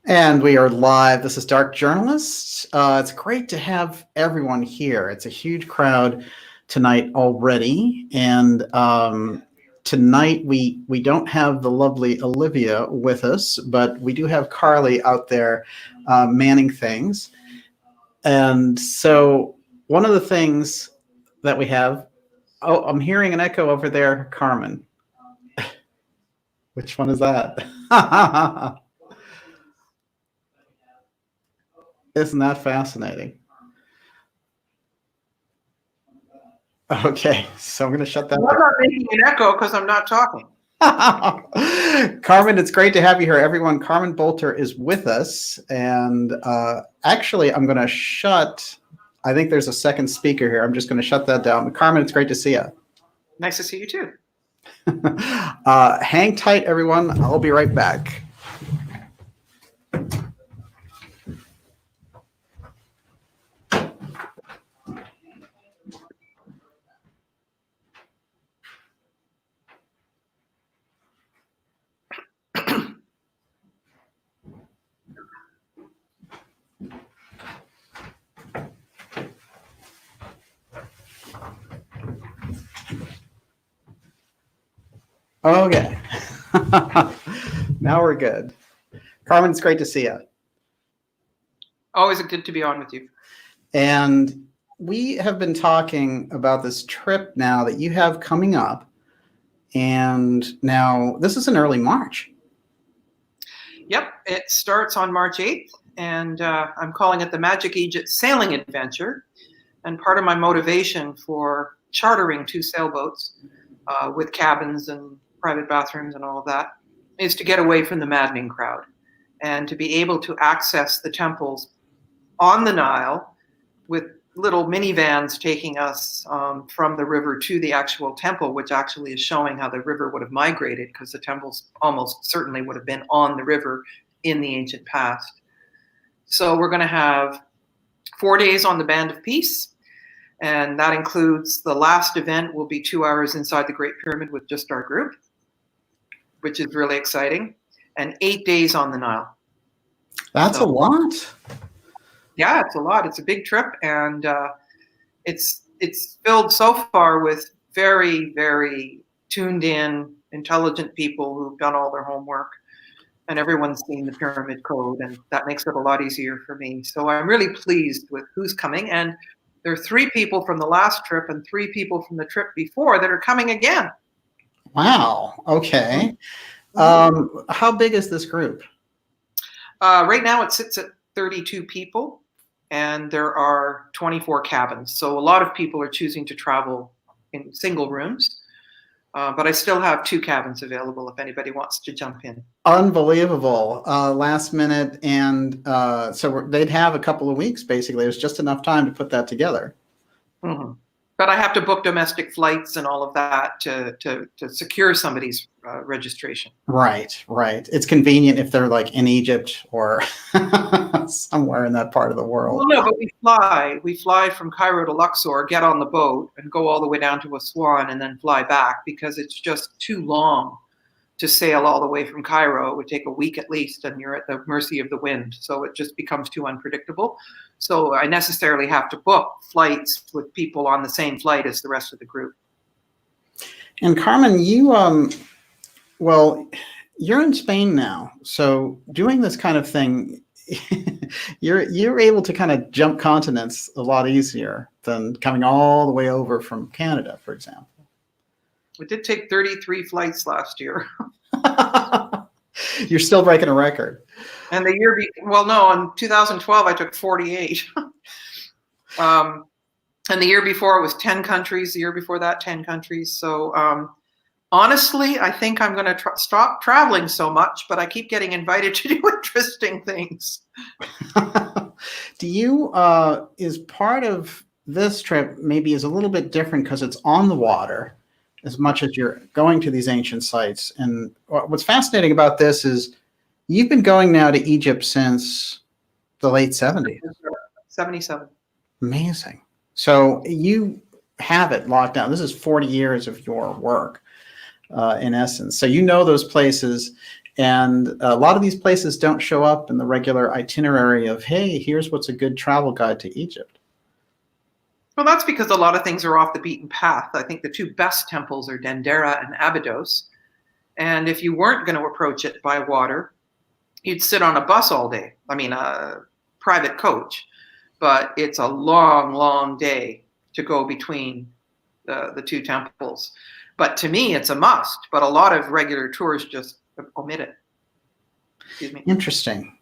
And we are live. This is Dark Journalists. It's great to have everyone here. It's a huge crowd tonight already. And tonight we don't have the lovely Olivia with us, but we do have Carly out there manning things. And so one of the things that we have, oh, I'm hearing an echo over there, Carmen. Which one is that? Isn't that fascinating? Okay, so I'm going to shut that. I'm not making an echo because I'm not talking. Carmen, it's great to have you here. Everyone, Carmen Boulter is with us. And actually, I'm going to shut, I think there's a second speaker here. I'm just going to shut that down. But Carmen, it's great to see you. Nice to see you too. Hang tight, everyone. I'll be right back. Okay. Now we're good. Carmen, it's great to see you. Always good to be on with you. And we have been talking about this trip now that you have coming up. And now this is in early March. Yep, it starts on March 8th. And I'm calling it the Magic Egypt Sailing Adventure. And part of my motivation for chartering 2 sailboats with cabins and private bathrooms and all of that is to get away from the maddening crowd and to be able to access the temples on the Nile with little minivans taking us from the river to the actual temple, which actually is showing how the river would have migrated, because the temples almost certainly would have been on the river in the ancient past. So we're going to have 4 days on the Band of Peace. And that includes the last event will be 2 hours inside the Great Pyramid with just our group, which is really exciting, and 8 days on the Nile. That's a lot. Yeah, it's a lot. It's a big trip, and it's filled so far with very, very tuned in, intelligent people who've done all their homework, and everyone's seen the Pyramid Code, and that makes it a lot easier for me. So I'm really pleased with who's coming, and there are 3 people from the last trip and 3 people from the trip before that are coming again. Wow. Okay. How big is this group? Right now it sits at 32 people, and there are 24 cabins. So a lot of people are choosing to travel in single rooms, but I still have 2 cabins available if anybody wants to jump in. Unbelievable. Last minute. And so they'd have a couple of weeks, basically. It was just enough time to put that together. Mm-hmm. But I have to book domestic flights and all of that to secure somebody's registration. Right. It's convenient if they're like in Egypt or somewhere in that part of the world. Well, no, but we fly from Cairo to Luxor, get on the boat, and go all the way down to Aswan and then fly back, because it's just too long to sail all the way from Cairo. It would take a week at least, and you're at the mercy of the wind. So it just becomes too unpredictable. So I necessarily have to book flights with people on the same flight as the rest of the group. And Carmen, you, well, you're in Spain now. So doing this kind of thing, you're able to kind of jump continents a lot easier than coming all the way over from Canada, for example. We did take 33 flights last year. You're still breaking a record. And the year, in 2012, I took 48. And the year before it was 10 countries. The year before that, 10 countries. So honestly, I think I'm going to stop traveling so much, but I keep getting invited to do interesting things. Do you, is part of this trip maybe is a little bit different because it's on the water, as much as you're going to these ancient sites. And what's fascinating about this is you've been going now to Egypt since the late 70s. 77. Amazing. So you have it locked down. This is 40 years of your work, in essence. So you know those places. And a lot of these places don't show up in the regular itinerary of, hey, here's what's a good travel guide to Egypt. Well, that's because a lot of things are off the beaten path. I think the two best temples are Dendera and Abydos. And if you weren't going to approach it by water, you'd sit on a bus all day. I mean, a private coach. But it's a long, long day to go between the two temples. But to me, it's a must. But a lot of regular tours just omit it. Excuse me. Interesting.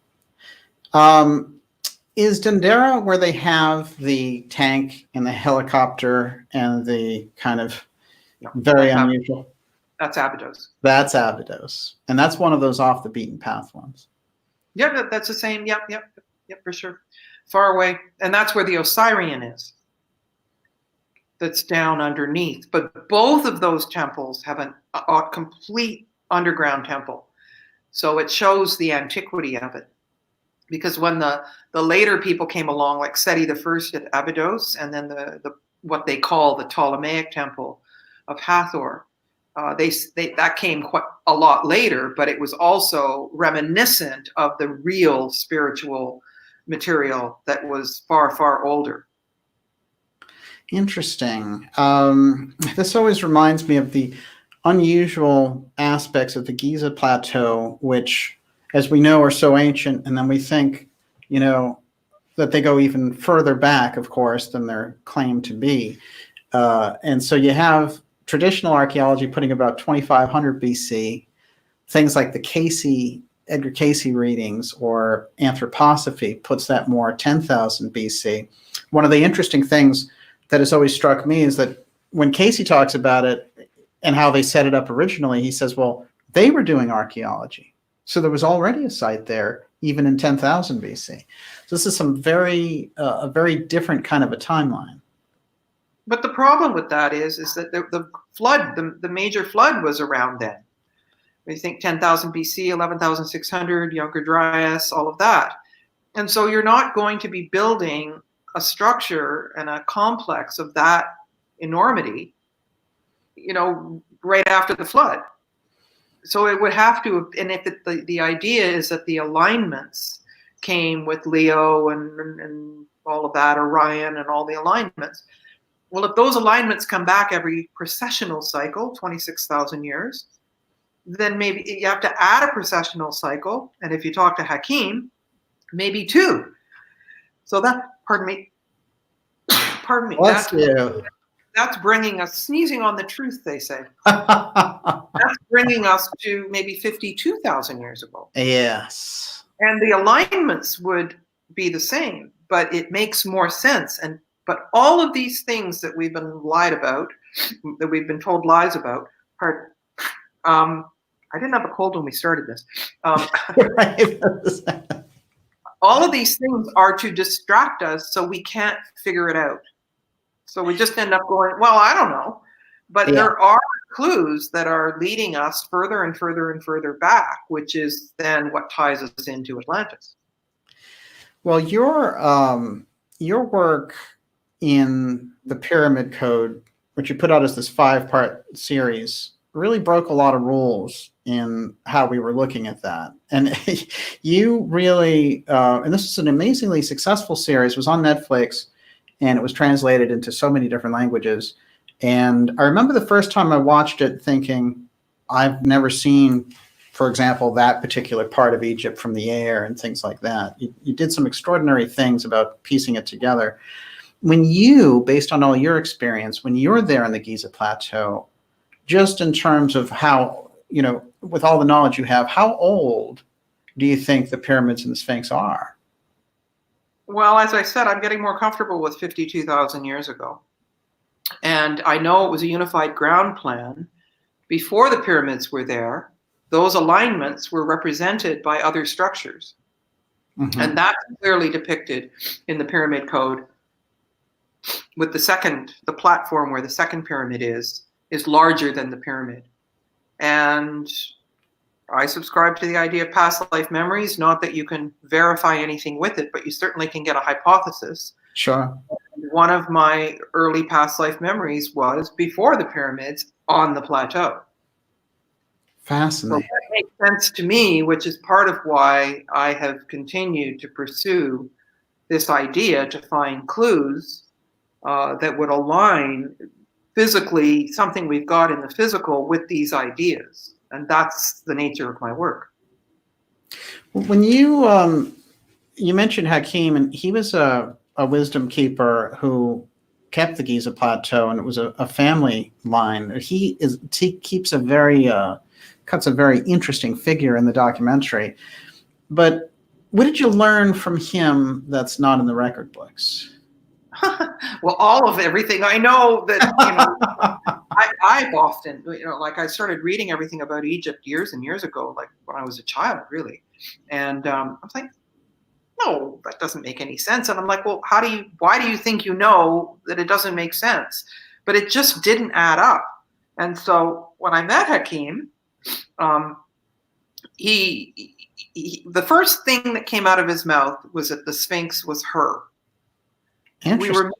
Is Dendera where they have the tank and the helicopter and the kind of very unusual? That's Abydos. That's Abydos. And that's one of those off the beaten path ones. Yeah, that's the same. Yep, for sure. Far away. And that's where the Osirian is. That's down underneath. But both of those temples have a complete underground temple. So it shows the antiquity of it. Because when the later people came along, like Seti I at Abydos, and then the what they call the Ptolemaic temple of Hathor, that came quite a lot later, but it was also reminiscent of the real spiritual material that was far, far older. Interesting. This always reminds me of the unusual aspects of the Giza Plateau, which, as we know, are so ancient, and then we think, that they go even further back, of course, than they're claimed to be. And so you have traditional archaeology putting about 2500 BC, things like the Edgar Cayce readings or anthroposophy puts that more 10,000 BC. One of the interesting things that has always struck me is that when Cayce talks about it and how they set it up originally, he says, well, they were doing archaeology. So there was already a site there, even in 10,000 BC. So this is a very different kind of a timeline. But the problem with that is that the flood, the major flood was around then. We think 10,000 BC, 11,600, Younger Dryas, all of that. And so you're not going to be building a structure and a complex of that enormity, right after the flood. So it would have to, and if the idea is that the alignments came with Leo and all of that, Orion and all the alignments. Well, if those alignments come back every precessional cycle, 26,000 years, then maybe you have to add a precessional cycle. And if you talk to Hakim, maybe 2. So pardon me. That's bringing us, sneezing on the truth, they say. That's bringing us to maybe 52,000 years ago. Yes. And the alignments would be the same, but it makes more sense. But all of these things that we've been lied about, that we've been told lies about, I didn't have a cold when we started this. All of these things are to distract us so we can't figure it out. So we just end up going, well, I don't know. But there are clues that are leading us further and further and further back, which is then what ties us into Atlantis. Well, your work in the Pyramid Code, which you put out as this 5-part series, really broke a lot of rules in how we were looking at that. And you really, and this is an amazingly successful series, it was on Netflix, and it was translated into so many different languages. And I remember the first time I watched it thinking, I've never seen, for example, that particular part of Egypt from the air and things like that. You did some extraordinary things about piecing it together. When you, based on all your experience, when you're there in the Giza Plateau, just in terms of how, with all the knowledge you have, how old do you think the pyramids and the Sphinx are? Well, as I said, I'm getting more comfortable with 52,000 years ago. And I know it was a unified ground plan. Before the pyramids were there, those alignments were represented by other structures. Mm-hmm. And that's clearly depicted in the Pyramid Code with the platform where the second pyramid is larger than the pyramid. And I subscribe to the idea of past life memories, not that you can verify anything with it, but you certainly can get a hypothesis. Sure. One of my early past life memories was before the pyramids on the plateau. Fascinating. So that makes sense to me, which is part of why I have continued to pursue this idea to find clues that would align physically something we've got in the physical with these ideas. And that's the nature of my work. When you mentioned Hakim, and he was a wisdom keeper who kept the Giza Plateau, and it was a family line. He keeps a very cuts a very interesting figure in the documentary. But what did you learn from him that's not in the record books? Well, all of everything. I know that, I've often, like I started reading everything about Egypt years and years ago, like when I was a child, really. And I was like, no, that doesn't make any sense. And I'm like, well, why do you think you know that it doesn't make sense? But it just didn't add up. And so when I met Hakim, the first thing that came out of his mouth was that the Sphinx was her. We were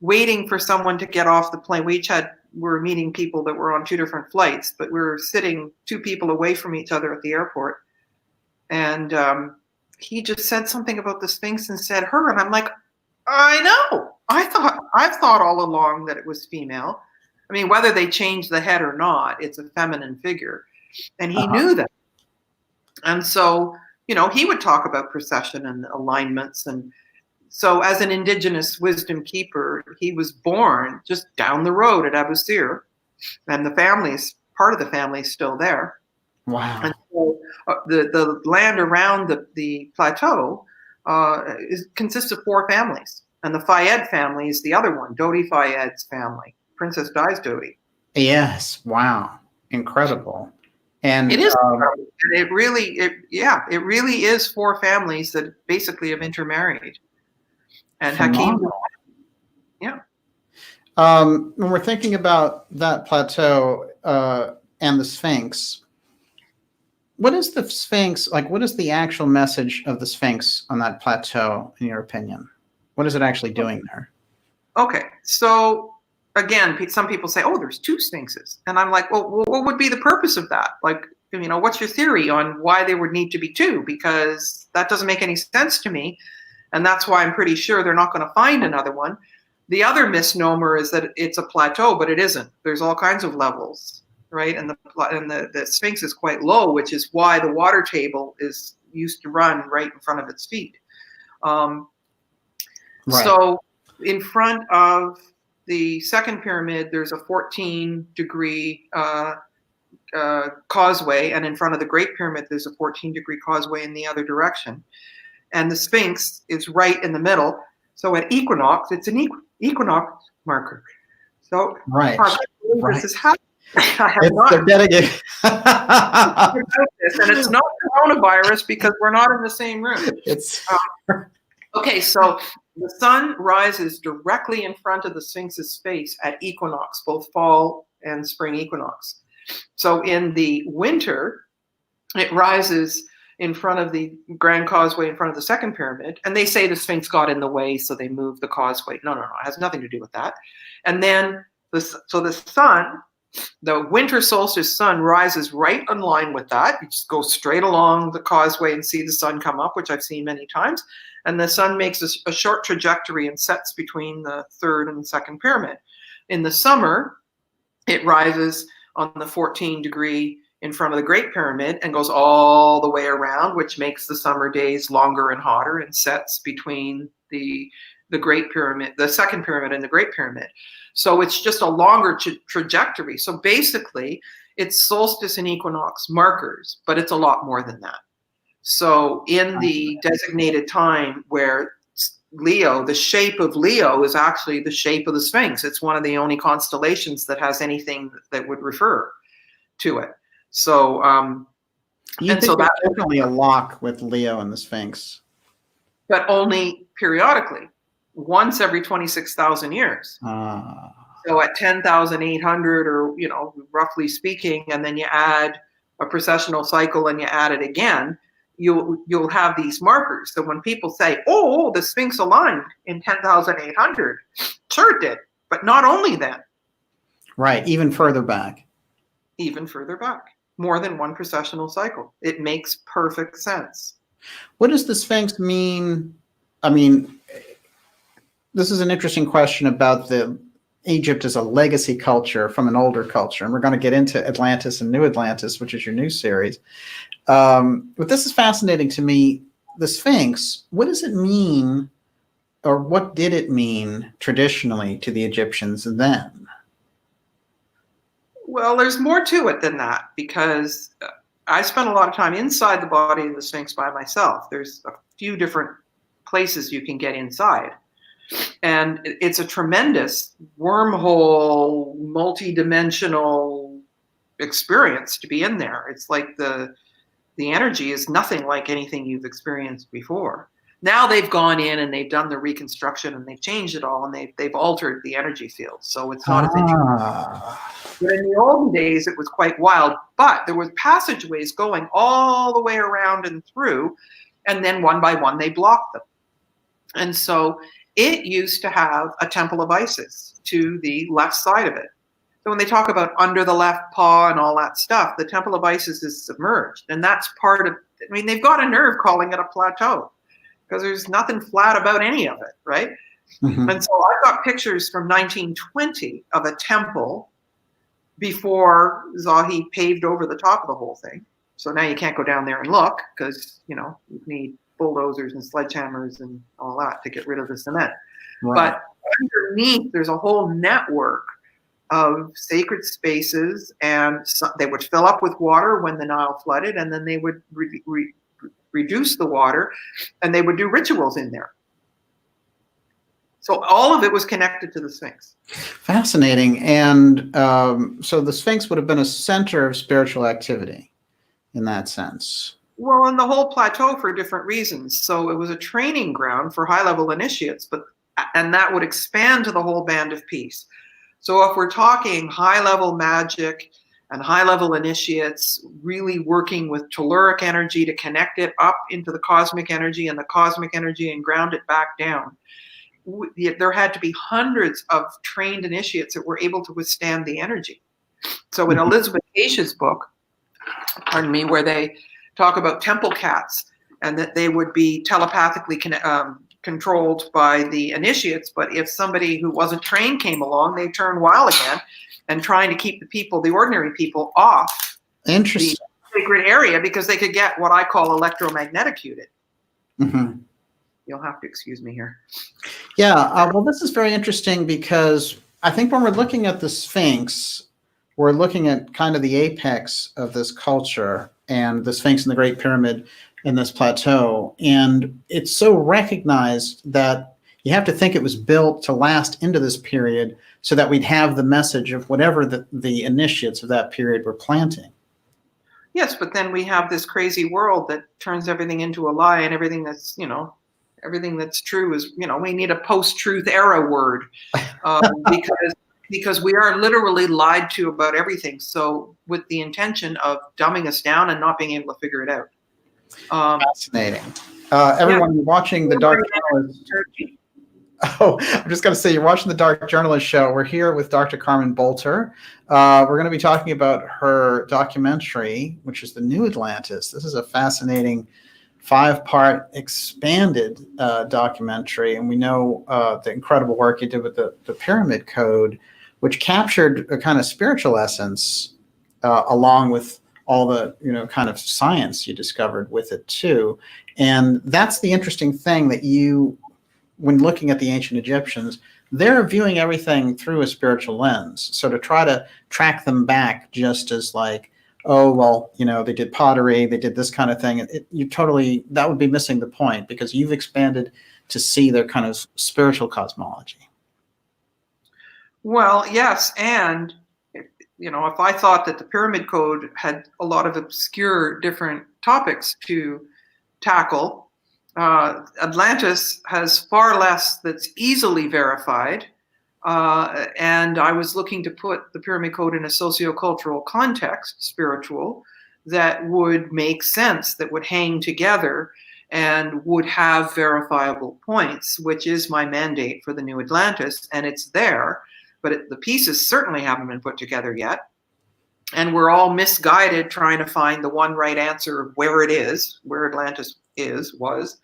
waiting for someone to get off the plane. We were meeting people that were on two different flights, but we were sitting 2 people away from each other at the airport. And he just said something about the Sphinx and said her. And I'm like, I know. I've thought all along that it was female. I mean, whether they changed the head or not, it's a feminine figure. And he knew that. And so, he would talk about precession and alignments. And so as an indigenous wisdom keeper, he was born just down the road at Abusir. And part of the family is still there. Wow. And so the land around the plateau consists of 4 families. And the Fayed family is the other one, Dodi Fayed's family, Princess Di's Dodi. Yes. Wow. Incredible. And it is. It really is 4 families that basically have intermarried. And Hakim. Yeah. When we're thinking about that plateau and the Sphinx, what is the Sphinx like? What is the actual message of the Sphinx on that plateau, in your opinion? What is it actually doing there? Okay, so again, some people say, "Oh, there's 2 Sphinxes," and I'm like, "Well, what would be the purpose of that? Like, what's your theory on why there would need to be 2? Because that doesn't make any sense to me." And that's why I'm pretty sure they're not going to find another one. The other misnomer is that it's a plateau, but it isn't. There's all kinds of levels, right? And the Sphinx is quite low, which is why the water table is used to run right in front of its feet. Right. So in front of the second pyramid, there's a 14-degree causeway, and in front of the Great Pyramid, there's a 14-degree causeway in the other direction. And the Sphinx is right in the middle. So at equinox, it's an equinox marker. So this is happening. I have not dedicated. And it's not coronavirus because we're not in the same room. Okay, so the sun rises directly in front of the Sphinx's face at equinox, both fall and spring equinox. So in the winter, it rises in front of the Grand Causeway, in front of the second pyramid, and they say the Sphinx got in the way, so they moved the causeway. No, it has nothing to do with that. And then, the sun, the winter solstice sun rises right in line with that. You just go straight along the causeway and see the sun come up, which I've seen many times. And the sun makes a short trajectory and sets between the third and the second pyramid. In the summer, it rises on the 14-degree in front of the Great Pyramid and goes all the way around, which makes the summer days longer and hotter, and sets between the Great Pyramid, the second pyramid, and the Great Pyramid. So it's just a longer trajectory. So basically, it's solstice and equinox markers, but it's a lot more than that. So in the designated time where Leo, the shape of Leo is actually the shape of the Sphinx. It's one of the only constellations that has anything that would refer to it. So, that's definitely a lock with Leo and the Sphinx, but only periodically, once every 26,000 years. So at 10,800, or roughly speaking, and then you add a precessional cycle and you add it again, you'll have these markers. So when people say, "Oh, the Sphinx aligned in 10,800," sure it did, but not only then. Right, even further back. Even further back. more than one precessional cycle. It makes perfect sense. What does the Sphinx mean? I mean, this is an interesting question about the Egypt as a legacy culture from an older culture, and we're going to get into Atlantis and New Atlantis, which is your new series. But this is fascinating to me. The Sphinx, what does it mean, or what did it mean traditionally to the Egyptians then? Well, there's more to it than that, because I spent a lot of time inside the body of the Sphinx by myself. There's a few different places you can get inside. And it's a tremendous wormhole, multi-dimensional experience to be in there. It's like the energy is nothing like anything you've experienced before. Now they've gone in and they've done the reconstruction and they've changed it all, and they've altered the energy field. So it's not as interesting. But in the olden days, it was quite wild. But there was passageways going all the way around and through, and then one by one they blocked them. And so it used to have a temple of Isis to the left side of it. So when they talk about under the left paw and all that stuff, the temple of Isis is submerged. And that's part of, I mean, they've got a nerve calling it a plateau, because there's nothing flat about any of it, right? Mm-hmm. And so I've got pictures from 1920 of a temple before Zahi paved over the top of the whole thing. So now you can't go down there and look, because, you know, you need bulldozers and sledgehammers and all that to get rid of the cement. Right. But underneath, there's a whole network of sacred spaces, and they would fill up with water when the Nile flooded, and then they would reduce the water, and they would do rituals in there. So all of it was connected to the Sphinx. Fascinating. And so the Sphinx would have been a center of spiritual activity in that sense. Well, in the whole plateau for different reasons. So it was a training ground for high-level initiates, and that would expand to the whole band of peace. So if we're talking high-level magic and high-level initiates really working with telluric energy to connect it up into the cosmic energy, and the cosmic energy and ground it back down, there had to be hundreds of trained initiates that were able to withstand the energy. So in Elizabeth Caish's book, pardon me, where they talk about temple cats, and that they would be telepathically controlled by the initiates, but if somebody who wasn't trained came along, they turned wild again, and trying to keep the people, the ordinary people, off the sacred area, because they could get what I call electromagnetic-cuted. Mm-hmm. You'll have to excuse me here. Yeah, well, this is very interesting, because I think when we're looking at the Sphinx, we're looking at kind of the apex of this culture, and the Sphinx and the Great Pyramid in this plateau. And it's so recognized that you have to think it was built to last into this period, so that we'd have the message of whatever the initiates of that period were planting. Yes, but then we have this crazy world that turns everything into a lie, and everything that's, everything that's true is, we need a post-truth era word, because we are literally lied to about everything. So with the intention of dumbing us down and not being able to figure it out. Fascinating. Everyone, you're watching the Dark Journalist. Oh, I'm just going to say, you're watching the Dark Journalist show. We're here with Dr. Carmen Boulter. We're going to be talking about her documentary, which is The New Atlantis. This is a fascinating 5-part expanded documentary. And we know the incredible work you did with the Pyramid Code, which captured a kind of spiritual essence along with all the, kind of science you discovered with it too. And that's the interesting thing, that when looking at the ancient Egyptians, they're viewing everything through a spiritual lens. So to try to track them back just as like, oh, well, they did pottery, they did this kind of thing, that would be missing the point, because you've expanded to see their kind of spiritual cosmology. Well, yes. And, if I thought that the Pyramid Code had a lot of obscure different topics to tackle, Atlantis has far less that's easily verified. And I was looking to put the Pyramid Code in a sociocultural context, spiritual, that would make sense, that would hang together and would have verifiable points, which is my mandate for the New Atlantis. And it's there, but the pieces certainly haven't been put together yet. And we're all misguided trying to find the one right answer of where it is, where Atlantis was.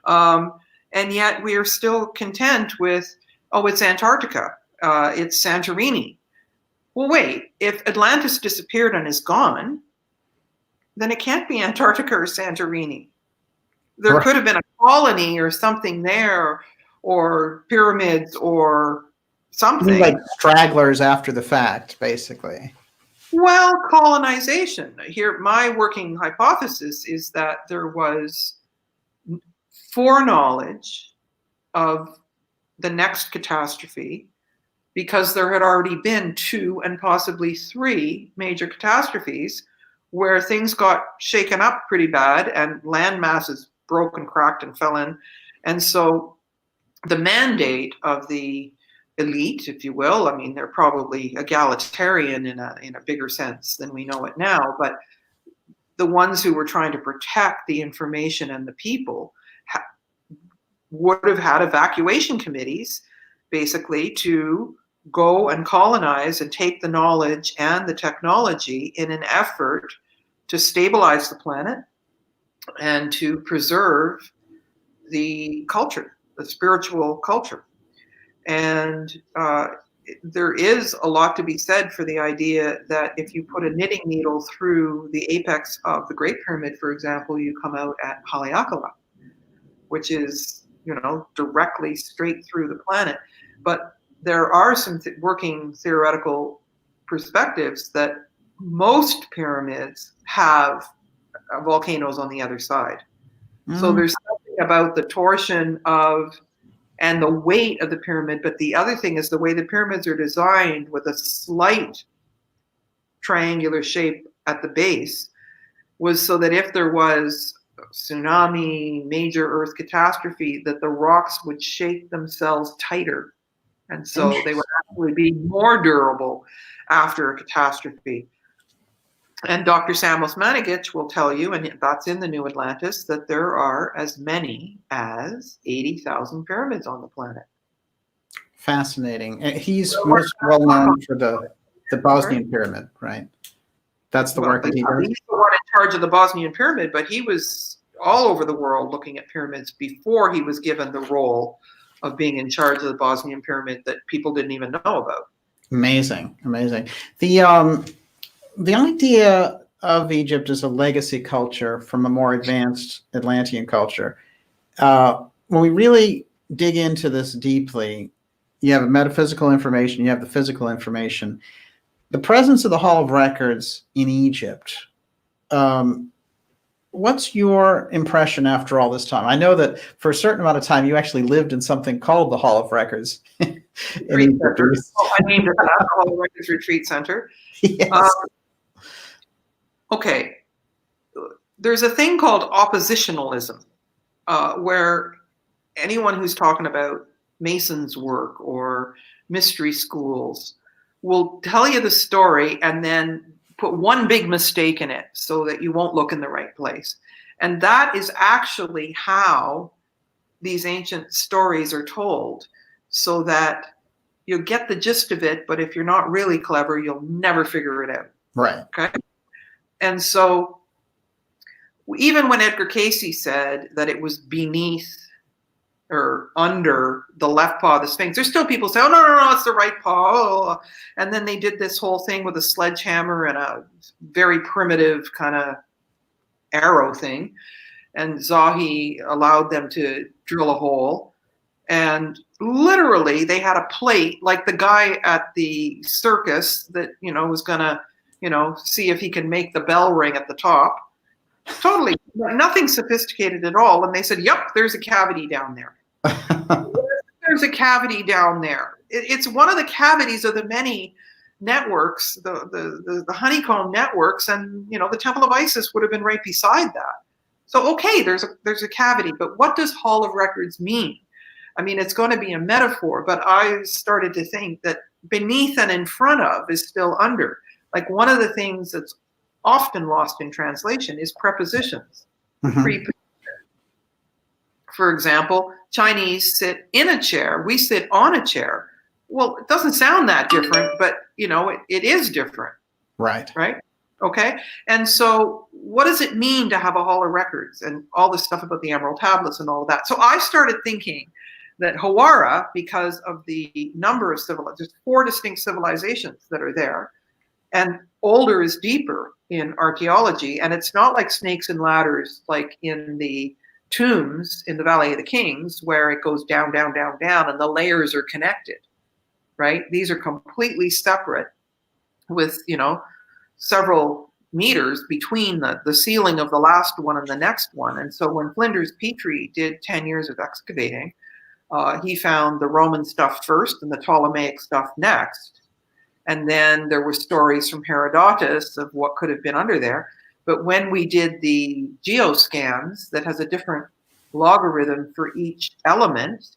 And yet we are still content with, oh, it's Antarctica, it's Santorini. Well, wait, if Atlantis disappeared and is gone, then it can't be Antarctica or Santorini. There could have been a colony or something there, or pyramids or something. Like stragglers after the fact, basically. Well, colonization. Here, my working hypothesis is that there was foreknowledge of the next catastrophe because there had already been 2 and possibly 3 major catastrophes where things got shaken up pretty bad and land masses broke and cracked and fell in. And so the mandate of the elite, if you will, I mean, they're probably egalitarian in a bigger sense than we know it now, but the ones who were trying to protect the information and the people would have had evacuation committees basically to go and colonize and take the knowledge and the technology in an effort to stabilize the planet and to preserve the culture, the spiritual culture. And there is a lot to be said for the idea that if you put a knitting needle through the apex of the Great Pyramid, for example, you come out at Haleakala, which is, directly straight through the planet. But there are some working theoretical perspectives that most pyramids have volcanoes on the other side. So there's something about the torsion and the weight of the pyramid, but the other thing is the way the pyramids are designed with a slight triangular shape at the base was so that if there was a tsunami, major earth catastrophe, that the rocks would shake themselves tighter. And so they would actually be more durable after a catastrophe. And Dr. Samos Manigic will tell you, and that's in the New Atlantis, that there are as many as 80,000 pyramids on the planet. Fascinating. He's most well known for the Bosnian pyramid, right? That's the work that he does. He's the one in charge of the Bosnian pyramid, but he was all over the world looking at pyramids before he was given the role of being in charge of the Bosnian pyramid that people didn't even know about. Amazing, amazing. The idea of Egypt as a legacy culture from a more advanced Atlantean culture, when we really dig into this deeply, you have metaphysical information, you have the physical information. The presence of the Hall of Records in Egypt, what's your impression after all this time? I know that for a certain amount of time, you actually lived in something called the Hall of Records. I named it the Hall of Records Retreat Center. Yes. Okay, there's a thing called oppositionalism, where anyone who's talking about Mason's work or mystery schools will tell you the story and then put one big mistake in it so that you won't look in the right place. And that is actually how these ancient stories are told, so that you'll get the gist of it, but if you're not really clever, you'll never figure it out. Right. Okay. And so even when Edgar Cayce said that it was beneath or under the left paw of the Sphinx, there's still people say, oh, no, it's the right paw. And then they did this whole thing with a sledgehammer and a very primitive kind of arrow thing. And Zahi allowed them to drill a hole. And literally they had a plate like the guy at the circus that, was going to, see if he can make the bell ring at the top. Totally nothing sophisticated at all. And they said, yep, there's a cavity down there. There's a cavity down there. It's one of the cavities of the many networks, the honeycomb networks, and the Temple of Isis would have been right beside that. So okay, there's a cavity, but what does Hall of Records mean? I mean, it's going to be a metaphor, but I started to think that beneath and in front of is still under. Like one of the things that's often lost in translation is prepositions. Mm-hmm. For example, Chinese sit in a chair, we sit on a chair. Well, it doesn't sound that different, but it is different. Right. right? Okay. And so what does it mean to have a hall of records and all this stuff about the Emerald Tablets and all of that? So I started thinking that Hawara, because of the number of civilizations, there's 4 distinct civilizations that are there, and older is deeper in archaeology, and it's not like snakes and ladders like in the tombs in the Valley of the Kings, where it goes down, down, down, down, and the layers are connected, right? These are completely separate with, several meters between the ceiling of the last one and the next one. And so when Flinders Petrie did 10 years of excavating, he found the Roman stuff first and the Ptolemaic stuff next. And then there were stories from Herodotus of what could have been under there. But when we did the geoscans that has a different logarithm for each element,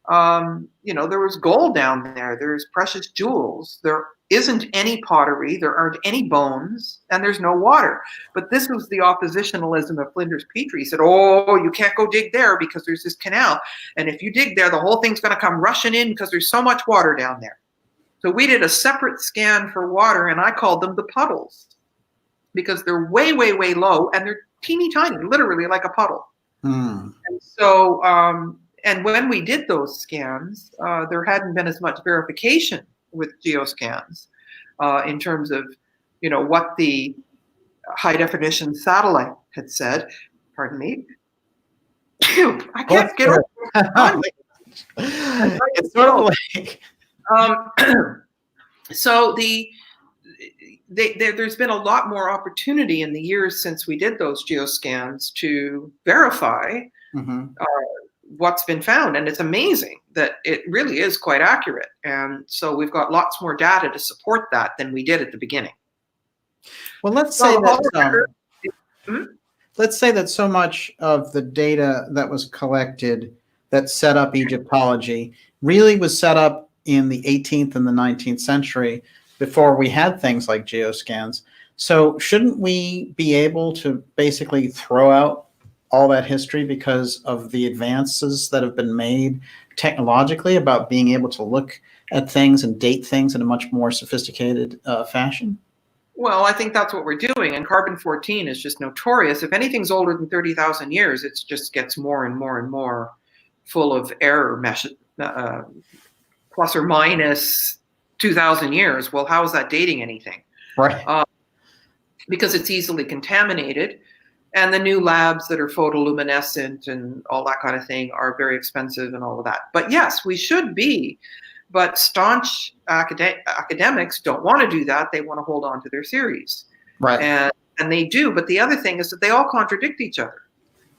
there was gold down there. There's precious jewels. There isn't any pottery. There aren't any bones, and there's no water. But this was the oppositionalism of Flinders Petrie. He said, "Oh, you can't go dig there because there's this canal, and if you dig there, the whole thing's going to come rushing in because there's so much water down there." So we did a separate scan for water, and I called them the puddles because they're way, way, way low, and they're teeny tiny, literally like a puddle. And so, and when we did those scans, there hadn't been as much verification with geoscans in terms of, what the high definition satellite had said. Pardon me. I can't get over it. It's sort of like... So there's been a lot more opportunity in the years since we did those geoscans to verify what's been found. And it's amazing that it really is quite accurate. And so we've got lots more data to support that than we did at the beginning. Well, let's say that so much of the data that was collected that set up Egyptology really was set up in the 18th and the 19th century before we had things like geoscans. So shouldn't we be able to basically throw out all that history because of the advances that have been made technologically about being able to look at things and date things in a much more sophisticated fashion? Well, I think that's what we're doing. And carbon-14 is just notorious. If anything's older than 30,000 years, it just gets more and more and more full of error plus or minus 2,000 years. Well, how is that dating anything? Right. Because it's easily contaminated. And the new labs that are photoluminescent and all that kind of thing are very expensive and all of that. But yes, we should be. But staunch academics don't want to do that. They want to hold on to their theories. Right. And they do. But the other thing is that they all contradict each other.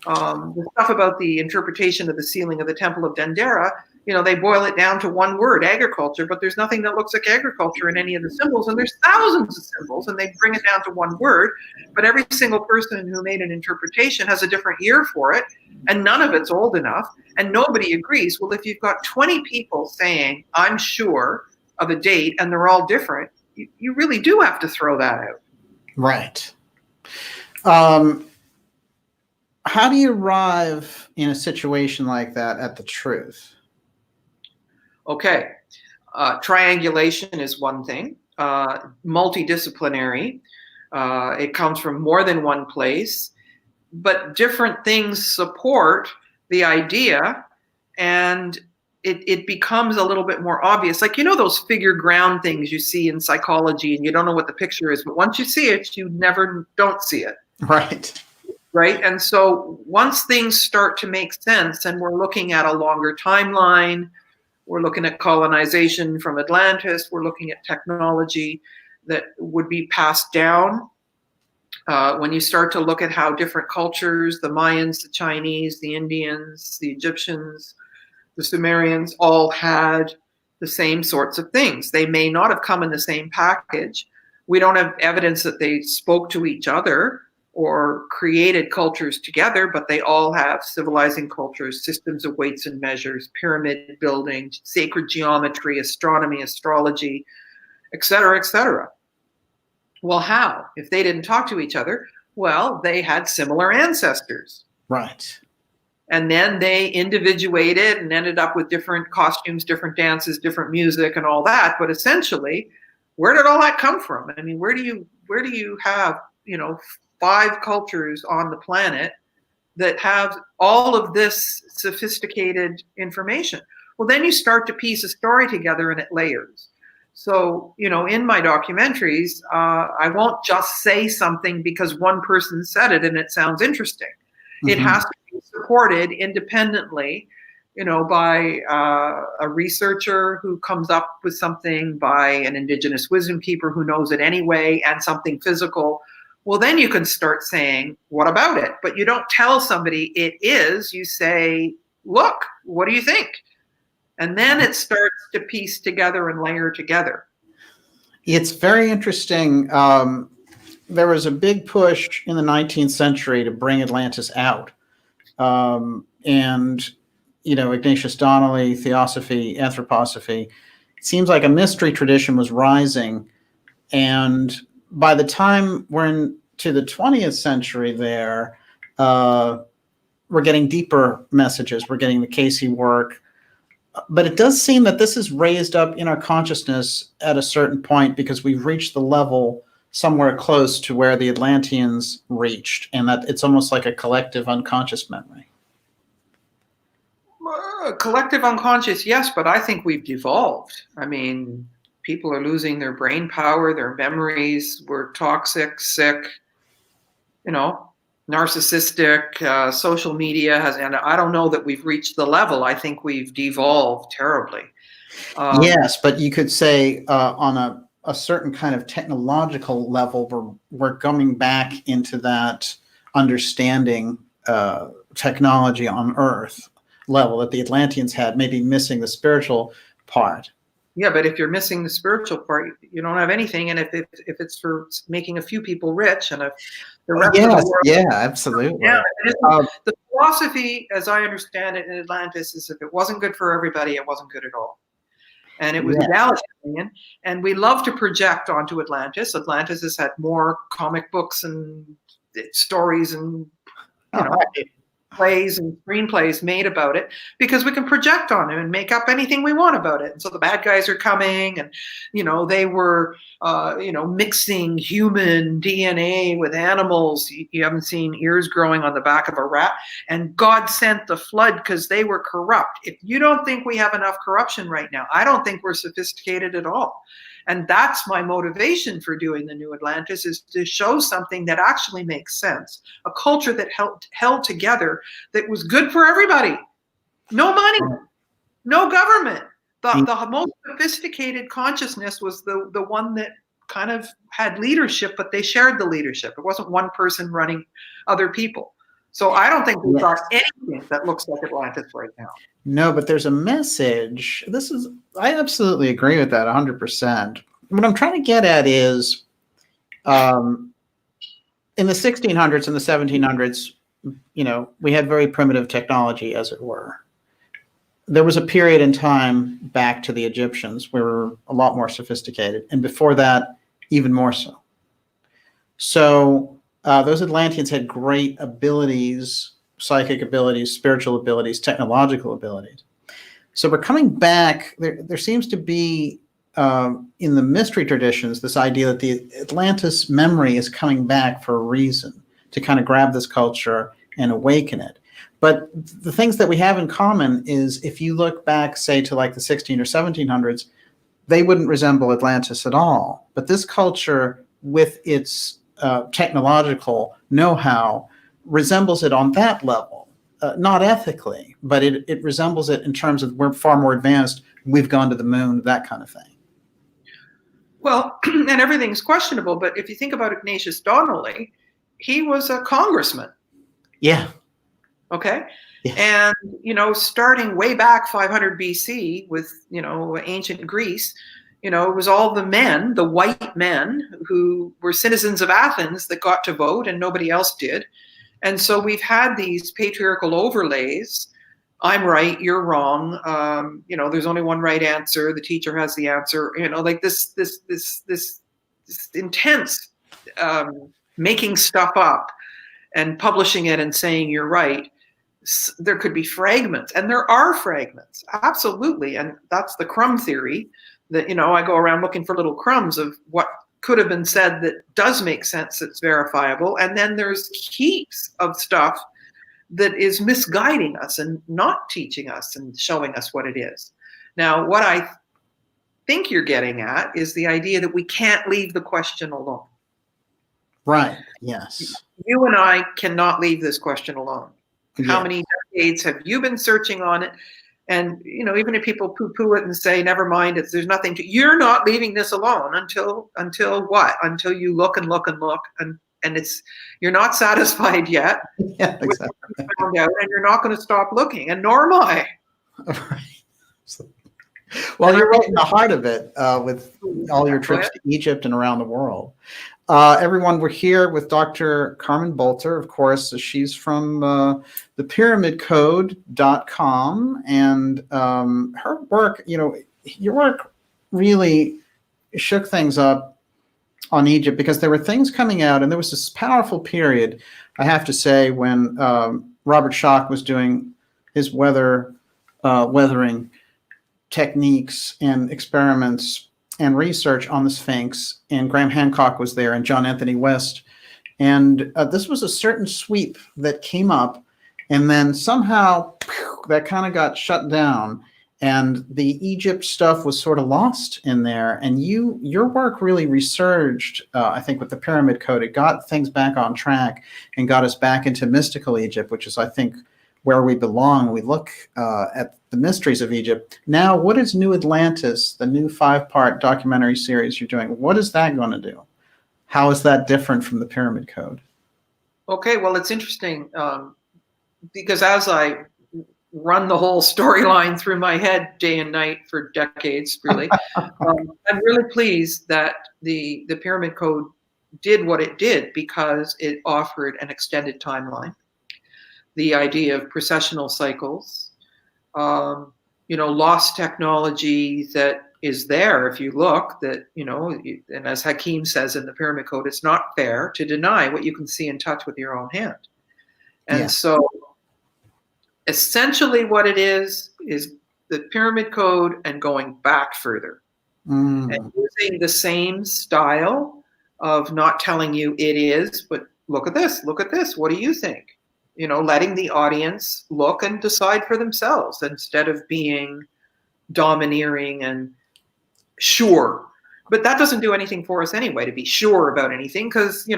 The stuff about the interpretation of the ceiling of the Temple of Dendera, they boil it down to one word, agriculture, but there's nothing that looks like agriculture in any of the symbols, and there's thousands of symbols, and they bring it down to one word, but every single person who made an interpretation has a different year for it, and none of it's old enough, and nobody agrees. Well, if you've got 20 people saying, I'm sure of a date, and they're all different, you really do have to throw that out. Right. How do you arrive in a situation like that at the truth? Okay. Triangulation is one thing. Multidisciplinary. It comes from more than one place, but different things support the idea, and it becomes a little bit more obvious. Like, those figure ground things you see in psychology, and you don't know what the picture is, but once you see it, you never don't see it. Right. Right. And so once things start to make sense, and we're looking at a longer timeline, we're looking at colonization from Atlantis, we're looking at technology that would be passed down. When you start to look at how different cultures, the Mayans, the Chinese, the Indians, the Egyptians, the Sumerians, all had the same sorts of things. They may not have come in the same package. We don't have evidence that they spoke to each other or created cultures together, but they all have civilizing cultures, systems of weights and measures, pyramid building, sacred geometry, astronomy, astrology, et cetera, et cetera. Well, how? If they didn't talk to each other, well, they had similar ancestors. Right. And then they individuated and ended up with different costumes, different dances, different music, and all that. But essentially, where did all that come from? I mean, where do you have, 5 cultures on the planet that have all of this sophisticated information? Well, then you start to piece a story together and it layers. So, in my documentaries, I won't just say something because one person said it and it sounds interesting. Mm-hmm. It has to be supported independently, by a researcher who comes up with something, by an indigenous wisdom keeper who knows it anyway, and something physical. Well, then you can start saying, what about it? But you don't tell somebody it is. You say, look, what do you think? And then it starts to piece together and layer together. It's very interesting. There was a big push in the 19th century to bring Atlantis out. And, Ignatius Donnelly, Theosophy, Anthroposophy, it seems like a mystery tradition was rising. And by the time we're into the 20th century there, we're getting deeper messages. We're getting the Casey work. But it does seem that this is raised up in our consciousness at a certain point because we've reached the level somewhere close to where the Atlanteans reached, and that it's almost like a collective unconscious memory. Collective unconscious, yes, but I think we've devolved. I mean, people are losing their brain power, their memories. We're toxic, sick, narcissistic. Social media has, and I don't know that we've reached the level. I think we've devolved terribly. Yes, but you could say on a certain kind of technological level, we're coming back into that understanding technology on Earth level that the Atlanteans had, maybe missing the spiritual part. Yeah, but if you're missing the spiritual part, you don't have anything. And if it's for making a few people rich, and if the rest of the world, absolutely. Yeah, the philosophy, as I understand it in Atlantis, is if it wasn't good for everybody, it wasn't good at all. And it was egalitarian. And we love to project onto Atlantis. Atlantis has had more comic books and stories and plays and screenplays made about it because we can project on it and make up anything we want about it. And so the bad guys are coming, and they were mixing human DNA with animals. You haven't seen ears growing on the back of a rat, and God sent the flood because they were corrupt. If you don't think we have enough corruption right now, I don't think we're sophisticated at all. And that's my motivation for doing the New Atlantis, is to show something that actually makes sense. A culture that held together, that was good for everybody. No money, no government. The most sophisticated consciousness was the one that kind of had leadership, but they shared the leadership. It wasn't one person running other people. So I don't think we've got anything that looks like Atlantis right now. No, but there's a message. I absolutely agree with that 100%. What I'm trying to get at is, in the 1600s and the 1700s, we had very primitive technology, as it were. There was a period in time back to the Egyptians where we were a lot more sophisticated, and before that, even more so. So those Atlanteans had great abilities, psychic abilities, spiritual abilities, technological abilities. So we're coming back. There seems to be, in the mystery traditions, this idea that the Atlantis memory is coming back for a reason, to kind of grab this culture and awaken it. But the things that we have in common is, if you look back, say, to like the 16 or 1700s, they wouldn't resemble Atlantis at all. But this culture, with its technological know-how, resembles it on that level. Not ethically, but it resembles it in terms of we're far more advanced, we've gone to the moon, that kind of thing. Well, and everything's questionable, but if you think about Ignatius Donnelly, he was a congressman. Yeah. Okay. Yes. And, starting way back 500 BC with, ancient Greece, it was all the men, the white men who were citizens of Athens, that got to vote, and nobody else did. And so we've had these patriarchal overlays. I'm right, you're wrong. There's only one right answer. The teacher has the answer. Like this intense making stuff up and publishing it and saying you're right. There could be fragments, and there are fragments, absolutely. And that's the crumb theory, that, I go around looking for little crumbs of what could have been said that does make sense, that's verifiable. And then there's heaps of stuff that is misguiding us and not teaching us and showing us what it is. Now, what I think you're getting at is the idea that we can't leave the question alone. Right. Yes. You and I cannot leave this question alone. Yes. How many decades have you been searching on it? And, even if people poo-poo it and say, never mind, there's nothing to, you're not leaving this alone until what? Until you look and look and look, and you're not satisfied yet. Yeah, exactly. With what you found out, and you're not going to stop looking, and nor am I. Right. Well, you're right in the heart of it with all your trips to Egypt and around the world. Everyone, we're here with Dr. Carmen Boulter, of course. She's from the pyramidcode.com, and her work, your work really shook things up on Egypt, because there were things coming out, and there was this powerful period, I have to say, when Robert Schoch was doing his weathering techniques and experiments and research on the Sphinx, and Graham Hancock was there, and John Anthony West. And this was a certain sweep that came up, and then somehow that kind of got shut down, and the Egypt stuff was sort of lost in there. And your work really resurged, I think, with the Pyramid Code. It got things back on track and got us back into mystical Egypt, which is, I think, where we belong. We look at the mysteries of Egypt. Now, what is New Atlantis, the new 5-part documentary series you're doing? What is that going to do? How is that different from the Pyramid Code? Okay, well, it's interesting because as I run the whole storyline through my head day and night for decades, really, I'm really pleased that the Pyramid Code did what it did, because it offered an extended timeline. The idea of precessional cycles, lost technology that is there if you look, that, and as Hakim says in the Pyramid Code, it's not fair to deny what you can see and touch with your own hand. And so essentially what it is the Pyramid Code and going back further and using the same style of not telling you it is, but look at this, what do you think? Letting the audience look and decide for themselves, instead of being domineering and sure. But that doesn't do anything for us anyway, to be sure about anything, because,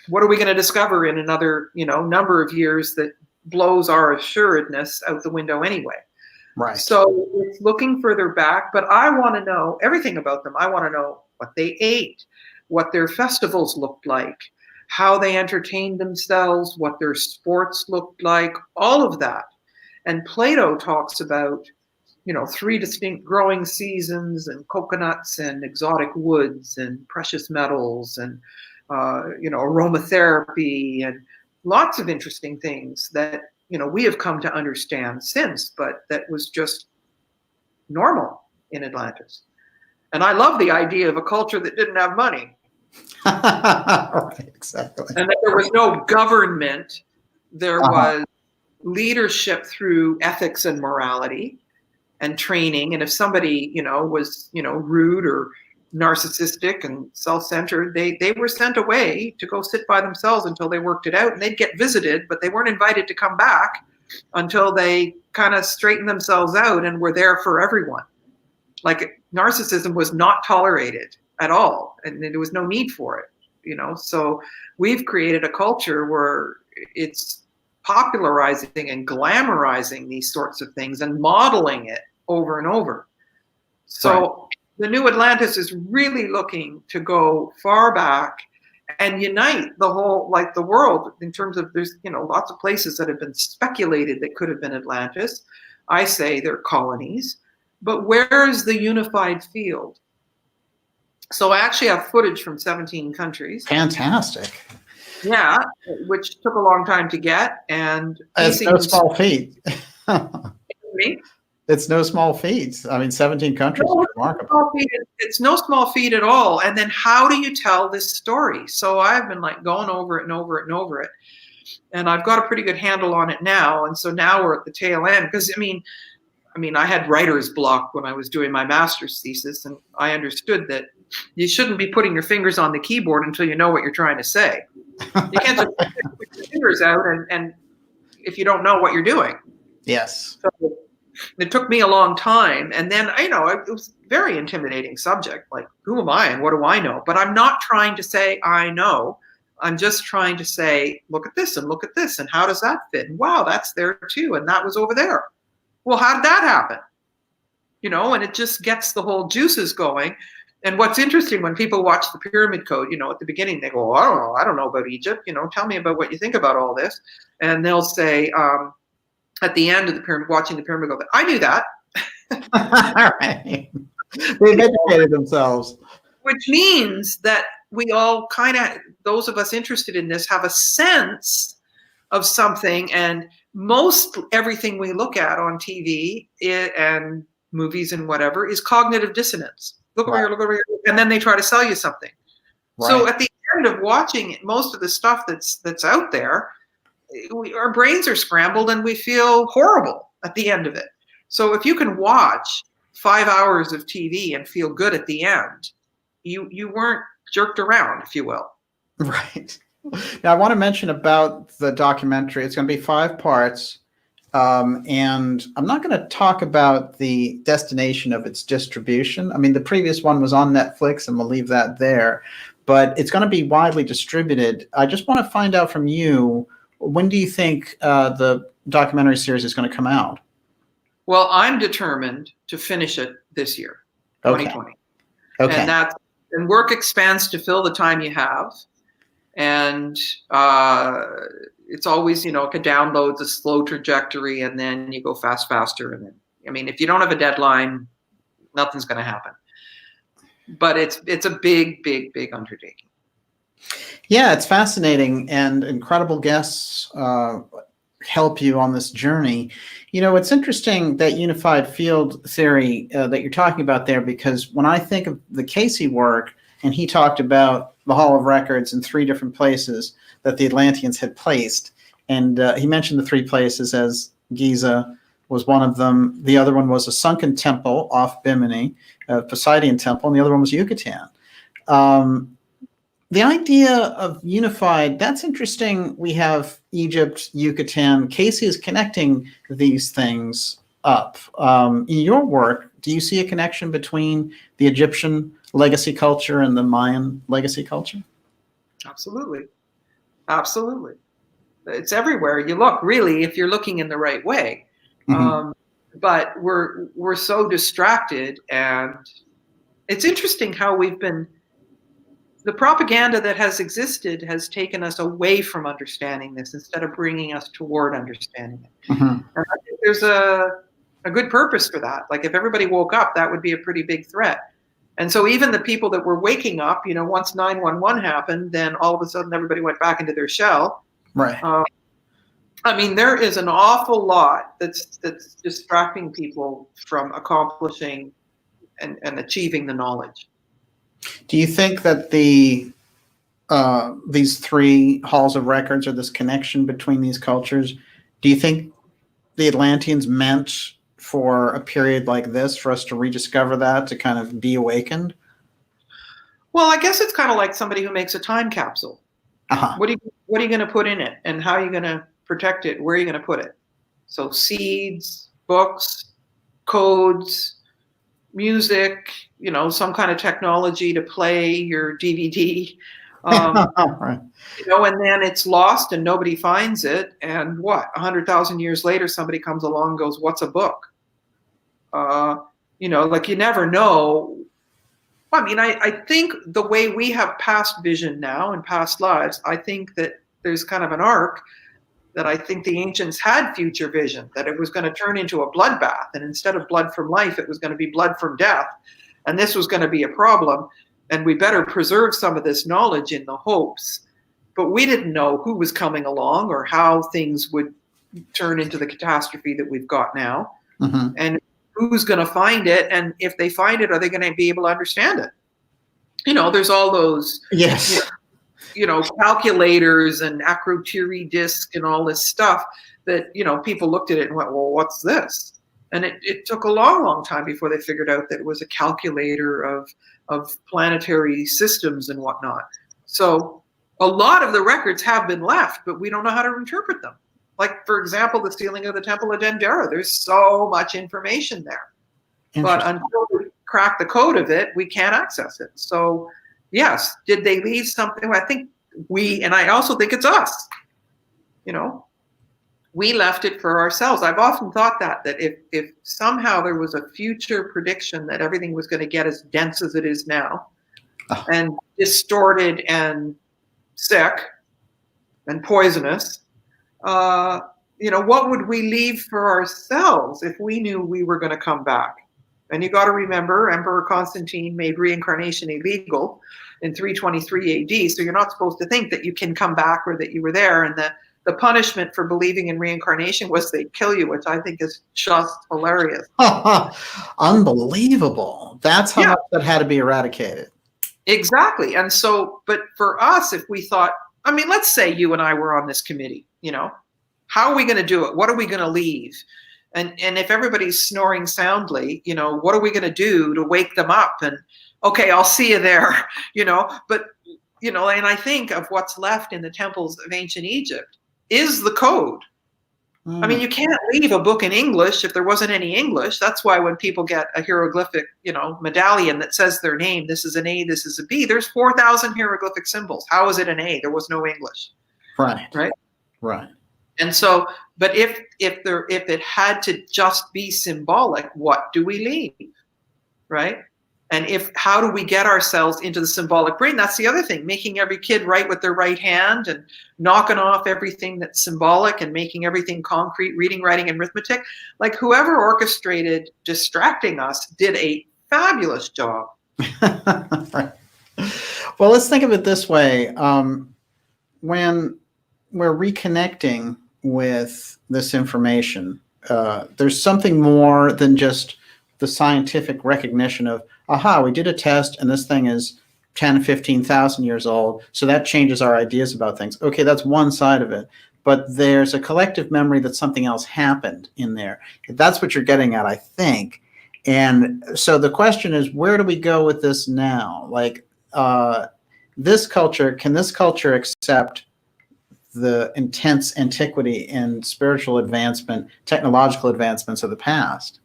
what are we going to discover in another, number of years that blows our assuredness out the window anyway? Right. So it's looking further back, but I want to know everything about them. I want to know what they ate, what their festivals looked like, how they entertained themselves, what their sports looked like, all of that. And Plato talks about, 3 distinct growing seasons, and coconuts and exotic woods and precious metals and, aromatherapy and lots of interesting things that, we have come to understand since, but that was just normal in Atlantis. And I love the idea of a culture that didn't have money. Right, exactly. And that there was no government. There was leadership through ethics and morality and training. And if somebody, was, rude or narcissistic and self-centered, they were sent away to go sit by themselves until they worked it out, and they'd get visited, but they weren't invited to come back until they kind of straightened themselves out and were there for everyone. Like, narcissism was not tolerated at all, and there was no need for it, so we've created a culture where it's popularizing and glamorizing these sorts of things and modeling it over and over. So the New Atlantis is really looking to go far back and unite the whole, the world, in terms of, there's, lots of places that have been speculated that could have been Atlantis. I say they're colonies, but where is the unified field? So I actually have footage from 17 countries. Fantastic. Yeah, which took a long time to get. And it's no small feat. It's no small feat. I mean, 17 countries is remarkable. It's no small feat at all. And then how do you tell this story? So I've been going over it and over it and over it. And I've got a pretty good handle on it now. And so now we're at the tail end. Because, I mean, I had writer's block when I was doing my master's thesis, and I understood that you shouldn't be putting your fingers on the keyboard until you know what you're trying to say. You can't just put your fingers out and if you don't know what you're doing. Yes. So it took me a long time. And then, it was a very intimidating subject. Like, who am I and what do I know? But I'm not trying to say I know. I'm just trying to say, look at this and look at this. And how does that fit? And wow, that's there too. And that was over there. Well, how did that happen? And it just gets the whole juices going. And what's interesting when people watch the Pyramid Code, at the beginning, they go, oh, I don't know about Egypt. Tell me about what you think about all this. And they'll say, at the end of the pyramid, watching the Pyramid Code, I knew that. All right. They've educated themselves. Which means that we all kind of, those of us interested in this, have a sense of something. And most everything we look at on TV and movies and whatever is cognitive dissonance. Look over here, look over here. And then they try to sell you something. Right. So at the end of watching most of the stuff that's out there, our brains are scrambled and we feel horrible at the end of it. So if you can watch 5 hours of TV and feel good at the end, you weren't jerked around, if you will. Right. Now, I want to mention about the documentary. It's going to be 5 parts. And I'm not going to talk about the destination of its distribution. I mean, the previous one was on Netflix, and we'll leave that there. But it's going to be widely distributed. I just want to find out from you, when do you think the documentary series is going to come out? Well, I'm determined to finish it this year, 2020. Okay. And work expands to fill the time you have. And it's always, it downloads a slow trajectory and then you go faster. And then, I mean, if you don't have a deadline, nothing's going to happen. But it's a big, big, big undertaking. Yeah, it's fascinating, and incredible guests help you on this journey. It's interesting that unified field theory that you're talking about there, because when I think of the Casey work, and he talked about the Hall of Records in 3 different places that the Atlanteans had placed. And he mentioned the 3 places as Giza was one of them. The other one was a sunken temple off Bimini, Poseidon temple, and the other one was Yucatan. The idea of unified, that's interesting. We have Egypt, Yucatan. Casey is connecting these things up. In your work, do you see a connection between the Egyptian legacy culture and the Mayan legacy culture? Absolutely. Absolutely. It's everywhere you look, really, if you're looking in the right way. Mm-hmm. But we're so distracted, and it's interesting how the propaganda that has existed has taken us away from understanding this instead of bringing us toward understanding it. Mm-hmm. And I think there's a good purpose for that. Like, if everybody woke up, that would be a pretty big threat. And so even the people that were waking up, once 911 happened, then all of a sudden everybody went back into their shell. Right. I mean, there is an awful lot that's distracting people from accomplishing and achieving the knowledge. Do you think that these 3 halls of records, or this connection between these cultures, do you think the Atlanteans meant for a period like this for us to rediscover that, to kind of be awakened? Well, I guess it's kind of like somebody who makes a time capsule. Uh-huh. What are you going to put in it, and how are you going to protect it? Where are you going to put it? So seeds, books, codes, music, some kind of technology to play your DVD. Right. And then it's lost and nobody finds it. And 100,000 years later, somebody comes along and goes, "What's a book?" Like, you never know. I mean, I think the way we have past vision now and past lives, I think that there's kind of an arc that I think the ancients had future vision, that it was going to turn into a bloodbath. And instead of blood from life, it was going to be blood from death. And this was going to be a problem. And we better preserve some of this knowledge in the hopes. But we didn't know who was coming along or how things would turn into the catastrophe that we've got now. Mm-hmm. And who's going to find it? And if they find it, are they going to be able to understand it? There's all those calculators and acrotiri disk and all this stuff that, people looked at it and went, well, what's this? And it took a long, long time before they figured out that it was a calculator of planetary systems and whatnot. So a lot of the records have been left, but we don't know how to interpret them. Like, for example, the sealing of the Temple of Dendera. There's so much information there. But until we crack the code of it, we can't access it. So, yes, did they leave something? I think and I also think it's us, we left it for ourselves. I've often thought that if somehow there was a future prediction that everything was going to get as dense as it is now, and distorted and sick and poisonous, what would we leave for ourselves if we knew we were going to come back? And you got to remember, Emperor Constantine made reincarnation illegal in 323 AD. So you're not supposed to think that you can come back or that you were there. And the punishment for believing in reincarnation was they kill you, which I think is just hilarious. Unbelievable. That's how much that had to be eradicated. Exactly. And so, but for us, if we thought, let's say you and I were on this committee, how are we going to do it? What are we going to leave? And if everybody's snoring soundly, what are we going to do to wake them up? And okay, I'll see you there, but, and I think of what's left in the temples of ancient Egypt is the code. You can't leave a book in English if there wasn't any English. That's why when people get a hieroglyphic, medallion that says their name, this is an A, this is a B, there's 4,000 hieroglyphic symbols. How is it an A? There was no English. Right. And so, but if it had to just be symbolic, what do we leave? Right? And how do we get ourselves into the symbolic brain? That's the other thing, making every kid write with their right hand and knocking off everything that's symbolic and making everything concrete, reading, writing, and arithmetic. Like, whoever orchestrated distracting us did a fabulous job. Right. Well, let's think of it this way. When we're reconnecting with this information, there's something more than just the scientific recognition of, we did a test and this thing is 10, 15,000 years old. So that changes our ideas about things. Okay, that's one side of it. But there's a collective memory that something else happened in there. That's what you're getting at, I think. And so the question is, where do we go with this now? Like, can this culture accept the intense antiquity and spiritual advancement, technological advancements of the past?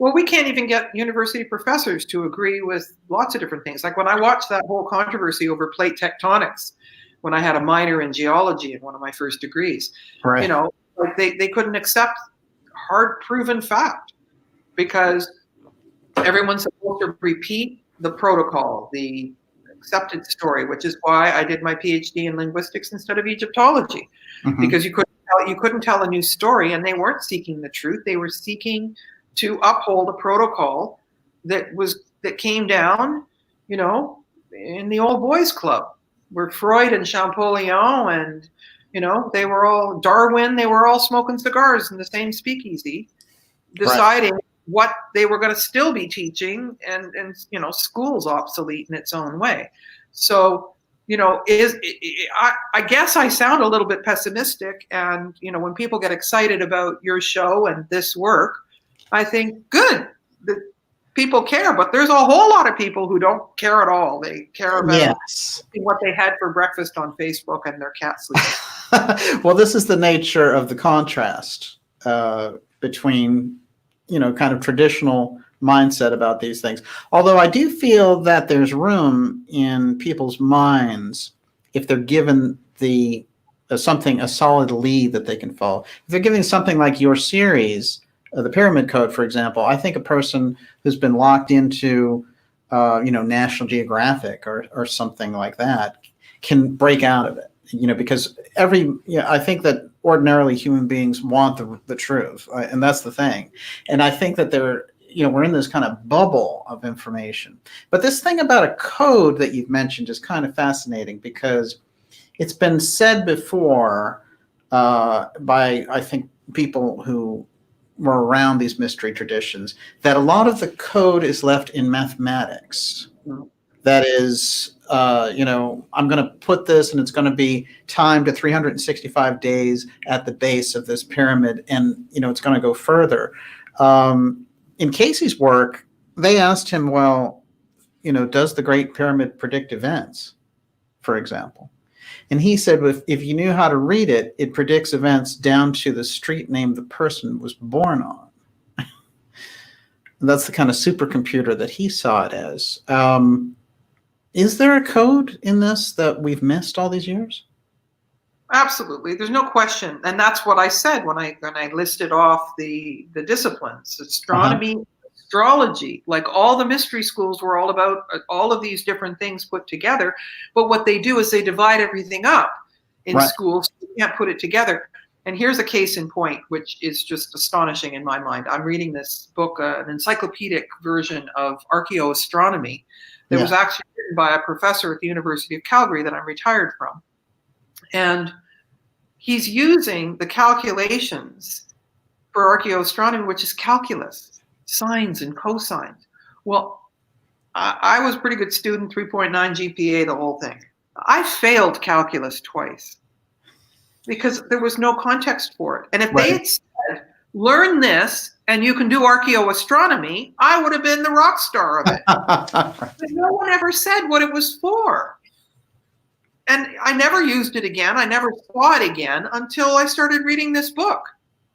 Well, we can't even get university professors to agree with lots of different things. Like when I watched that whole controversy over plate tectonics, when I had a minor in geology in one of my first degrees, right. Like they couldn't accept hard proven fact because everyone's supposed to repeat the protocol, the accepted story, which is why I did my PhD in linguistics instead of Egyptology, because you couldn't tell a new story, and they weren't seeking the truth. They were seeking to uphold a protocol that came down, in the old boys club, where Freud and Champollion and, they were all Darwin, they were all smoking cigars in the same speakeasy, deciding what they were going to still be teaching, and school's obsolete in its own way. So, I guess I sound a little bit pessimistic, and, when people get excited about your show and this work, I think, good, that people care, but there's a whole lot of people who don't care at all. They care about what they had for breakfast on Facebook and their cat sleep. Well, this is the nature of the contrast between, kind of traditional mindset about these things. Although I do feel that there's room in people's minds if they're given a solid lead that they can follow. If they're giving something like your series, the Pyramid Code, for example, I think a person who's been locked into, National Geographic or something like that can break out of it, because I think that ordinarily human beings want the truth, and that's the thing. And I think that we're in this kind of bubble of information. But this thing about a code that you've mentioned is kind of fascinating, because it's been said before by, I think, people who were around these mystery traditions, that a lot of the code is left in mathematics. That is, I'm going to put this and it's going to be timed to 365 days at the base of this pyramid, and, it's going to go further. In Casey's work, they asked him, well, does the Great Pyramid predict events, for example? And he said, if you knew how to read it, it predicts events down to the street name the person was born on. That's the kind of supercomputer that he saw it as. Is there a code in this that we've missed all these years? Absolutely, there's no question, and that's what I said when I listed off the disciplines: astronomy, astrology. Like all the mystery schools were all about all of these different things put together. But what they do is they divide everything up in schools. So you can't put it together. And here's a case in point, which is just astonishing in my mind. I'm reading this book, an encyclopedic version of archaeoastronomy that was actually written by a professor at the University of Calgary that I'm retired from. And he's using the calculations for archaeoastronomy, which is calculus, sines and cosines. Well, I was a pretty good student, 3.9 GPA, the whole thing. I failed calculus twice because there was no context for it. And if they had said, learn this and you can do archaeoastronomy, I would have been the rock star of it. But no one ever said what it was for. And I never used it again. I never saw it again until I started reading this book.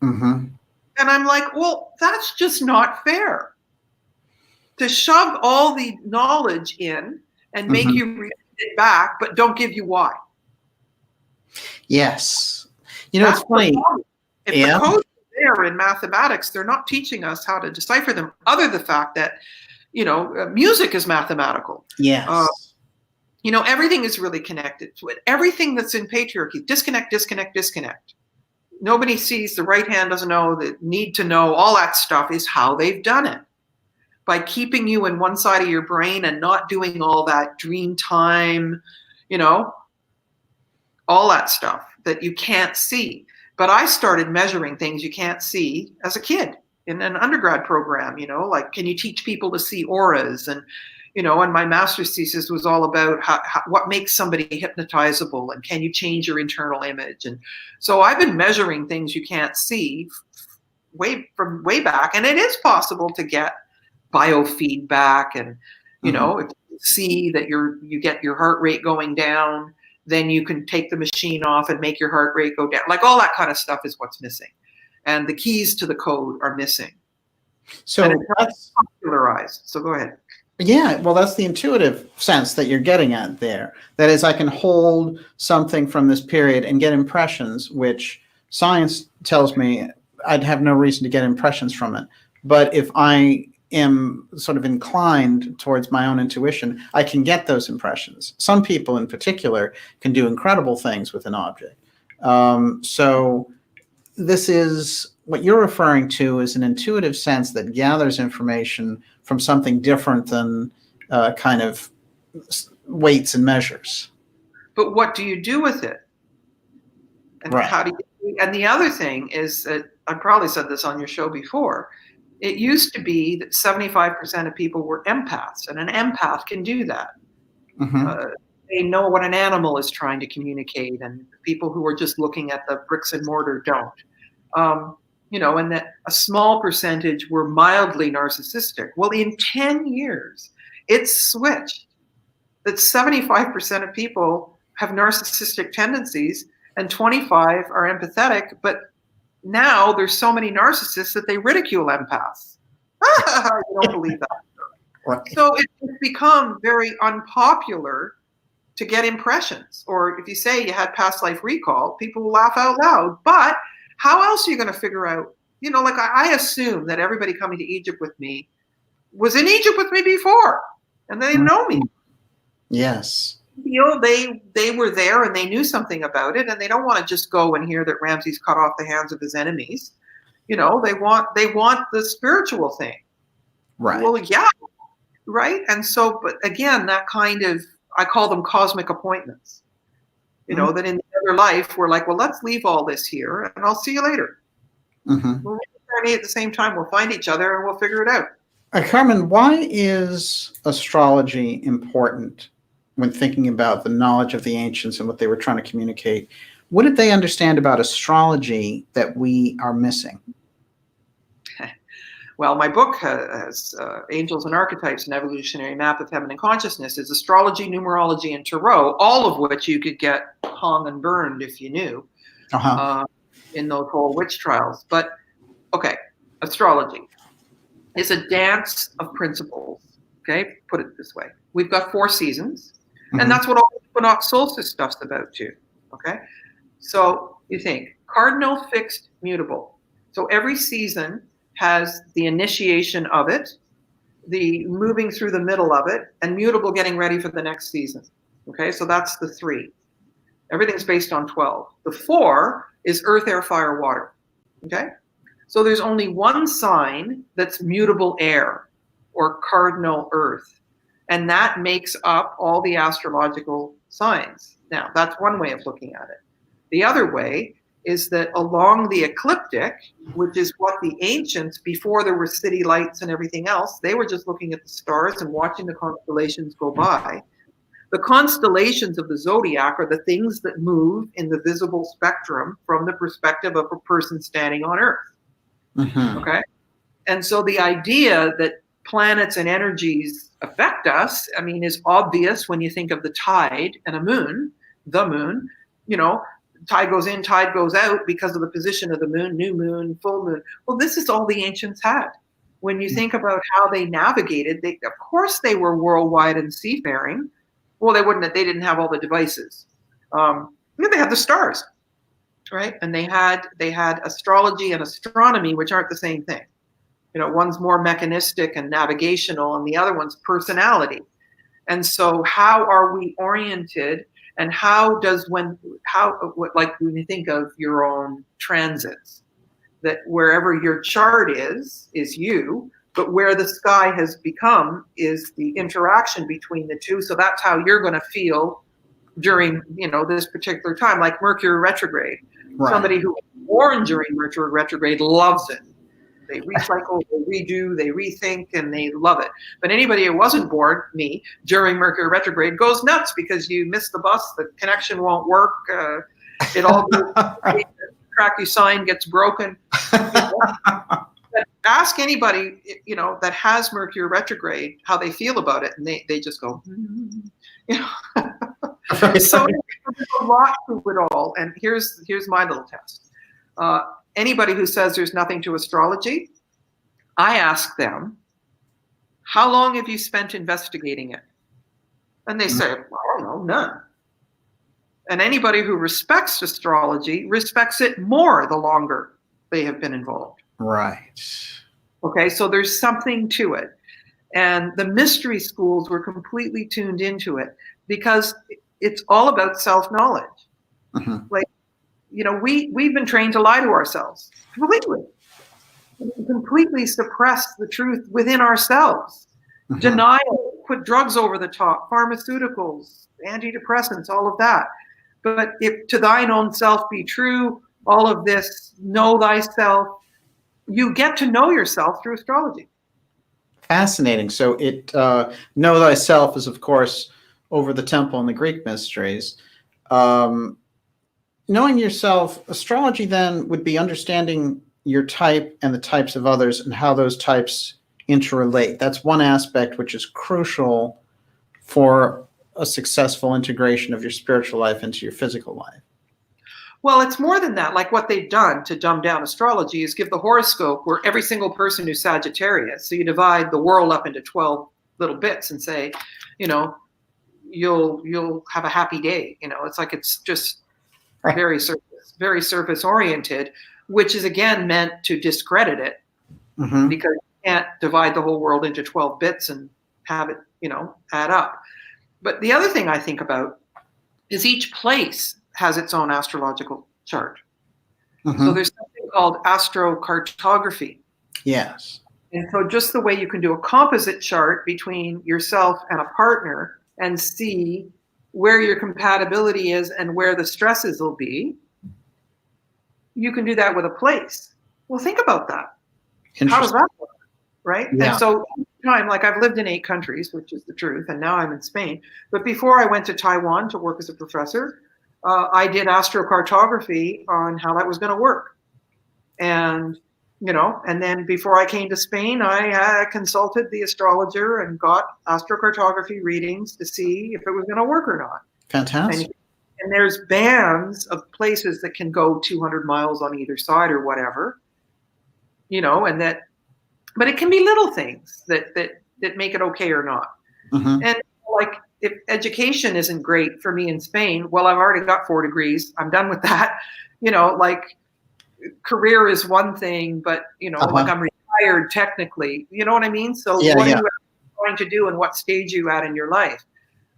And I'm like, well, that's just not fair. To shove all the knowledge in and make you read it back, but don't give you why. Yes. It's funny. If the codes are there in mathematics, they're not teaching us how to decipher them, other than the fact that, music is mathematical. Yes. Everything is really connected to it. Everything that's in patriarchy, disconnect, disconnect, disconnect. Nobody sees, the right hand doesn't know, the need to know, all that stuff is how they've done it. By keeping you in one side of your brain and not doing all that dream time, all that stuff that you can't see. But I started measuring things you can't see as a kid in an undergrad program, like, can you teach people to see auras? And and my master's thesis was all about what makes somebody hypnotizable, and can you change your internal image? And so I've been measuring things you can't see from way back, and it is possible to get biofeedback, and if you see that you get your heart rate going down, then you can take the machine off and make your heart rate go down. Like all that kind of stuff is what's missing, and the keys to the code are missing. So that's popularized. So go ahead. Yeah, well, that's the intuitive sense that you're getting at there. That is, I can hold something from this period and get impressions, which science tells me I'd have no reason to get impressions from it. But if I am sort of inclined towards my own intuition, I can get those impressions. Some people in particular can do incredible things with an object. So this is what you're referring to is an intuitive sense that gathers information from something different than kind of weights and measures. But what do you do with it? And how do you? And the other thing is that I probably said this on your show before. It used to be that 75% of people were empaths, and an empath can do that. They know what an animal is trying to communicate, and people who are just looking at the bricks and mortar don't. And that a small percentage were mildly narcissistic. Well, in 10 years, it's switched. That 75% of people have narcissistic tendencies and 25 are empathetic, but now there's so many narcissists that they ridicule empaths. You don't believe that. Right. So it's become very unpopular to get impressions. Or if you say you had past life recall, people will laugh out loud. But how else are you going to figure out? Like I assume that everybody coming to Egypt with me was in Egypt with me before, and they know me. Yes. They were there and they knew something about it, and they don't want to just go and hear that Ramses cut off the hands of his enemies. They want the spiritual thing. Right. Well, yeah. Right. And so, but again, that kind of, I call them cosmic appointments. That in the other life, we're like, well, let's leave all this here and I'll see you later. We'll reincarnate at the same time. We'll find each other and we'll figure it out. Carmen, why is astrology important when thinking about the knowledge of the ancients and what they were trying to communicate? What did they understand about astrology that we are missing? Well, my book has Angels and Archetypes, an evolutionary map of feminine consciousness, is astrology, numerology, and tarot, all of which you could get hung and burned if you knew in those whole witch trials. But okay, astrology is a dance of principles. Okay, put it this way. We've got 4 seasons, and that's what all the equinox solstice stuff's about too. Okay, so you think cardinal, fixed, mutable. So every season has the initiation of it, the moving through the middle of it, and mutable getting ready for the next season. Okay, so that's the 3. Everything's based on 12. The 4 is earth, air, fire, water. Okay, so there's only one sign that's mutable air or cardinal earth, and that makes up all the astrological signs. Now, that's one way of looking at it. The other way is that along the ecliptic, which is what the ancients, before there were city lights and everything else, they were just looking at the stars and watching the constellations go by. The constellations of the zodiac are the things that move in the visible spectrum from the perspective of a person standing on Earth. Okay? And so the idea that planets and energies affect us, I mean, is obvious when you think of the tide and a moon, the moon, you know, tide goes in, tide goes out because of the position of the moon, new moon, full moon. Well, this is all the ancients had. When you think about how they navigated, of course they were worldwide and seafaring. Well, they didn't have all the devices. They had the stars, right? And they had astrology and astronomy, which aren't the same thing. You know, one's more mechanistic and navigational, and the other one's personality. And so how are we oriented? And when you think of your own transits, that wherever your chart is you, but where the sky has become is the interaction between the two. So that's how you're going to feel during, this particular time, like Mercury retrograde. Right. Somebody who was born during Mercury retrograde loves it. They recycle, they redo, they rethink, and they love it. But anybody who wasn't born, me, during Mercury retrograde goes nuts because you miss the bus, the connection won't work, it all goes, the track you sign gets broken. But ask anybody, that has Mercury retrograde how they feel about it, and they just go, So there's a lot to it all, and here's my little test. Anybody who says there's nothing to astrology, I ask them, how long have you spent investigating it? And they say, I don't know, none. And anybody who respects astrology respects it more the longer they have been involved. Right. Okay, so there's something to it. And the mystery schools were completely tuned into it because it's all about self-knowledge. Like, we've been trained to lie to ourselves completely suppress the truth within ourselves. Denial, put drugs over the top, pharmaceuticals, antidepressants, all of that. But if to thine own self be true, all of this, know thyself, you get to know yourself through astrology. Fascinating. So it know thyself is, of course, over the temple in the Greek mysteries. Knowing yourself, astrology then would be understanding your type and the types of others and how those types interrelate. That's one aspect which is crucial for a successful integration of your spiritual life into your physical life. Well, it's more than that. Like what they've done to dumb down astrology is give the horoscope where every single person who's Sagittarius. So you divide the world up into 12 little bits and say, you'll have a happy day. It's like it's just right. very surface oriented, which is again meant to discredit it because you can't divide the whole world into 12 bits and have it, add up. But the other thing I think about is each place has its own astrological chart. So there's something called astrocartography. Yes. And so just the way you can do a composite chart between yourself and a partner and see where your compatibility is and where the stresses will be, you can do that with a place. Well, think about that. How does that work, right? Yeah. And so time, like I've lived in 8 countries, which is the truth, and now I'm in Spain. But before I went to Taiwan to work as a professor, I did astrocartography on how that was going to work. And, And then before I came to Spain, I consulted the astrologer and got astrocartography readings to see if it was going to work or not. Fantastic. And there's bands of places that can go 200 miles on either side or whatever, but it can be little things that make it okay or not. Mm-hmm. And like, if education isn't great for me in Spain, well, I've already got 4 degrees. I'm done with that. Career is one thing, but like, I'm retired technically, you know what I mean? So what are you trying to do and what stage are you at in your life?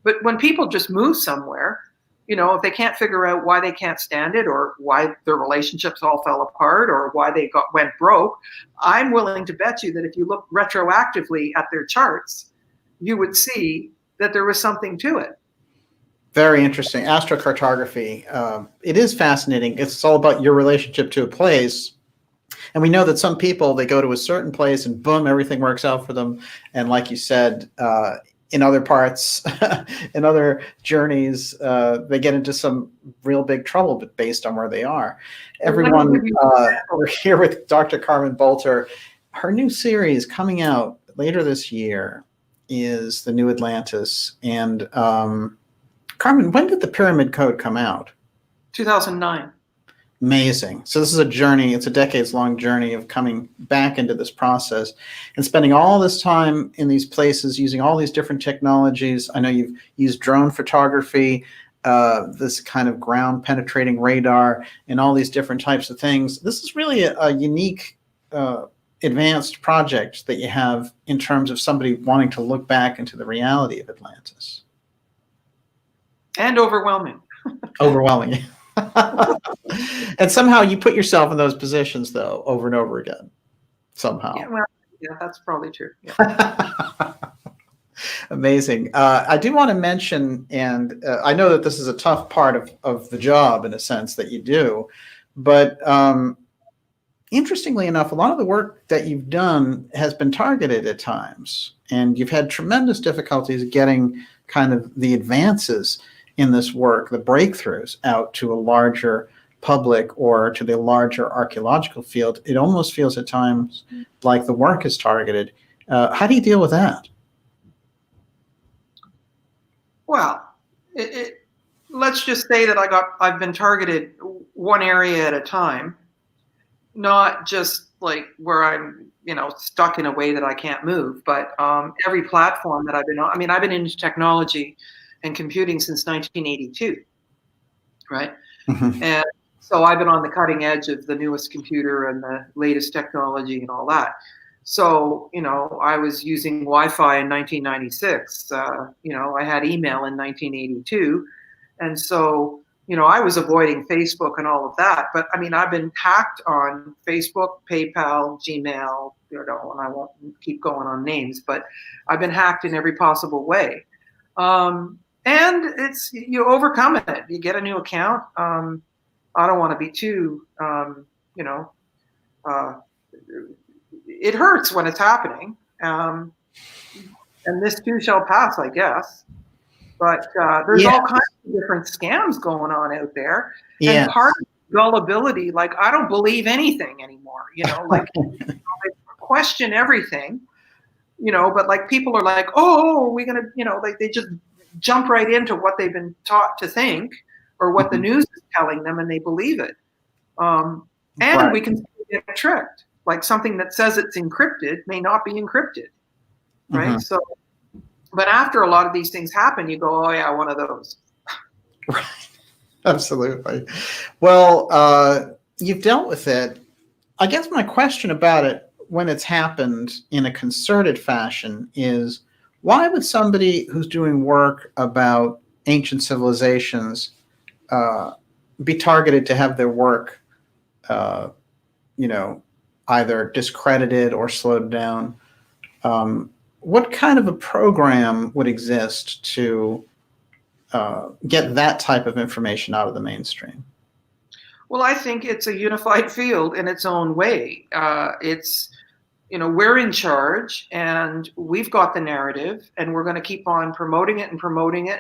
But when people just move somewhere, if they can't figure out why they can't stand it, or why their relationships all fell apart, or why they went broke, I'm willing to bet you that if you look retroactively at their charts, you would see that there was something to it. Very interesting. Astrocartography. It is fascinating. It's all about your relationship to a place. And we know that some people, they go to a certain place and boom, everything works out for them. And like you said, in other parts, in other journeys, they get into some real big trouble, but based on where they are. Everyone, we're here with Dr. Carmen Boulter. Her new series coming out later this year is The New Atlantis. And Carmen, when did the Pyramid Code come out? 2009. Amazing. So this is a journey. It's a decades-long journey of coming back into this process and spending all this time in these places, using all these different technologies. I know you've used drone photography, this kind of ground-penetrating radar, and all these different types of things. This is really a unique, advanced project that you have in terms of somebody wanting to look back into the reality of Atlantis. And overwhelming. Overwhelming. And somehow you put yourself in those positions, though, over and over again. Somehow. Yeah, that's probably true. Yeah. Amazing. I do want to mention, and I know that this is a tough part of the job in a sense that you do, but interestingly enough, a lot of the work that you've done has been targeted at times, and you've had tremendous difficulties getting kind of the advances in this work, the breakthroughs, out to a larger public or to the larger archaeological field. It almost feels at times like the work is targeted. How do you deal with that? Well, let's just say that I've been targeted one area at a time, not just like where I'm, stuck in a way that I can't move, but every platform that I've been on. I mean, I've been into technology and computing since 1982, right? Mm-hmm. And so I've been on the cutting edge of the newest computer and the latest technology and all that. So, I was using Wi-Fi in 1996. I had email in 1982. And so, I was avoiding Facebook and all of that. But I mean, I've been hacked on Facebook, PayPal, Gmail, and I won't keep going on names, but I've been hacked in every possible way. And you overcome it. You get a new account. I don't want to be too, it hurts when it's happening. And this too shall pass, I guess. But there's all kinds of different scams going on out there. Yeah. And part of gullibility, like, I don't believe anything anymore, like I question everything, but like people are like, oh, are we going to, like they just jump right into what they've been taught to think or what the news is telling them, and they believe it. And we can get tricked. Like something that says it's encrypted may not be encrypted, right? Mm-hmm. So, but after a lot of these things happen, you go, oh yeah, one of those. Right. Absolutely. Well, you've dealt with it. I guess my question about it when it's happened in a concerted fashion is, why would somebody who's doing work about ancient civilizations be targeted to have their work, either discredited or slowed down? What kind of a program would exist to get that type of information out of the mainstream? Well, I think it's a unified field in its own way. It's, we're in charge and we've got the narrative, and we're going to keep on promoting it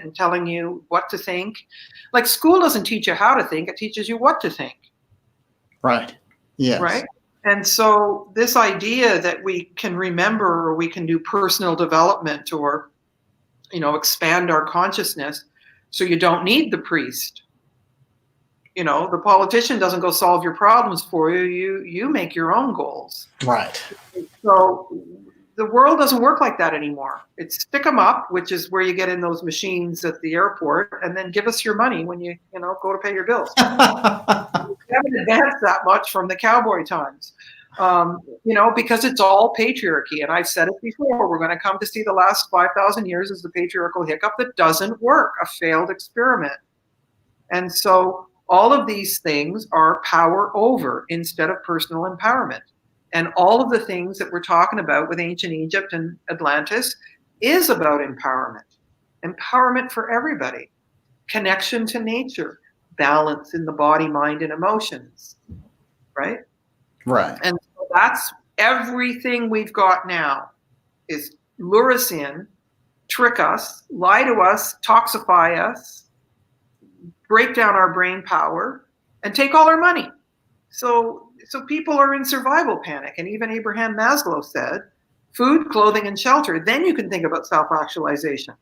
and telling you what to think. Like, school doesn't teach you how to think, it teaches you what to think. Right. Yes. Right. And so this idea that we can remember, or we can do personal development, or, expand our consciousness, so you don't need the priest. The politician doesn't go solve your problems for you. You make your own goals. Right. So the world doesn't work like that anymore. It's stick 'em up, which is where you get in those machines at the airport, and then give us your money when you go to pay your bills. We haven't advanced that much from the cowboy times, because it's all patriarchy. And I've said it before, we're going to come to see the last 5,000 years as the patriarchal hiccup that doesn't work, a failed experiment. And so all of these things are power over instead of personal empowerment. And all of the things that we're talking about with ancient Egypt and Atlantis is about empowerment. Empowerment for everybody. Connection to nature. Balance in the body, mind, and emotions. Right? Right. And so that's everything we've got now, is lure us in, trick us, lie to us, toxify us, break down our brain power, and take all our money. So people are in survival panic. And even Abraham Maslow said, food, clothing, and shelter. Then you can think about self-actualization.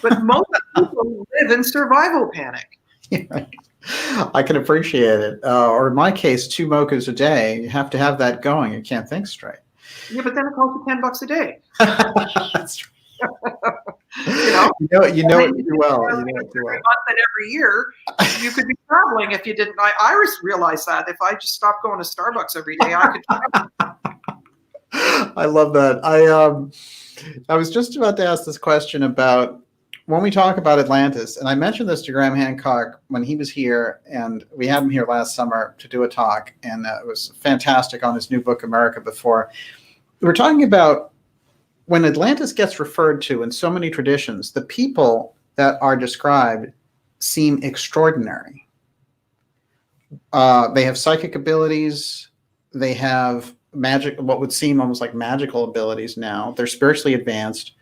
But most people live in survival panic. Yeah, I can appreciate it. Or in my case, 2 mochas a day. You have to have that going. You can't think straight. Yeah, but then it costs you $10 a day. That's true. You know it too well. You know it too well. Every month and every year, you could be traveling if you didn't. I realized that if I just stopped going to Starbucks every day, I could travel. I love that. I was just about to ask this question about when we talk about Atlantis, and I mentioned this to Graham Hancock when he was here, and we had him here last summer to do a talk, and it was fantastic on his new book, America Before. We were talking about when Atlantis gets referred to in so many traditions, the people that are described seem extraordinary. They have psychic abilities. They have magic, what would seem almost like magical abilities now. They're spiritually advanced.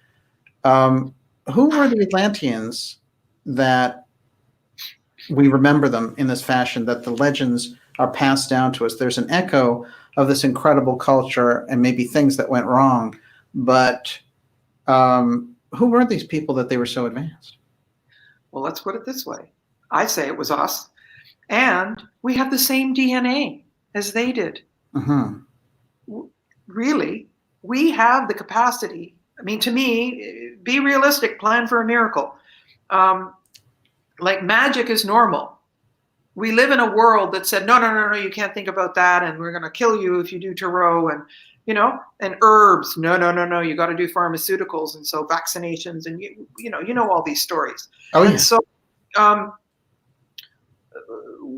Who were the Atlanteans that we remember them in this fashion, that the legends are passed down to us? There's an echo of this incredible culture and maybe things that went wrong. But who were these people that they were so advanced? Well, let's put it this way. I say it was us. And we have the same DNA as they did. Mm-hmm. Really, we have the capacity. I mean, to me, be realistic, plan for a miracle. Like magic is normal. We live in a world that said, no, you can't think about that, and we're going to kill you if you do tarot, and and herbs. No, you got to do pharmaceuticals, and so vaccinations, and you know all these stories. Oh, yeah. And so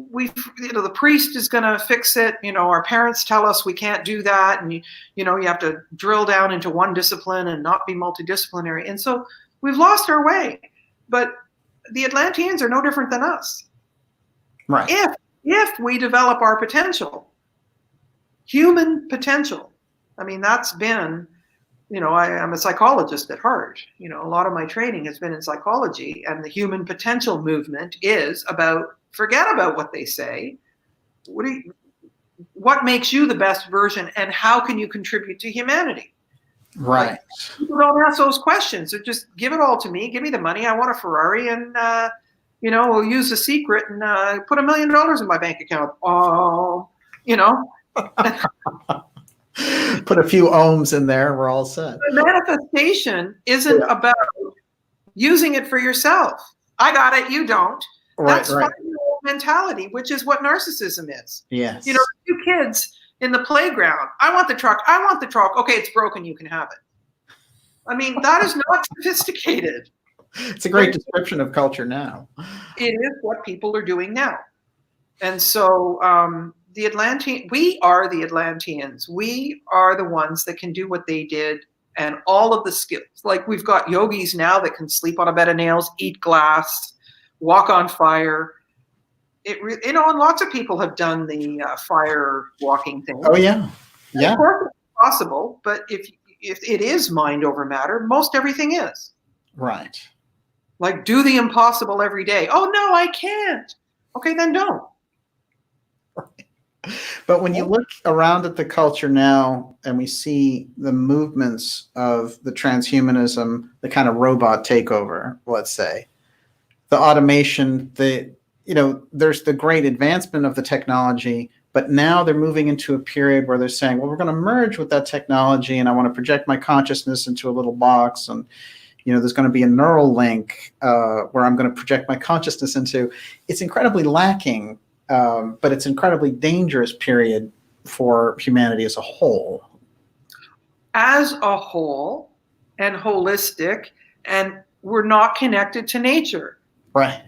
the priest is going to fix it. Our parents tell us we can't do that, and you have to drill down into one discipline and not be multidisciplinary. And so we've lost our way. But the Atlanteans are no different than us. Right. If we develop our potential, human potential. I mean, that's been, I'm a psychologist at heart. A lot of my training has been in psychology, and the human potential movement is about, forget about what they say. What makes you the best version, and how can you contribute to humanity? Right. Like, people don't ask those questions. So just give it all to me. Give me the money. I want a Ferrari, and we'll use the secret and put $1 million in my bank account. Put a few ohms in there, we're all set. The manifestation isn't about using it for yourself. I got it, you don't. Right, That's right. 5-year-old mentality, which is what narcissism is. Yes. 2 kids in the playground. I want the truck. Okay, it's broken. You can have it. I mean, that is not sophisticated. It's a great description of culture now. It is what people are doing now. And so we are the Atlanteans. We are the ones that can do what they did, and all of the skills. Like, we've got yogis now that can sleep on a bed of nails, eat glass, walk on fire. And lots of people have done the fire walking thing. Oh, yeah. Yeah. Of course it's possible, but if it is mind over matter, most everything is. Right. Like, do the impossible every day. Oh, no, I can't. Okay, then don't. But when you look around at the culture now and we see the movements of the transhumanism, the kind of robot takeover, let's say, the automation, there's the great advancement of the technology, but now they're moving into a period where they're saying, well, we're going to merge with that technology and I want to project my consciousness into a little box. And, there's going to be a neural link where I'm going to project my consciousness into. It's incredibly lacking, but it's an incredibly dangerous period for humanity as a whole. As a whole and holistic, and we're not connected to nature. Right.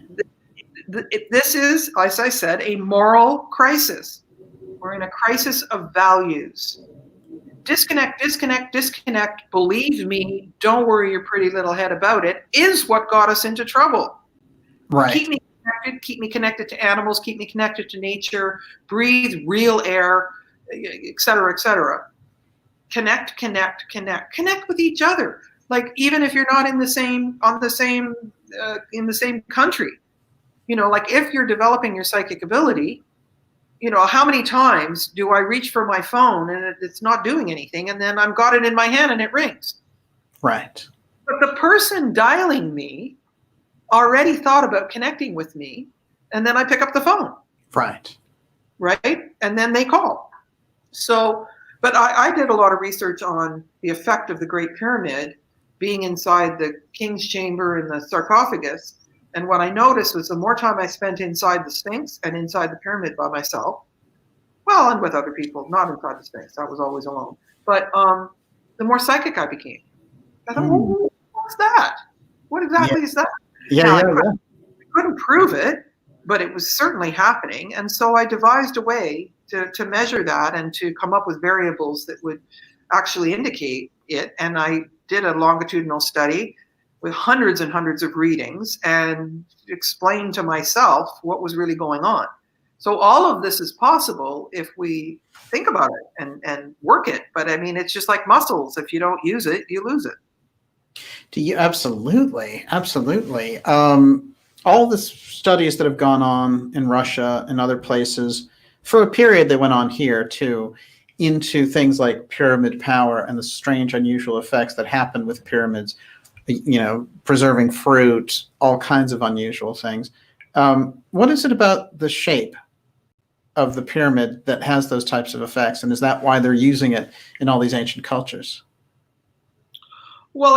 This is, as I said, a moral crisis. We're in a crisis of values. Disconnect, disconnect, disconnect. Believe me, don't worry your pretty little head about it, is what got us into trouble. Right. Keep me connected to animals, keep me connected to nature, breathe real air, et cetera, et cetera. Connect with each other. Like, even if you're not in the same country, like if you're developing your psychic ability, how many times do I reach for my phone and it's not doing anything, and then I've got it in my hand and it rings? Right. But the person dialing me already thought about connecting with me, and then I pick up the phone. Right. Right? And then they call. So, but I did a lot of research on the effect of the Great Pyramid being inside the king's chamber in the sarcophagus. And what I noticed was the more time I spent inside the Sphinx and inside the pyramid by myself, well, and with other people, not inside the Sphinx, I was always alone, but the more psychic I became. I thought, what's that? What exactly is that? I couldn't prove it, but it was certainly happening. And so I devised a way to measure that and to come up with variables that would actually indicate it. And I did a longitudinal study with hundreds and hundreds of readings and explained to myself what was really going on. So all of this is possible if we think about it and work it. But I mean, it's just like muscles. If you don't use it, you lose it. Absolutely. All the studies that have gone on in Russia and other places, for a period they went on here too, into things like pyramid power and the strange, unusual effects that happen with pyramids, preserving fruit, all kinds of unusual things. What is it about the shape of the pyramid that has those types of effects? And is that why they're using it in all these ancient cultures? Well,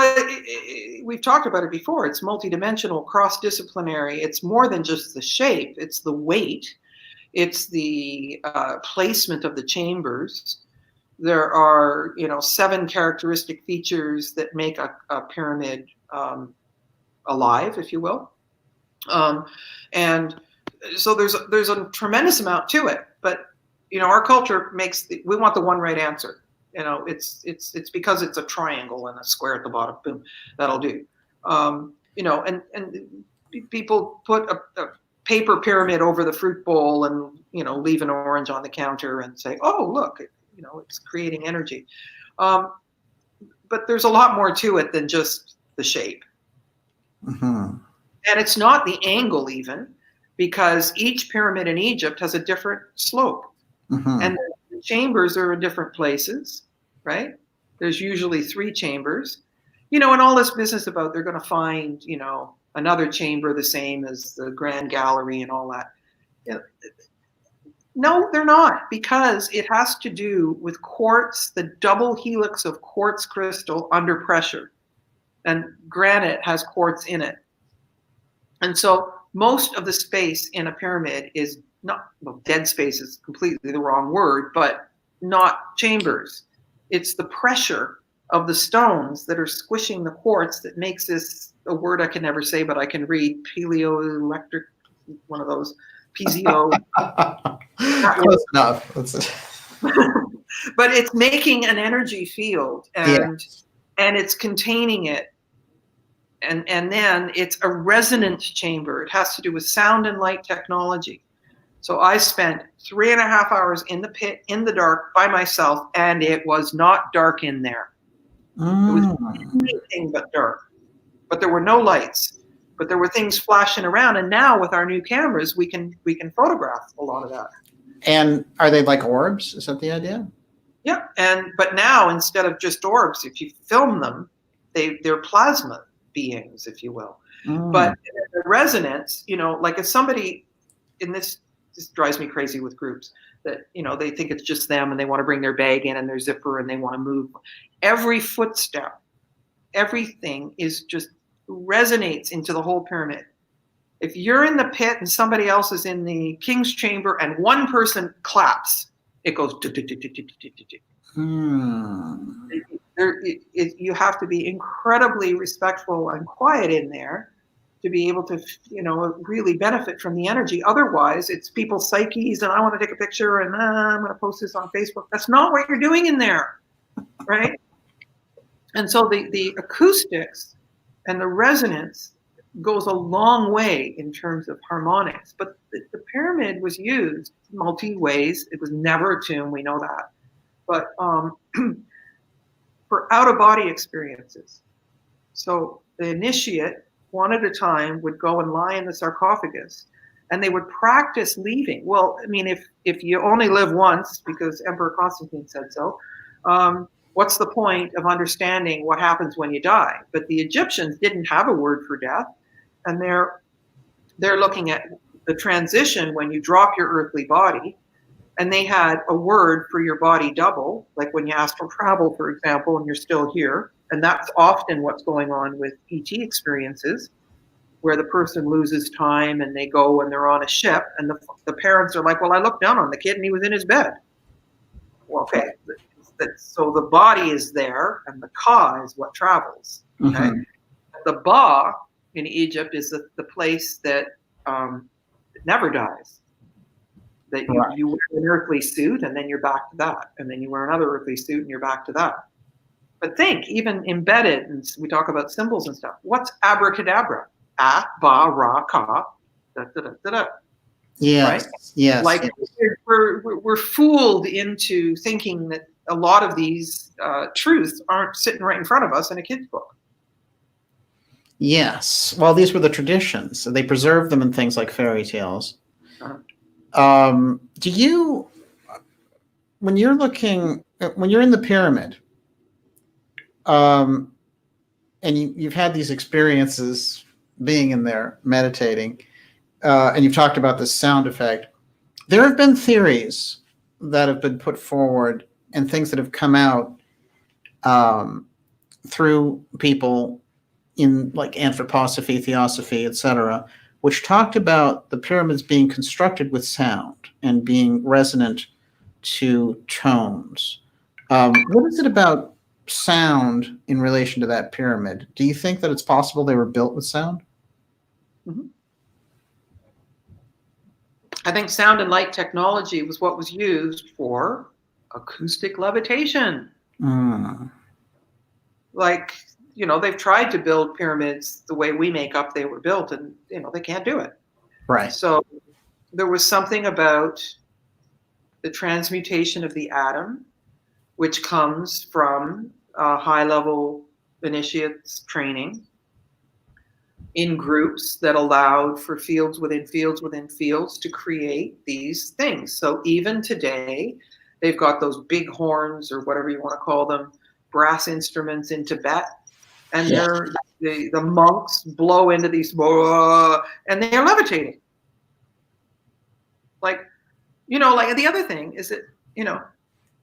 we've talked about it before. It's multidimensional, cross-disciplinary. It's more than just the shape. It's the weight. It's the placement of the chambers. There are, 7 characteristic features that make a pyramid alive, if you will. And so there's a tremendous amount to it. But, our culture we want the one right answer. It's because it's a triangle and a square at the bottom. Boom, that'll do. And people put a paper pyramid over the fruit bowl and leave an orange on the counter and say, oh, look, it's creating energy. But there's a lot more to it than just the shape. Mm-hmm. And it's not the angle even, because each pyramid in Egypt has a different slope. Mm-hmm. And the chambers are in different places, right? There's usually 3 chambers. And all this business about they're going to find, another chamber the same as the Grand Gallery and all that. No, they're not, because it has to do with quartz, the double helix of quartz crystal under pressure. And granite has quartz in it. And so most of the space in a pyramid is not, dead space is completely the wrong word, but not chambers. It's the pressure of the stones that are squishing the quartz that makes this a word I can never say, but I can read, piezoelectric, one of those, piezo. Close enough. But it's making an energy field and it's containing it. And then it's a resonance chamber. It has to do with sound and light technology. So I spent 3.5 hours in the pit, in the dark, by myself, and it was not dark in there. It was anything but dark. But there were no lights. But there were things flashing around. And now with our new cameras, we can photograph a lot of that. And are they like orbs? Is that the idea? Yeah, but now instead of just orbs, if you film them, they're plasma beings, if you will. But the resonance, like if somebody in this drives me crazy with groups that they think it's just them and they want to bring their bag in and their zipper and they want to move. Every footstep, everything is just resonates into the whole pyramid. If you're in the pit and somebody else is in the king's chamber and one person claps, it goes. You have to be incredibly respectful and quiet in there to be able to, really benefit from the energy. Otherwise, it's people's psyches, and I want to take a picture, and I'm going to post this on Facebook. That's not what you're doing in there, right? And so the acoustics and the resonance goes a long way in terms of harmonics. But the pyramid was used multi ways. It was never a tomb, we know that. But for out-of-body experiences. So the initiate, one at a time, would go and lie in the sarcophagus, and they would practice leaving. Well, I mean, if you only live once, because Emperor Constantine said so, what's the point of understanding what happens when you die? But the Egyptians didn't have a word for death, and they're looking at the transition when you drop your earthly body, and they had a word for your body double, like when you astral travel, for example, and you're still here. And that's often what's going on with ET experiences, where the person loses time and they go and they're on a ship, and the parents are like, well, I looked down on the kid and he was in his bed. Well, okay. So the body is there and the ka is what travels. Okay. Mm-hmm. The ba in Egypt is the place that never dies. That you wear an earthly suit and then you're back to that. And then you wear another earthly suit and you're back to that. But think, even embedded, and we talk about symbols and stuff. What's abracadabra? A, ba, ra, ka, da, da, da, da, da. Yes, right? Yes. Like yes. We're fooled into thinking that a lot of these truths aren't sitting right in front of us in a kid's book. Yes. Well, these were the traditions. They preserved them in things like fairy tales. Do you, when you're in the pyramid, and you've had these experiences being in there, meditating, and you've talked about this sound effect, there have been theories that have been put forward and things that have come out through people in like anthroposophy, theosophy, etc., which talked about the pyramids being constructed with sound and being resonant to tones. What is it about sound in relation to that pyramid? Do you think that it's possible they were built with sound? Mm-hmm. I think sound and light technology was what was used for acoustic levitation. Like, they've tried to build pyramids the way we make up they were built, and they can't do it. Right. So there was something about the transmutation of the atom, which comes from high-level initiates training in groups that allowed for fields within fields within fields to create these things. So even today, they've got those big horns, or whatever you want to call them, brass instruments in Tibet, and the monks blow into these, and they're levitating. Like the other thing is that,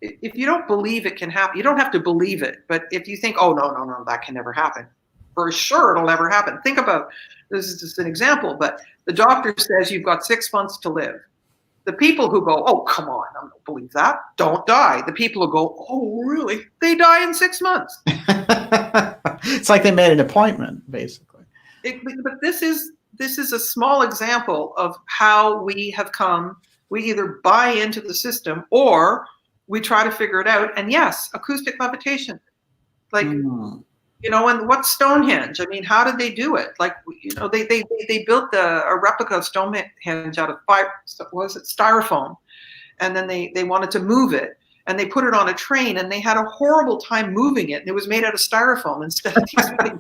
if you don't believe it can happen, you don't have to believe it. But if you think, oh, no, that can never happen, for sure it'll never happen. Think about, this is just an example, but the doctor says you've got 6 months to live. The people who go, oh, come on, I don't believe that, don't die. The people who go, oh, really? They die in 6 months. It's like they made an appointment, basically. But this is a small example of how we have come. We either buy into the system or we try to figure it out. And yes, acoustic levitation. Like, and what's Stonehenge? I mean, how did they do it? Like, they built a replica of Stonehenge out of styrofoam. And then they wanted to move it. And they put it on a train, and they had a horrible time moving it. And it was made out of styrofoam instead of these things.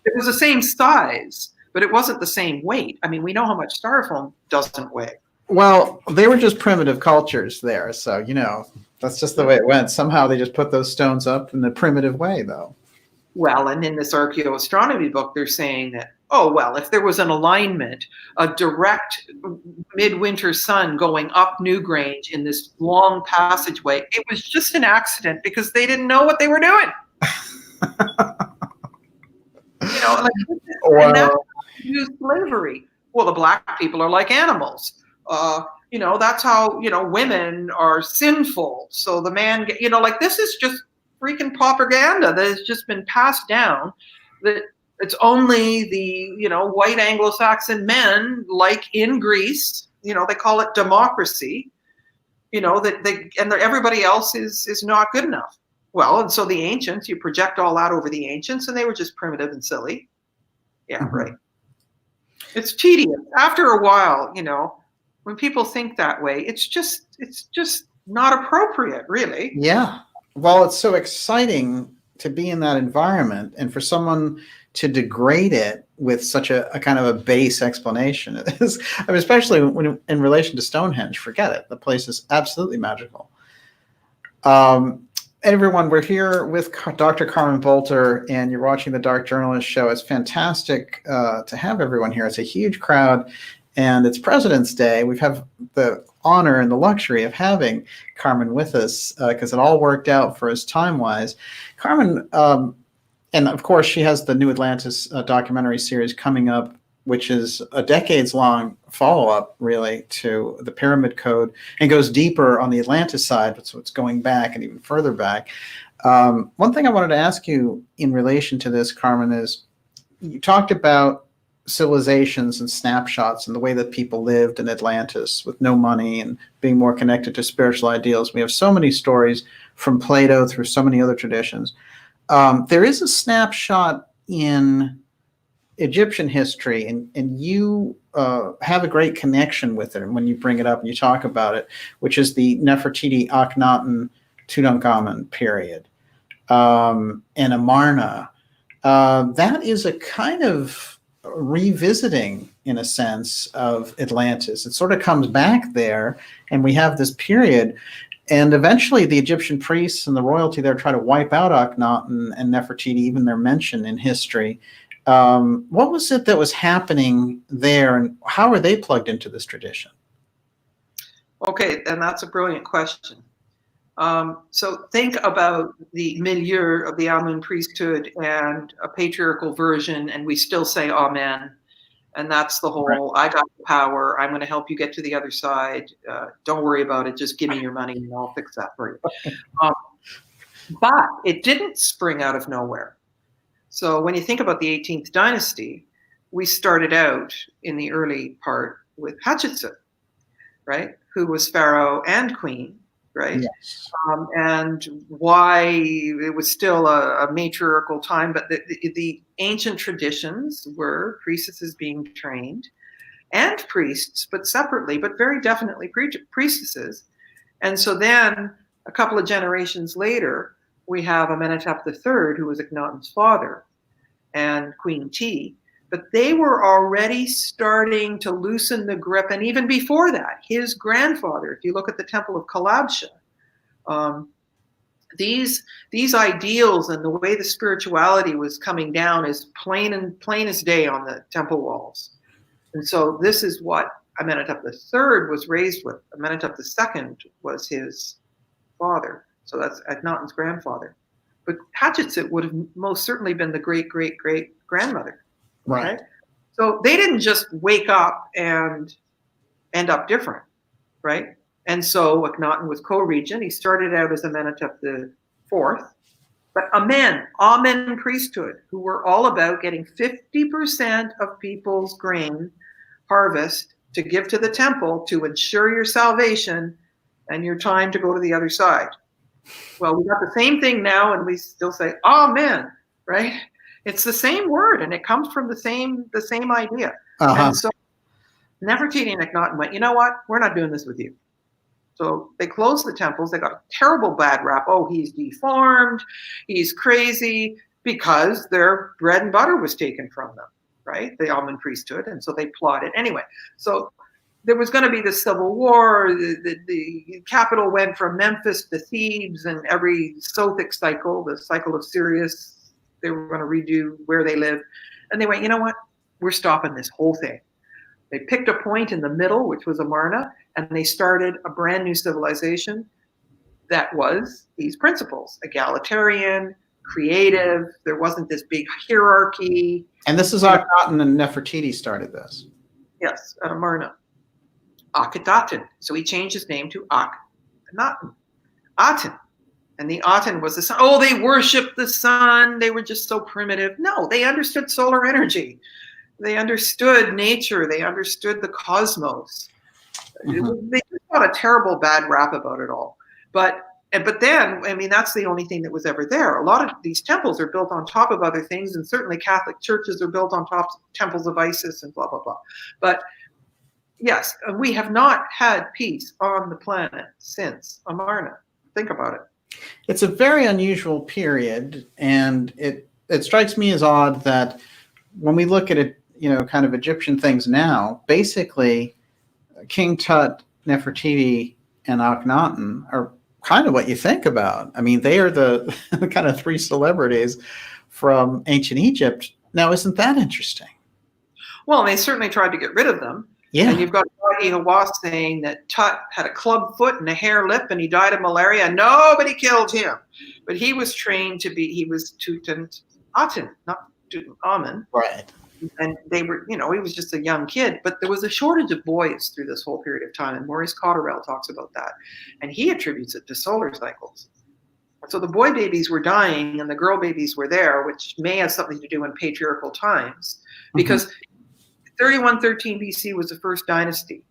It was the same size, but it wasn't the same weight. I mean, we know how much styrofoam doesn't weigh. Well, they were just primitive cultures there, so that's just the way it went. Somehow they just put those stones up in the primitive way, though. Well, and in this archaeoastronomy book, they're saying that, oh, well, if there was an alignment, a direct midwinter sun going up Newgrange in this long passageway, it was just an accident because they didn't know what they were doing. Like, and that's how slavery. Well, the black people are like animals. That's how, women are sinful. So the man, like, this is just freaking propaganda that has just been passed down, that it's only the, white Anglo-Saxon men, like in Greece, they call it democracy, that everybody else is not good enough. Well, and so the ancients, you project all that over the ancients, and they were just primitive and silly. Yeah, right. It's tedious. After a while, when people think that way, it's just not appropriate, really. Yeah. Well, it's so exciting to be in that environment, and for someone to degrade it with such a kind of a base explanation. It is, especially when in relation to Stonehenge, forget it. The place is absolutely magical. Everyone, we're here with Dr. Carmen Boulter, and you're watching the Dark Journalist Show. It's fantastic to have everyone here. It's a huge crowd, and it's President's Day. We have the honor and the luxury of having Carmen with us because it all worked out for us time-wise. Carmen, and of course, she has the new Atlantis documentary series coming up, which is a decades-long follow-up, really, to the Pyramid Code, and goes deeper on the Atlantis side, so it's going back and even further back. One thing I wanted to ask you in relation to this, Carmen, is you talked about civilizations and snapshots and the way that people lived in Atlantis with no money and being more connected to spiritual ideals. We have so many stories from Plato through so many other traditions. There is a snapshot in Egyptian history, and you have a great connection with it when you bring it up and you talk about it, which is the Nefertiti, Akhenaten, Tutankhamun period, and Amarna. That is a kind of revisiting, in a sense, of Atlantis. It sort of comes back there, and we have this period. And eventually the Egyptian priests and the royalty there try to wipe out Akhenaten and Nefertiti, even their mention in history. What was it that was happening there, and how are they plugged into this tradition? Okay, and that's a brilliant question. So think about the milieu of the Amun priesthood and a patriarchal version, and we still say amen. And that's the whole, I got the power, I'm going to help you get to the other side. Don't worry about it, just give me your money and I'll fix that for you. But it didn't spring out of nowhere. So when you think about the 18th dynasty, we started out in the early part with Hatshepsut, right? Who was pharaoh and queen, right? Yes. And why it was still a matriarchal time, but the ancient traditions were priestesses being trained and priests, but separately, but very definitely priestesses. And so then a couple of generations later, we have Amenhotep III, who was Akhenaten's father, and Queen T. But they were already starting to loosen the grip. And even before that, his grandfather, if you look at the Temple of Kalabsha, these ideals and the way the spirituality was coming down is plain as day on the temple walls. And so this is what Amenhotep III was raised with. Amenhotep II was his father. So that's Akhenaten's grandfather. But Hatshepsut would have most certainly been the great-great-great-grandmother. Right. So they didn't just wake up and end up different, right? And so Akhenaten was co-regent. He started out as Amenhotep IV, but Amen priesthood, who were all about getting 50% of people's grain harvest to give to the temple to ensure your salvation and your time to go to the other side. Well, we got the same thing now, and we still say Amen, right? It's the same word, and it comes from the same idea. And so Nefertiti and Akhenaten went, you know what? We're not doing this with you. So they closed the temples. They got a terrible bad rap. Oh, he's deformed. He's crazy, because their bread and butter was taken from them, right? The Amun priesthood. And so they plotted. Anyway, so there was going to be the Civil War. The capital went from Memphis to Thebes, and every Sothic cycle, the cycle of Sirius, they were going to redo where they lived. And they went, you know what? We're stopping this whole thing. They picked a point in the middle, which was Amarna, and they started a brand new civilization that was these principles: egalitarian, creative. There wasn't this big hierarchy. And this is Akhenaten and Nefertiti started this. Yes, at Amarna. Akhenaten. So he changed his name to Akhenaten. Aten. And the Aten was the sun. Oh, they worshiped the sun. They were just so primitive. No, they understood solar energy. They understood nature. They understood the cosmos. They just got a terrible bad rap about it all. But then, I mean, that's the only thing that was ever there. A lot of these temples are built on top of other things, and certainly Catholic churches are built on top of temples of Isis and blah, blah, blah. But yes, we have not had peace on the planet since Amarna. Think about it. It's a very unusual period, and it strikes me as odd that when we look at it, kind of Egyptian things now, basically King Tut, Nefertiti, and Akhenaten are kind of what you think about. I mean, they are the kind of three celebrities from ancient Egypt. Now, isn't that interesting? Well, they certainly tried to get rid of them. Yeah. And you've got Rahi Hawass saying that Tut had a club foot and a hair lip and he died of malaria. Nobody killed him. But he was trained to be, he was Tutankhaten, not Tutankhamen. Right. And they were, he was just a young kid. But there was a shortage of boys through this whole period of time. And Maurice Cotterell talks about that. And he attributes it to solar cycles. So the boy babies were dying and the girl babies were there, which may have something to do in patriarchal times. Because 3113 BC was the first dynasty.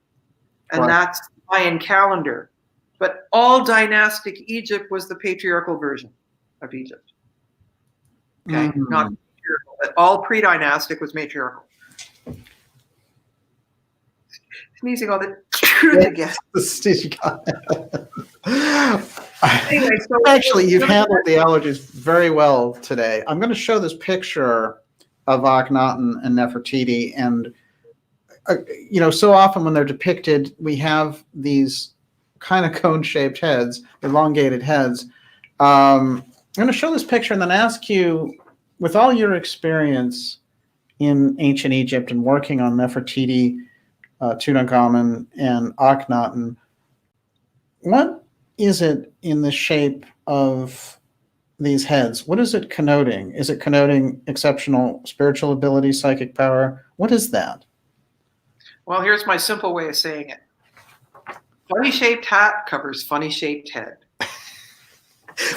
And that's the Mayan calendar. But all dynastic Egypt was the patriarchal version of Egypt. Okay? Not patriarchal, but all pre-dynastic was matriarchal. Sneezing all the truth again. Anyway, so actually, you've handled the allergies very well today. I'm going to show this picture of Akhenaten and Nefertiti, and so often when they're depicted, we have these kind of cone-shaped heads, elongated heads. I'm going to show this picture and then ask you, with all your experience in ancient Egypt and working on Nefertiti, Tutankhamen, and Akhenaten, what is it in the shape of these heads? What is it connoting? Is it connoting exceptional spiritual ability, psychic power? What is that? Well, here's my simple way of saying it. Funny-shaped hat covers funny-shaped head.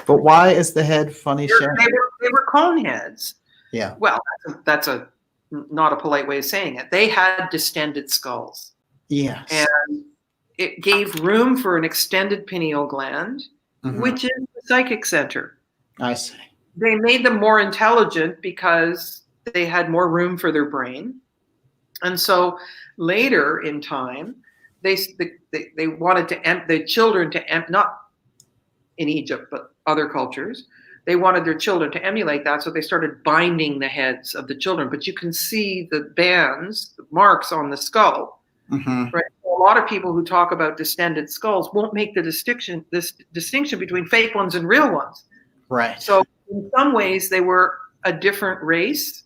But why is the head funny-shaped? They were cone heads. Yeah. Well, that's not a polite way of saying it. They had distended skulls. Yes. And it gave room for an extended pineal gland, which is the psychic center. I see. They made them more intelligent because they had more room for their brain. And so later in time, they wanted the children to not in Egypt, but other cultures, they wanted their children to emulate that. So they started binding the heads of the children. But you can see the bands, the marks on the skull. Right? A lot of people who talk about distended skulls won't make this distinction between fake ones and real ones. Right. So in some ways, they were a different race.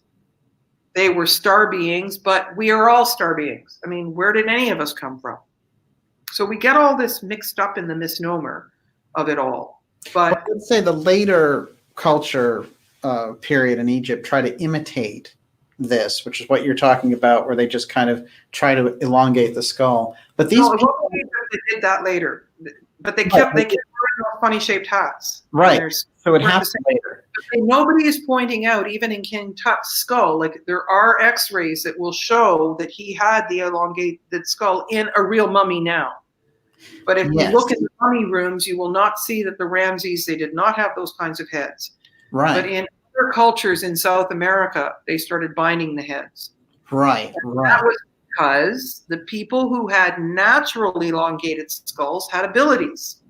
They were star beings, but we are all star beings. I mean, where did any of us come from? So we get all this mixed up in the misnomer of it all. But let's say the later culture period in Egypt try to imitate this, which is what you're talking about, where they just kind of try to elongate the skull. But these people, they did that later. But they kept wearing those funny-shaped hats. Right. So it happened later. Nobody is pointing out, even in King Tut's skull, like there are X-rays that will show that he had the elongated skull in a real mummy now. But if you look at the mummy rooms, you will not see that the Ramses, they did not have those kinds of heads. Right. But in other cultures in South America, they started binding the heads. Right. That was because the people who had natural elongated skulls had abilities.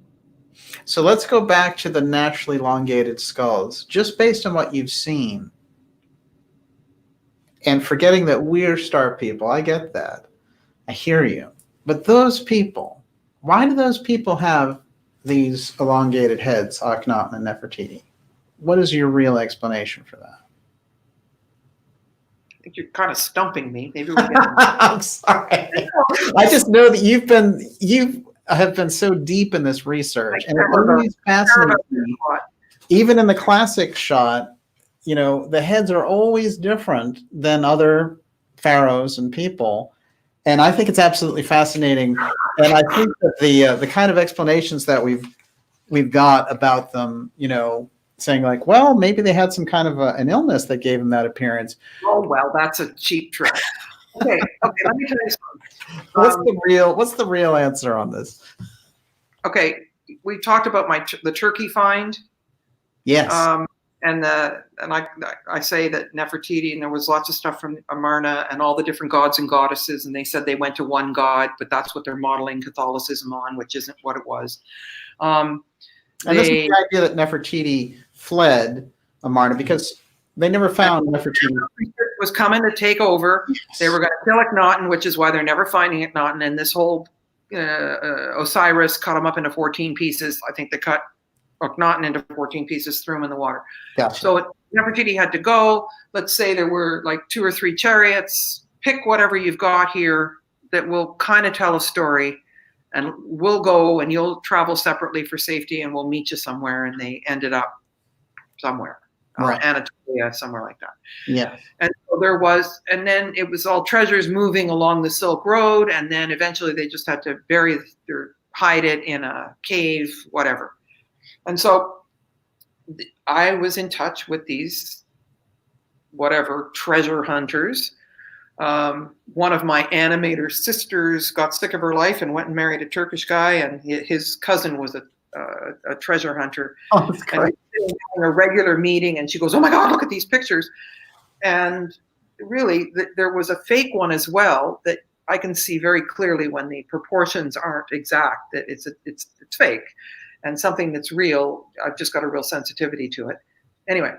So let's go back to the naturally elongated skulls, just based on what you've seen. And forgetting that we're star people, I get that. I hear you. But those people, why do those people have these elongated heads, Akhenaten and Nefertiti? What is your real explanation for that? I think you're kind of stumping me. Maybe we'll get I'm sorry. I just know that you have been so deep in this research, and it always fascinates me. Even in the classic shot, the heads are always different than other pharaohs and people, and I think it's absolutely fascinating. And I think that the kind of explanations that we've got about them, saying like, well, maybe they had some kind of an illness that gave them that appearance. Oh, well, that's a cheap trick. Okay, let me tell you something. What's the real answer on this? Okay, we talked about the turkey find. Yes. And I say that Nefertiti, and there was lots of stuff from Amarna and all the different gods and goddesses, and they said they went to one god, but that's what they're modeling Catholicism on, which isn't what it was. And this is the idea that Nefertiti fled Amarna because they never found Nefertiti. Was coming to take over. They were going to kill Akhenaten, which is why they're never finding Akhenaten. And this whole Osiris cut him up into 14 pieces. I think they cut Akhenaten into 14 pieces, threw him in the water. Gotcha. So Nefertiti had to go. Let's say there were like 2 or 3 chariots. Pick whatever you've got here that will kind of tell a story. And we'll go and you'll travel separately for safety and we'll meet you somewhere. And they ended up somewhere, right. Anatolia, somewhere like that. Yeah. And so there was, and then it was all treasures moving along the Silk Road. And then eventually they just had to hide it in a cave, whatever. And so I was in touch with these, treasure hunters. One of my animator sisters got sick of her life and went and married a Turkish guy, and his cousin was a treasure hunter. Oh, that's great. And we had a regular meeting, and she goes, "Oh my God, look at these pictures!" And really, there was a fake one as well that I can see very clearly when the proportions aren't exact. That it's fake, and something that's real. I've just got a real sensitivity to it. Anyway.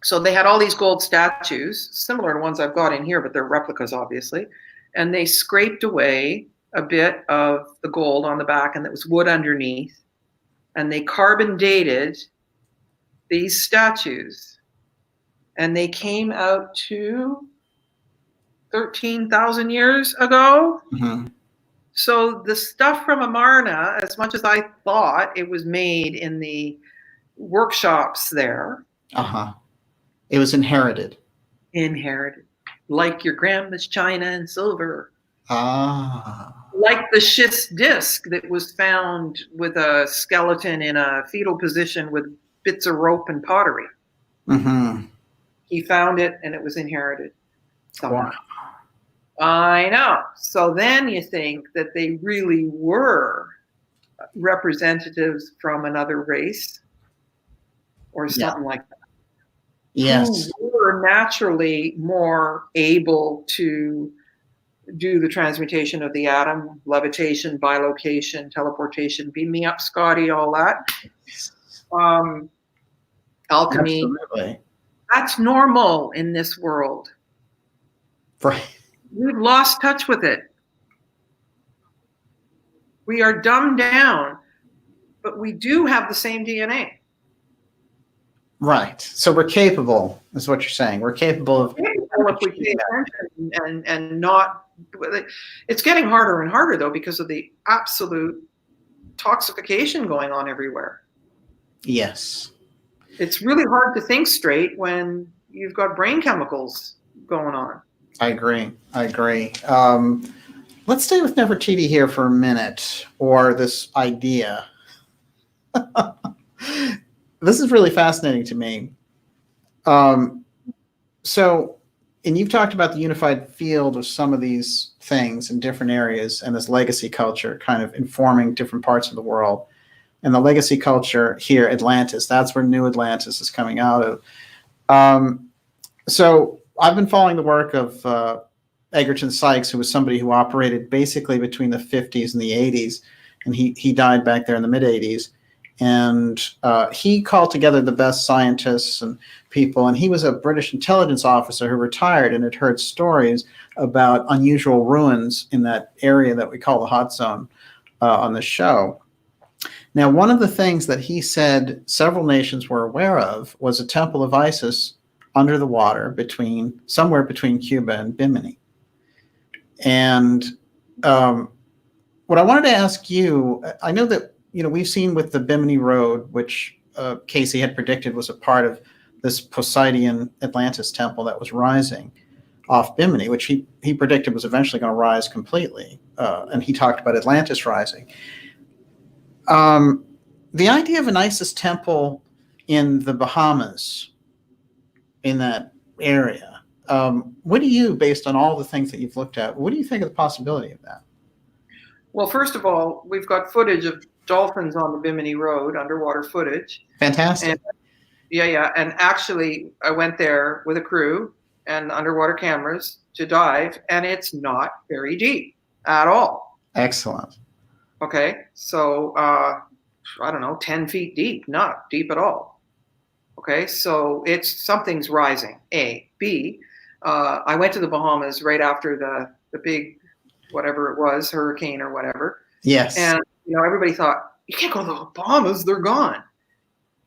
So they had all these gold statues, similar to ones I've got in here, but they're replicas, obviously. And they scraped away a bit of the gold on the back, and there was wood underneath. And they carbon dated these statues. And they came out to 13,000 years ago. Mm-hmm. So the stuff from Amarna, as much as I thought it was made in the workshops there. Uh-huh. It was inherited. Like your grandma's china and silver. Ah. Like the schist disc that was found with a skeleton in a fetal position with bits of rope and pottery. Mm-hmm. He found it and it was inherited somewhere. Wow. I know. So then you think that they really were representatives from another race or something like that. Yes. Who were naturally more able to do the transmutation of the atom, levitation, bilocation, teleportation, beam me up, Scotty, all that. Alchemy. Absolutely. That's normal in this world. Right. We've lost touch with it. We are dumbed down, but we do have the same DNA. Right. So we're capable, is what you're saying. We're capable of. If we pay attention and not. It's getting harder and harder, though, because of the absolute toxification going on everywhere. Yes. It's really hard to think straight when you've got brain chemicals going on. I agree. Let's stay with Nefertiti here for a minute, or this idea. This is really fascinating to me. And you've talked about the unified field of some of these things in different areas and this legacy culture kind of informing different parts of the world. And the legacy culture here, Atlantis, that's where New Atlantis is coming out of. So I've been following the work of Egerton Sykes, who was somebody who operated basically between the 50s and the 80s. And he died back there in the mid 80s. And he called together the best scientists and people. And he was a British intelligence officer who retired and had heard stories about unusual ruins in that area that we call the Hotzone on the show. Now, one of the things that he said several nations were aware of was a temple of Isis under the water somewhere between Cuba and Bimini. And what I wanted to ask you, I know that we've seen with the Bimini Road, which Casey had predicted was a part of this Poseidon Atlantis temple that was rising off Bimini, which he predicted was eventually going to rise completely. And he talked about Atlantis rising. The idea of an Isis temple in the Bahamas, in that area, what do you, based on all the things that you've looked at, what do you think of the possibility of that? Well, first of all, we've got footage of dolphins on the Bimini Road, underwater footage. Fantastic. And, yeah. And actually, I went there with a crew and underwater cameras to dive, and it's not very deep at all. Excellent. Okay, so I don't know, 10 feet deep, not deep at all. Okay, so something's rising, A. B, I went to the Bahamas right after the big, whatever it was, hurricane or whatever. Yes. And, everybody thought, you can't go to the Bahamas, they're gone.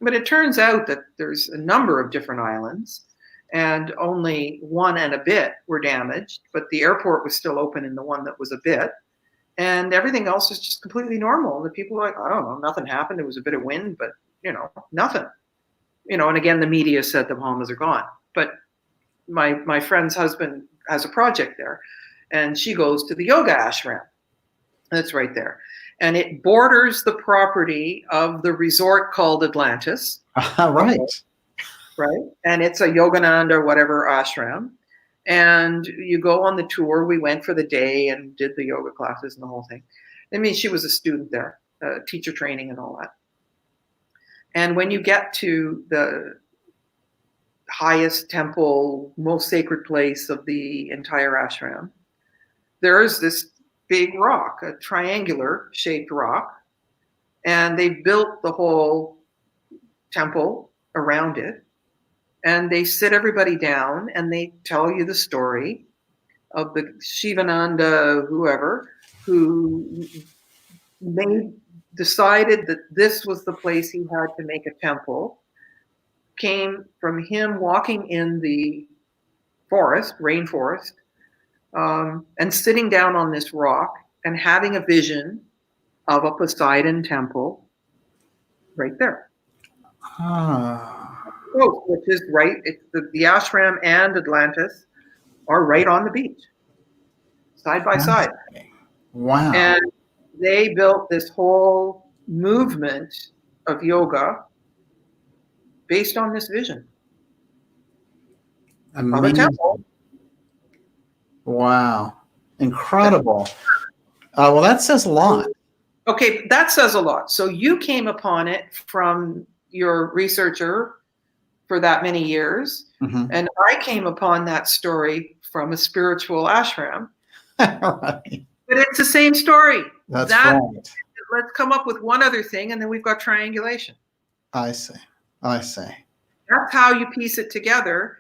But it turns out that there's a number of different islands, and only one and a bit were damaged, but the airport was still open in the one that was a bit. And everything else is just completely normal. And the people are like, I don't know, nothing happened. It was a bit of wind, but, nothing. And again, the media said the Bahamas are gone. But my friend's husband has a project there, and she goes to the yoga ashram. That's right there. And it borders the property of the resort called Atlantis. Right. Right. And it's a Yogananda, whatever ashram. And you go on the tour. We went for the day and did the yoga classes and the whole thing. I mean, she was a student there, teacher training and all that. And when you get to the highest temple, most sacred place of the entire ashram, there is this big rock, a triangular shaped rock. And they built the whole temple around it. And they sit everybody down and they tell you the story of the Shivananda, whoever, who decided that this was the place he had to make a temple, came from him walking in the rainforest, and sitting down on this rock and having a vision of a Poseidon temple right there. Which is right. It's the ashram and Atlantis are right on the beach, side by side. Wow. And they built this whole movement of yoga based on this vision of a temple. Wow. Incredible. Well, that says a lot. Okay, that says a lot. So you came upon it from your researcher for that many years. Mm-hmm. And I came upon that story from a spiritual ashram. Right. But it's the same story. That's right. Let's come up with one other thing, and then we've got triangulation. I see. That's how you piece it together.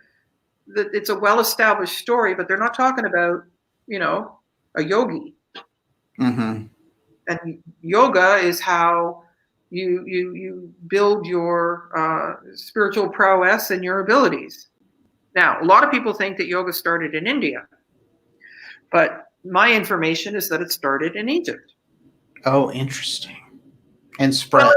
That it's a well-established story, but they're not talking about, a yogi. Mm-hmm. And yoga is how you build your spiritual prowess and your abilities. Now, a lot of people think that yoga started in India, but my information is that it started in Egypt. Oh, interesting. And spread. Well,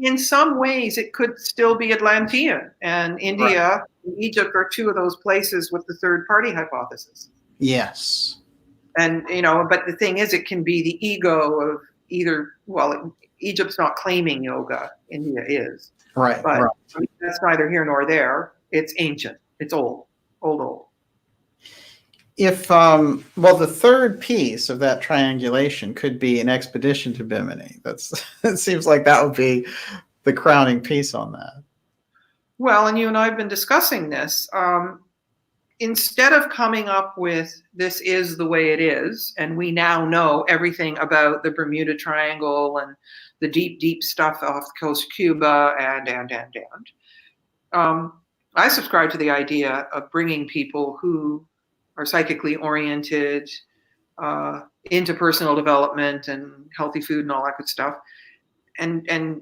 in some ways, it could still be Atlantean, and India and Egypt are two of those places with the third-party hypothesis. Yes. And, but the thing is, it can be the ego of either, Egypt's not claiming yoga, India is. Right. But I mean, that's neither here nor there. It's ancient. It's old. If, the third piece of that triangulation could be an expedition to Bimini. It seems like that would be the crowning piece on that. Well, and you and I have been discussing this. Instead of coming up with this is the way it is, and we now know everything about the Bermuda Triangle and the deep, deep stuff off the coast of Cuba, and. I subscribe to the idea of bringing people who are psychically oriented, into personal development and healthy food and all that good stuff, and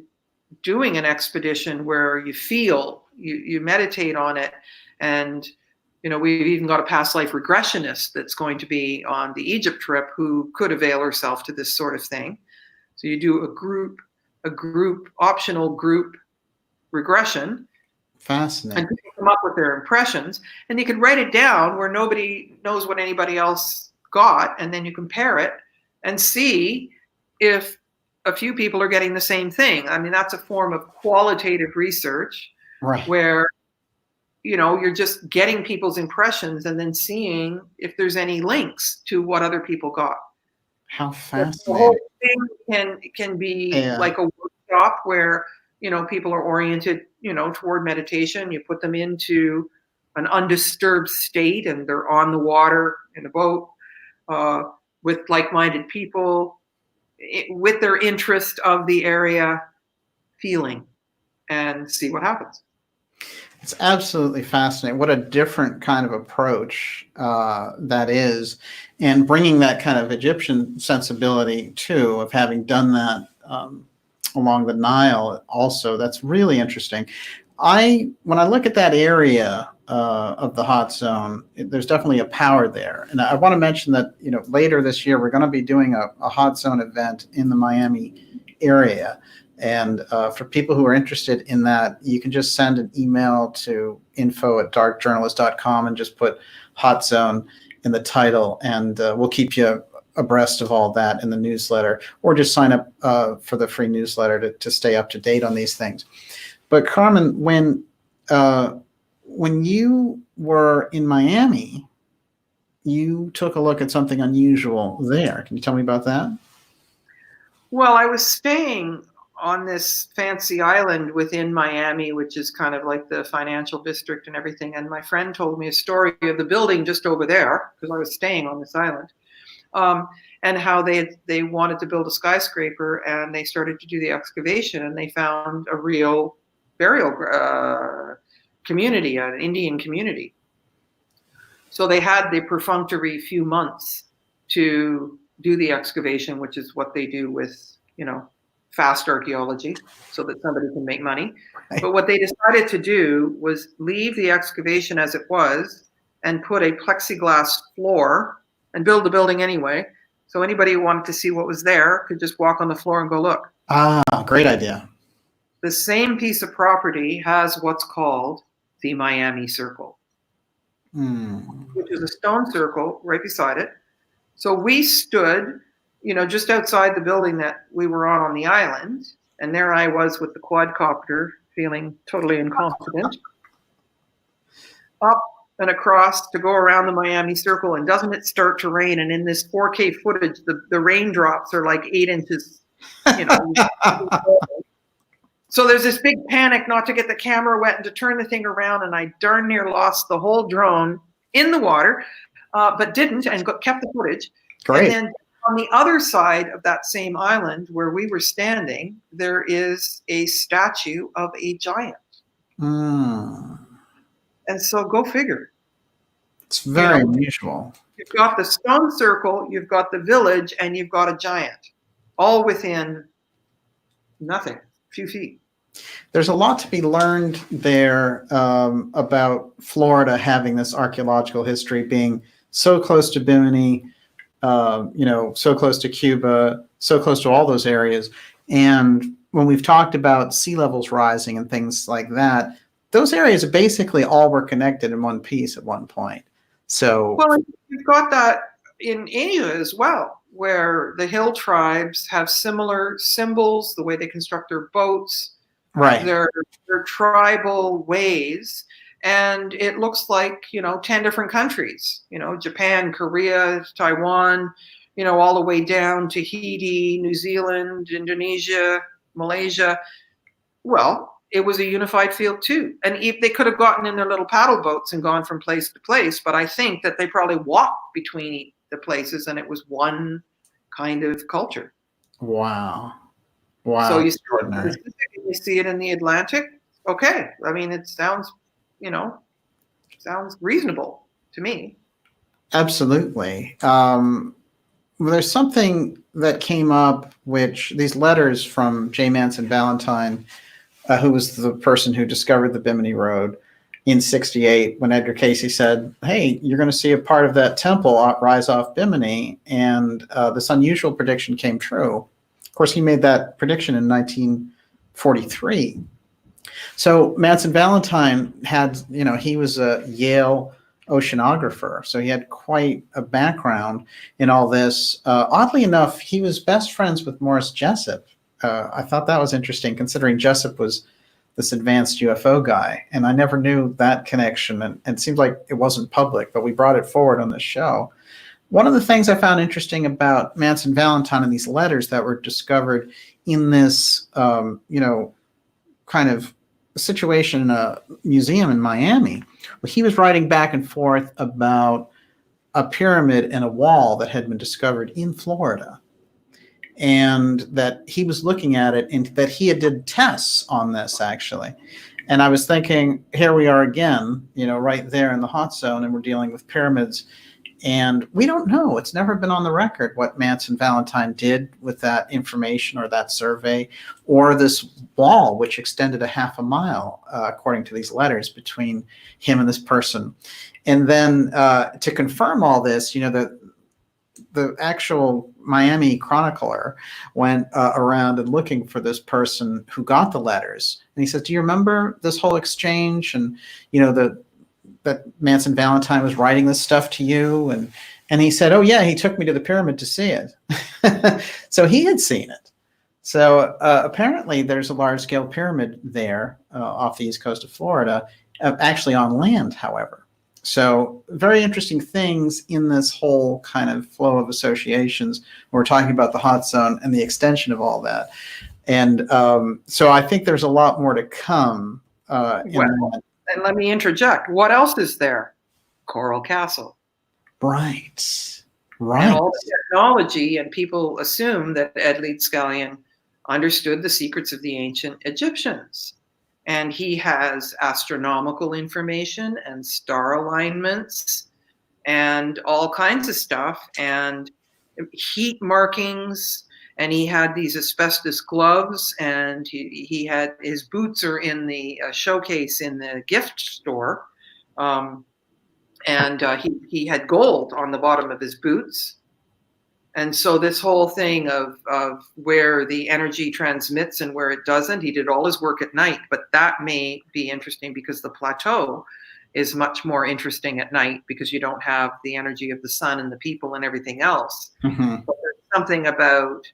doing an expedition where you feel, you meditate on it. And we've even got a past life regressionist that's going to be on the Egypt trip who could avail herself to this sort of thing. So you do a optional group regression. Fascinating. And people come up with their impressions, and you can write it down where nobody knows what anybody else got, and then you compare it and see if a few people are getting the same thing. I mean, that's a form of qualitative research, Right. where you're just getting people's impressions and then seeing if there's any links to what other people got. How The fascinating. whole thing can be like a workshop where people are oriented toward meditation. You put them into an undisturbed state, and they're on the water in a boat with like-minded people, with their interest of the area, feeling, and see what happens. It's absolutely fascinating. What a different kind of approach that is, and bringing that kind of Egyptian sensibility too, of having done that along the Nile also. That's really interesting. When I look at that area of the hot zone, there's definitely a power there. And I want to mention that later this year we're going to be doing a hot zone event in the Miami area. And for people who are interested in that, you can just send an email to info@darkjournalist.com and just put hot zone in the title, and we'll keep you abreast of all that in the newsletter, or just sign up for the free newsletter to stay up to date on these things. But Carmen, when you were in Miami, you took a look at something unusual there. Can you tell me about that? Well, I was staying on this fancy island within Miami, which is kind of like the financial district and everything. And my friend told me a story of the building just over there, because I was staying on this island, and how they wanted to build a skyscraper, and they started to do the excavation, and they found a real burial community, an Indian community. So they had the perfunctory few months to do the excavation, which is what they do with, fast archaeology, so that somebody can make money. Right. But what they decided to do was leave the excavation as it was and put a plexiglass floor and build the building anyway. So anybody who wanted to see what was there could just walk on the floor and go look. Ah, great idea. The same piece of property has what's called the Miami Circle, which is a stone circle right beside it. So we stood, just outside the building that we were on the island, and there I was with the quadcopter, feeling totally incompetent, up and across to go around the Miami Circle, and doesn't it start to rain? And in this 4K footage, the raindrops are like 8 inches, So there's this big panic not to get the camera wet and to turn the thing around, and I darn near lost the whole drone in the water, but didn't, and kept the footage. Great. And then on the other side of that same island where we were standing, there is a statue of a giant. And so go figure. It's very unusual. You've got the stone circle, you've got the village, and you've got a giant, all within nothing, a few feet. There's a lot to be learned there about Florida having this archaeological history, being so close to Bimini, so close to Cuba, so close to all those areas. And when we've talked about sea levels rising and things like that, those areas basically all were connected in one piece at one point. So, well, you've got that in Asia as well, where the hill tribes have similar symbols, the way they construct their boats, right, their tribal ways. And it looks like, 10 different countries, Japan, Korea, Taiwan, all the way down to Tahiti, New Zealand, Indonesia, Malaysia. Well, it was a unified field too. And if they could have gotten in their little paddle boats and gone from place to place, but I think that they probably walked between the places, and it was one kind of culture. Wow. So Wow, you see it in the extraordinary. Pacific and you see it in the Atlantic. Okay, I mean, it sounds, sounds reasonable to me. Absolutely. Well, there's something that came up, which these letters from J. Manson Valentine, who was the person who discovered the Bimini Road in '68, when Edgar Casey said, "Hey, you're going to see a part of that temple rise off Bimini," and this unusual prediction came true. Of course, he made that prediction in 1943. So Manson Valentine had, he was a Yale oceanographer, so he had quite a background in all this. Oddly enough, he was best friends with Morris Jessup. I thought that was interesting, considering Jessup was this advanced UFO guy, and I never knew that connection. And it seems like it wasn't public, but we brought it forward on this show. One of the things I found interesting about Manson Valentine and these letters that were discovered in this, kind of situation in a museum in Miami, where he was writing back and forth about a pyramid and a wall that had been discovered in Florida, and that he was looking at it, and that he had did tests on this actually. And I was thinking, here we are again, right there in the hot zone, and we're dealing with pyramids. And we don't know. It's never been on the record what Manson Valentine did with that information or that survey or this wall, which extended a half a mile, according to these letters, between him and this person. And then to confirm all this, the actual Miami chronicler went around and looking for this person who got the letters. And he says, "Do you remember this whole exchange?" And, that Manson Valentine was writing this stuff to you, and he said, "Oh yeah, he took me to the pyramid to see it." So he had seen it. So apparently, there's a large-scale pyramid there off the east coast of Florida, actually on land, however. So very interesting things in this whole kind of flow of associations. We're talking about the hot zone and the extension of all that, and so I think there's a lot more to come. And let me interject. What else is there? Coral Castle. Right. And all the technology, and people assume that Ed Leedskallion understood the secrets of the ancient Egyptians. And he has astronomical information and star alignments and all kinds of stuff and heat markings. And he had these asbestos gloves, and he had his boots are in the showcase in the gift store. And he had gold on the bottom of his boots. And so this whole thing of where the energy transmits and where it doesn't, he did all his work at night. But that may be interesting because the plateau is much more interesting at night because you don't have the energy of the sun and the people and everything else. Mm-hmm. But there's something about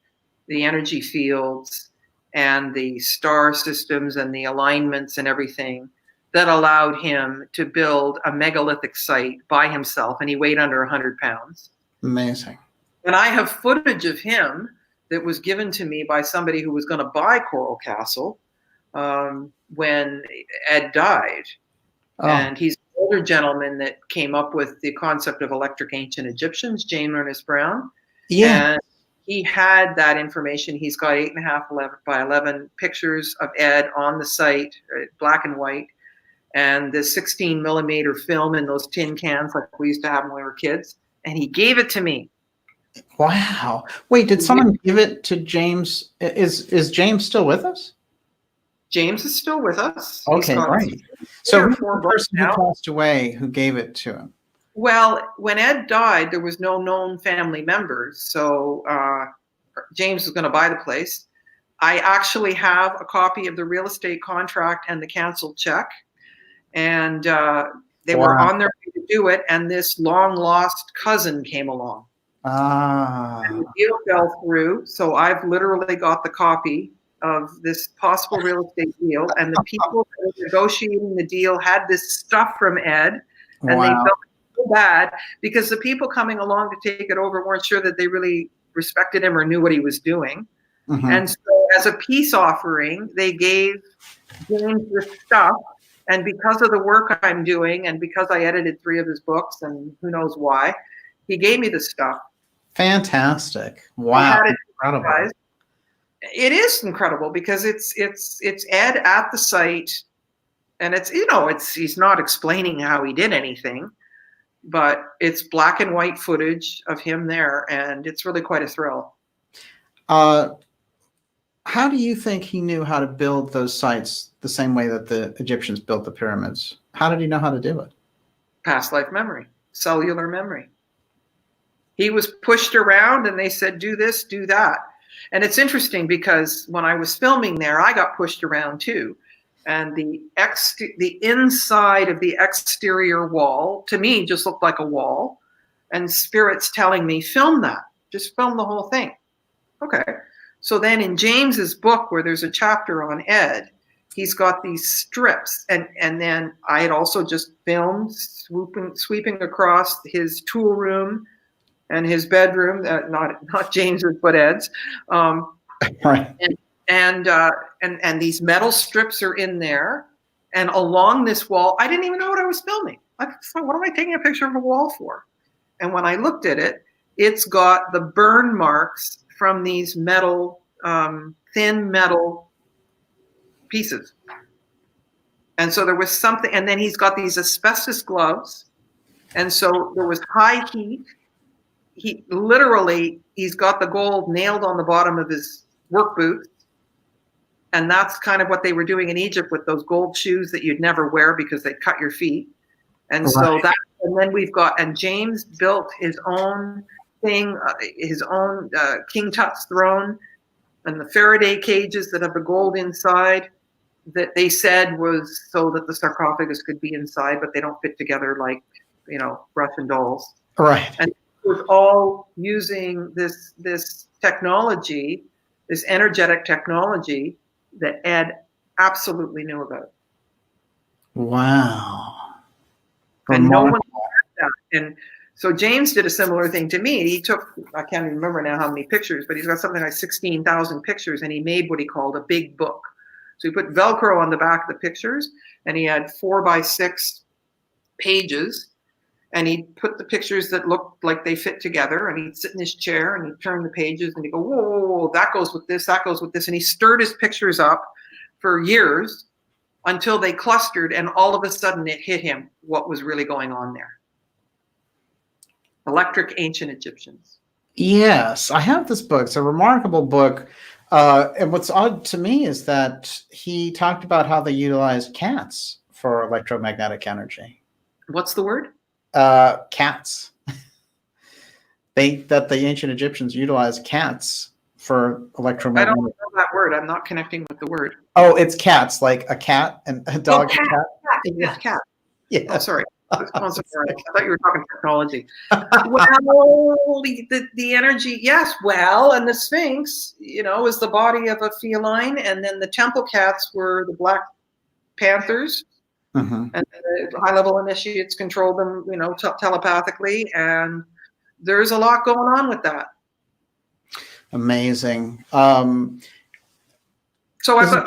the energy fields and the star systems and the alignments and everything that allowed him to build a megalithic site by himself, and he weighed under 100 pounds. Amazing. And I have footage of him that was given to me by somebody who was going to buy Coral Castle when Ed died. Oh. And he's an older gentleman that came up with the concept of electric ancient Egyptians, James Ernest Brown. Yeah. And he had that information. He's got 8.5 by 11 pictures of Ed on the site, black and white, and the 16 millimeter film in those tin cans like we used to have when we were kids. And he gave it to me. Wow. Wait, did someone give it to James? Is James still with us? James is still with us. Okay, great. So who's the person who passed away who gave it to him? Well, when Ed died, there was no known family members. So James was going to buy the place. I actually have a copy of the real estate contract and the canceled check. And they were on their way to do it. And this long lost cousin came along. And the deal fell through. So I've literally got the copy of this possible real estate deal. And the people that were negotiating the deal had this stuff from Ed. And they felt so bad because the people coming along to take it over weren't sure that they really respected him or knew what he was doing. Mm-hmm. And so as a peace offering, they gave James this stuff. And because of the work I'm doing and because I edited 3 of his books and who knows why, he gave me this stuff. Fantastic. Wow. Incredible. It is incredible because it's Ed at the site, and he's not explaining how he did anything, but it's black and white footage of him there, and it's really quite a thrill. How do you think he knew how to build those sites the same way that the Egyptians built the pyramids? How did he know how to do it? Past life memory, cellular memory. He was pushed around and they said, do this, do that. And it's interesting because when I was filming there, I got pushed around too. And the inside of the exterior wall, to me, just looked like a wall. And spirits telling me, film that. Just film the whole thing. Okay. So then in James's book, where there's a chapter on Ed, he's got these strips. And then I had also just filmed sweeping across his tool room and his bedroom, not James's, but Ed's. Right. And these metal strips are in there. And along this wall, I didn't even know what I was filming. I thought, what am I taking a picture of a wall for? And when I looked at it, it's got the burn marks from these metal, thin metal pieces. And so there was something, and then he's got these asbestos gloves. And so there was high heat. He's got the gold nailed on the bottom of his work boots. And that's kind of what they were doing in Egypt with those gold shoes that you'd never wear because they'd cut your feet. And so that, and then and James built his own thing, his own King Tut's throne, and the Faraday cages that have the gold inside that they said was so that the sarcophagus could be inside, but they don't fit together like, Russian dolls. Right. And it was all using this technology, this energetic technology that Ed absolutely knew about. Wow. And no one had that. And so James did a similar thing to me. He took, I can't even remember now how many pictures, but he's got something like 16,000 pictures, and he made what he called a big book. So he put Velcro on the back of the pictures, and he had 4x6 pages, and he put the pictures that looked like they fit together, and he'd sit in his chair and he'd turn the pages and he'd go, whoa, that goes with this, that goes with this. And he stirred his pictures up for years until they clustered, and all of a sudden it hit him what was really going on there. Electric Ancient Egyptians. Yes, I have this book. It's a remarkable book. And what's odd to me is that he talked about how they utilized cats for electromagnetic energy. What's the word? Cats. That the ancient Egyptians utilized cats for electromagnetic. I don't know that word. I'm not connecting with the word. Oh, it's cats, like a cat and a dog. Oh, cat. Cat. Yeah. Oh, sorry. I thought you were talking technology. Well, the energy, yes. Well, and the Sphinx, is the body of a feline, and then the temple cats were the Black Panthers, and the high-level initiates controlled them, telepathically, and there's a lot going on with that. Amazing. So I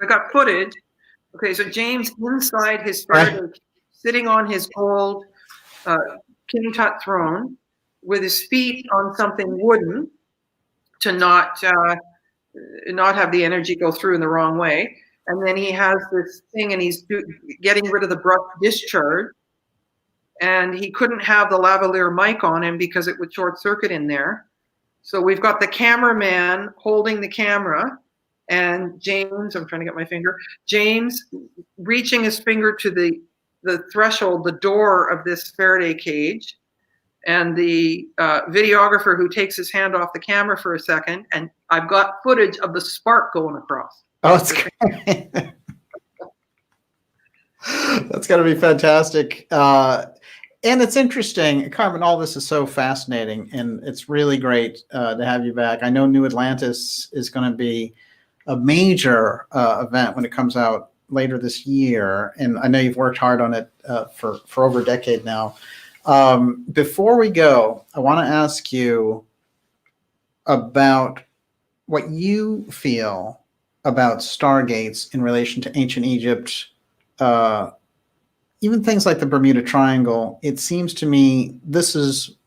got footage. Okay, so James inside his Faraday, sitting on his gold King Tut throne with his feet on something wooden to not have the energy go through in the wrong way. And then he has this thing, and he's getting rid of the brush discharge. And he couldn't have the lavalier mic on him because it would short circuit in there. So we've got the cameraman holding the camera, and James, I'm trying to get my finger, James reaching his finger to the threshold, the door of this Faraday cage, and the videographer who takes his hand off the camera for a second, and I've got footage of the spark going across. Oh, it's great. That's going to be fantastic. And it's interesting, Carmen, all this is so fascinating, and it's really great to have you back. I know New Atlantis is going to be a major event when it comes out later this year, and I know you've worked hard on it for over a decade now. Before we go, I want to ask you about what you feel about Stargates in relation to ancient Egypt, even things like the Bermuda Triangle. It seems to me this is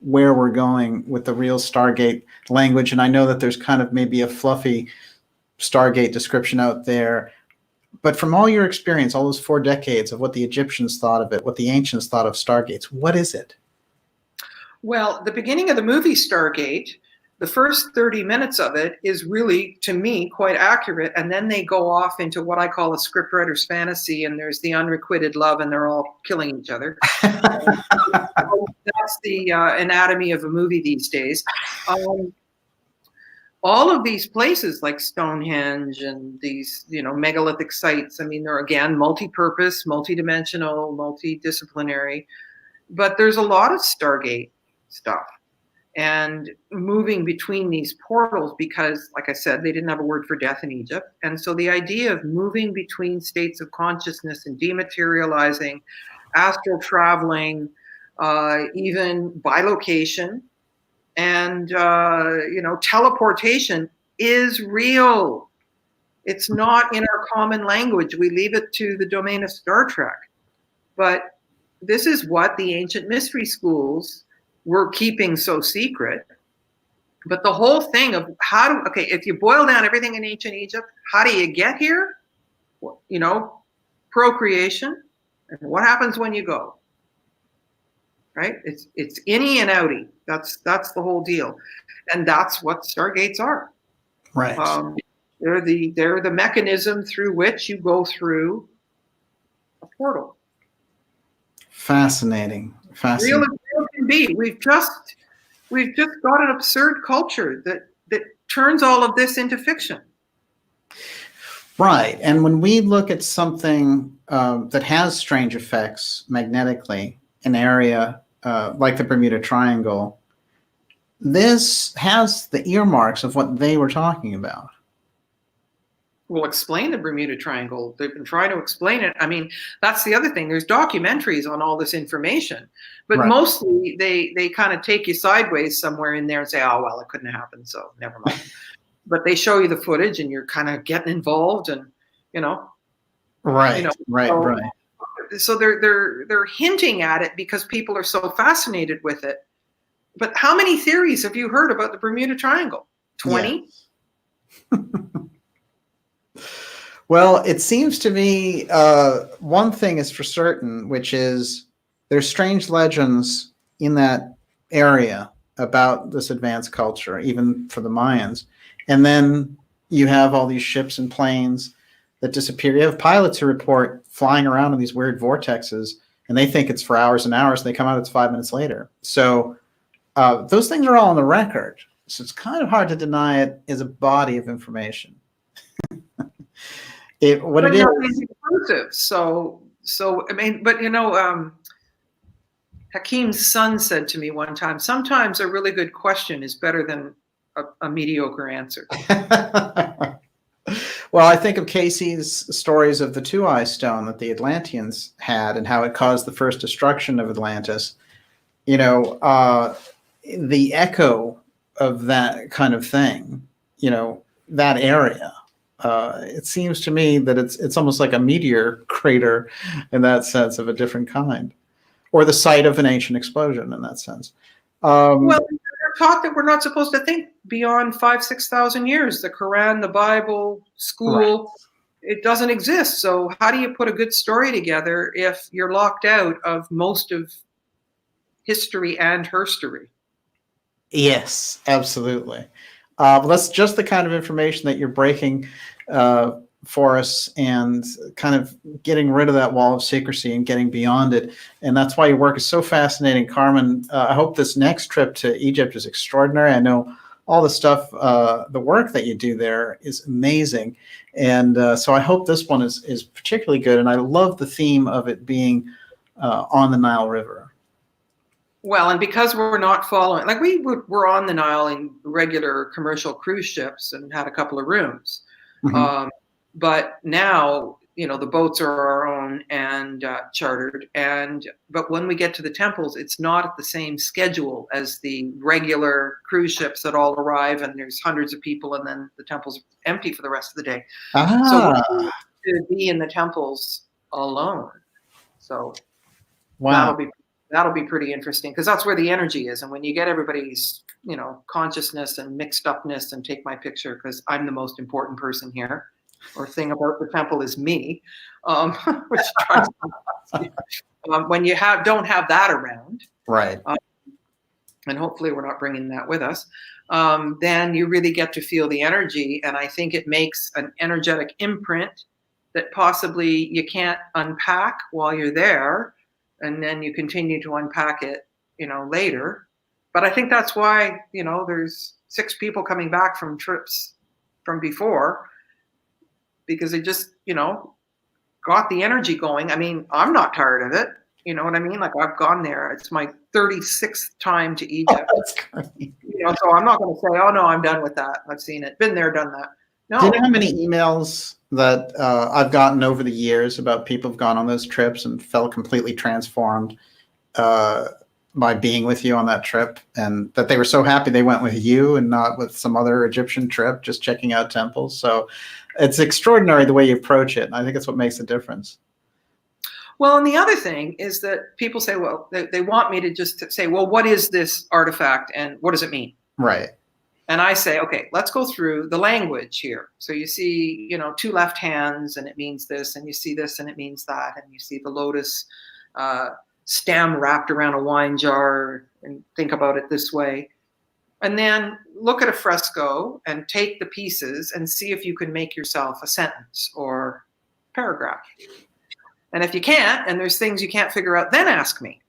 where we're going with the real Stargate language. And I know that there's kind of maybe a fluffy Stargate description out there. But from all your experience, all those 4 decades of what the Egyptians thought of it, what the ancients thought of Stargates, what is it? Well, the beginning of the movie Stargate, the first 30 minutes of it is really, to me, quite accurate. And then they go off into what I call a scriptwriter's fantasy, and there's the unrequited love, and they're all killing each other. That's the anatomy of a movie these days. All of these places like Stonehenge and these, megalithic sites, I mean, they're, again, multi-purpose, multi-dimensional, multidisciplinary, but there's a lot of Stargate stuff and moving between these portals because, like I said, they didn't have a word for death in Egypt. And so the idea of moving between states of consciousness and dematerializing, astral traveling, even bilocation, and teleportation is real. It's not in our common language. We leave it to the domain of Star Trek. But this is what the ancient mystery schools were keeping so secret. But the whole thing of if you boil down everything in ancient Egypt, how do you get here? Procreation. And what happens when you go? Right? It's innie and outie. That's the whole deal, and that's what Stargates are. Right. They're the mechanism through which you go through a portal. Fascinating. Real as real can be. We've just got an absurd culture that turns all of this into fiction. Right. And when we look at something that has strange effects magnetically, an area like the Bermuda Triangle, this has the earmarks of what they were talking about. Well, explain the Bermuda Triangle. They've been trying to explain it. I mean, that's the other thing. There's documentaries on all this information, but Right. Mostly they kind of take you sideways somewhere in there and say, oh, well, it couldn't happen, so never mind. But they show you the footage and you're kind of getting involved and, Right. So they're hinting at it because people are so fascinated with it. But how many theories have you heard about the Bermuda Triangle? 20? Yeah. Well, it seems to me one thing is for certain, which is there's strange legends in that area about this advanced culture, even for the Mayans. And then you have all these ships and planes that disappear. You have pilots who report flying around in these weird vortexes, and they think it's for hours and hours. And they come out, it's 5 minutes later. So those things are all on the record. So it's kind of hard to deny it as a body of information. It is inclusive. So I mean, but Hakeem's son said to me one time, sometimes a really good question is better than a mediocre answer. Well, I think of Casey's stories of the two-eye stone that the Atlanteans had and how it caused the first destruction of Atlantis. The echo of that kind of thing, that area. It seems to me that it's almost like a meteor crater in that sense, of a different kind, or the site of an ancient explosion in that sense. Well, we're taught that we're not supposed to think beyond 5,000-6,000 years. The Quran, the Bible, school, right. It doesn't exist. So how do you put a good story together if you're locked out of most of history and herstory? Yes, absolutely. That's just the kind of information that you're breaking for us and kind of getting rid of that wall of secrecy and getting beyond it. And that's why your work is so fascinating, Carmen. I hope this next trip to Egypt is extraordinary. I know all the stuff, the work that you do there is amazing. And so I hope this one is particularly good. And I love the theme of it being on the Nile River. Well, and because we're not following, like we're on the Nile in regular commercial cruise ships and had a couple of rooms. Mm-hmm. But now, the boats are our own and chartered. But when we get to the temples, it's not at the same schedule as the regular cruise ships that all arrive and there's hundreds of people and then the temple's empty for the rest of the day. So we're to be in the temples alone. So wow. That'll be That'll be pretty interesting because that's where the energy is. And when you get everybody's, consciousness and mixed upness and take my picture because I'm the most important person here, or thing about the temple is me, which tries when you don't have that around, Right. And hopefully we're not bringing that with us, then you really get to feel the energy. And I think it makes an energetic imprint that possibly you can't unpack while you're there. And then you continue to unpack it, later. But I think that's why, there's 6 people coming back from trips from before, because they just, got the energy going. I mean, I'm not tired of it. You know what I mean? Like, I've gone there. It's my 36th time to Egypt. Oh, that's great. So I'm not going to say, oh no, I'm done with that. I've seen it. Been there, done that. No. Do you know how many emails that I've gotten over the years about people who've gone on those trips and felt completely transformed by being with you on that trip, and that they were so happy they went with you and not with some other Egyptian trip, just checking out temples? So it's extraordinary the way you approach it. And I think it's what makes a difference. Well, and the other thing is that people say, well, they want me to just say, well, what is this artifact and what does it mean? Right. And I say, okay, let's go through the language here. So you see, 2 left hands and it means this, and you see this and it means that, and you see the lotus stem wrapped around a wine jar, and think about it this way. And then look at a fresco and take the pieces and see if you can make yourself a sentence or paragraph. And if you can't, and there's things you can't figure out, then ask me.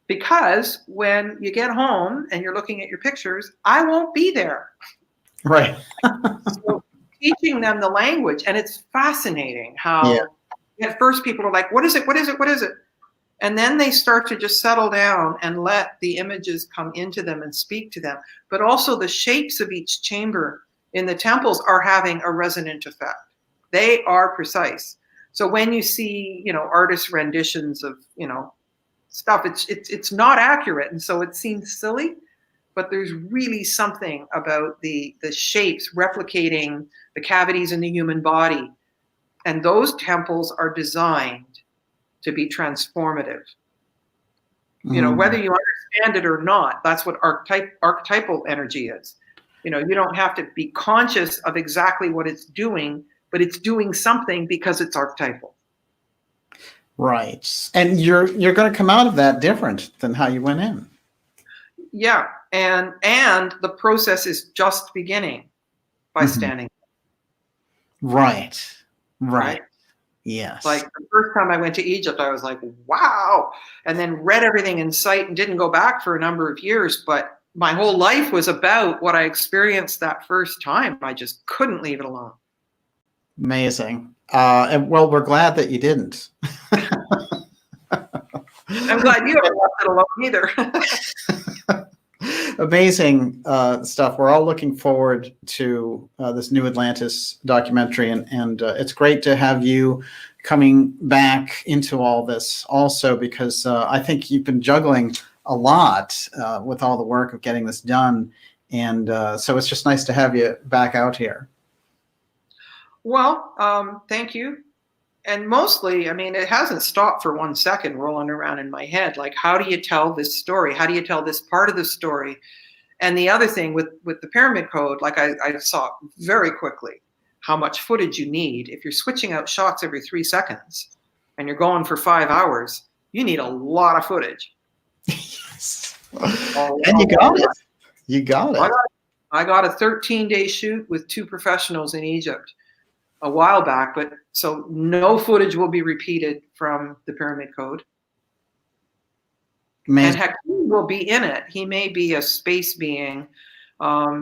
Because when you get home and you're looking at your pictures, I won't be there. Right. So teaching them the language, and it's fascinating how at first people are like, what is it? What is it? What is it? And then they start to just settle down and let the images come into them and speak to them. But also the shapes of each chamber in the temples are having a resonant effect. They are precise. So when you see, artist renditions of, stuff, it's not accurate. And so it seems silly, but there's really something about the shapes replicating the cavities in the human body. And those temples are designed to be transformative. Whether you understand it or not, that's what archetypal energy is. You don't have to be conscious of exactly what it's doing, but it's doing something because it's archetypal. Right. And you're going to come out of that different than how you went in. Yeah. And the process is just beginning by standing. Right. Right. Yes. Like the first time I went to Egypt, I was like, wow. And then read everything in sight and didn't go back for a number of years. But my whole life was about what I experienced that first time. I just couldn't leave it alone. Amazing. And well, we're glad that you didn't. I'm glad you haven't left it alone either. Amazing stuff. We're all looking forward to this new Atlantis documentary, and it's great to have you coming back into all this also, because I think you've been juggling a lot with all the work of getting this done, and so it's just nice to have you back out here. Well, thank you. And mostly, I mean, it hasn't stopped for 1 second rolling around in my head. Like, how do you tell this story? How do you tell this part of the story? And the other thing with the pyramid code, like I saw very quickly how much footage you need. If you're switching out shots every 3 seconds and you're going for 5 hours, you need a lot of footage. Yes. And you got it. You got it. I got a 13-day shoot with 2 professionals in Egypt a while back, but so no footage will be repeated from the pyramid code. Amazing. And Hakeem will be in it. He may be a space being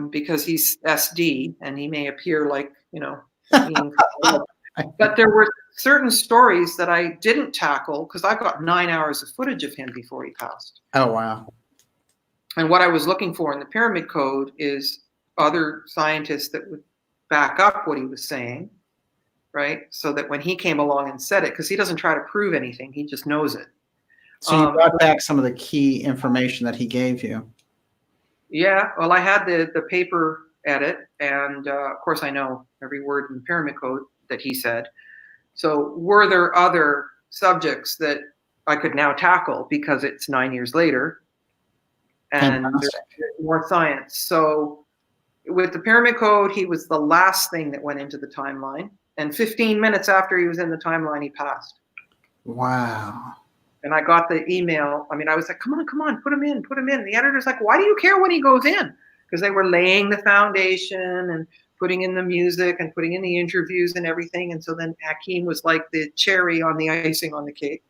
because he's SD, and he may appear like, being but there were certain stories that I didn't tackle because I got 9 hours of footage of him before he passed. Oh, wow. And what I was looking for in the pyramid code is other scientists that would back up what he was saying, right? So that when he came along and said it, because he doesn't try to prove anything, he just knows it. So you brought back some of the key information that he gave you. Yeah, well, I had the paper edit, and of course I know every word in the pyramid code that he said. So were there other subjects that I could now tackle because it's 9 years later and there's more science. So with the Pyramid Code, he was the last thing that went into the timeline. And 15 minutes after he was in the timeline, he passed. Wow. And I got the email. I mean, I was like, come on, put him in. The editor's like, why do you care when he goes in? Because they were laying the foundation and putting in the music and putting in the interviews and everything. And so then Hakeem was like the cherry on the icing on the cake.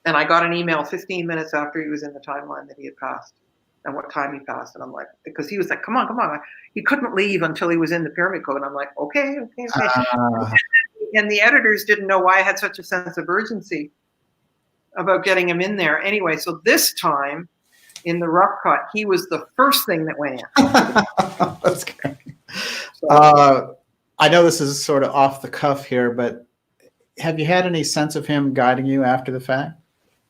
And I got an email 15 minutes after he was in the timeline that he had passed and what time he passed. And I'm like, because he was like, come on. He couldn't leave until he was in the Pyramid Code. And I'm like, okay. And the editors didn't know why I had such a sense of urgency about getting him in there. Anyway, so this time in the rough cut, he was the first thing that went in. That's great. So, I know this is sort of off the cuff here, but have you had any sense of him guiding you after the fact?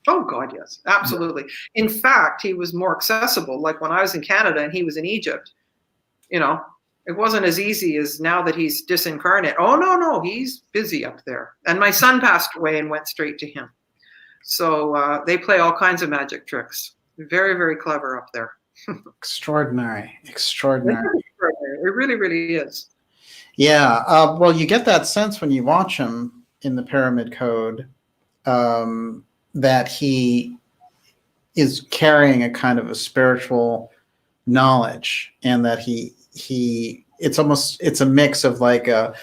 Oh, God, yes, absolutely. In fact, he was more accessible. Like when I was in Canada and he was in Egypt, you know, it wasn't as easy as now that he's disincarnate. Oh, no, he's busy up there. And my son passed away and went straight to him. So they play all kinds of magic tricks. Very, very clever up there. Extraordinary. It really, really is. Yeah. Well, you get that sense when you watch him in the Pyramid Code that he is carrying a kind of a spiritual knowledge, and that it's a mix of like a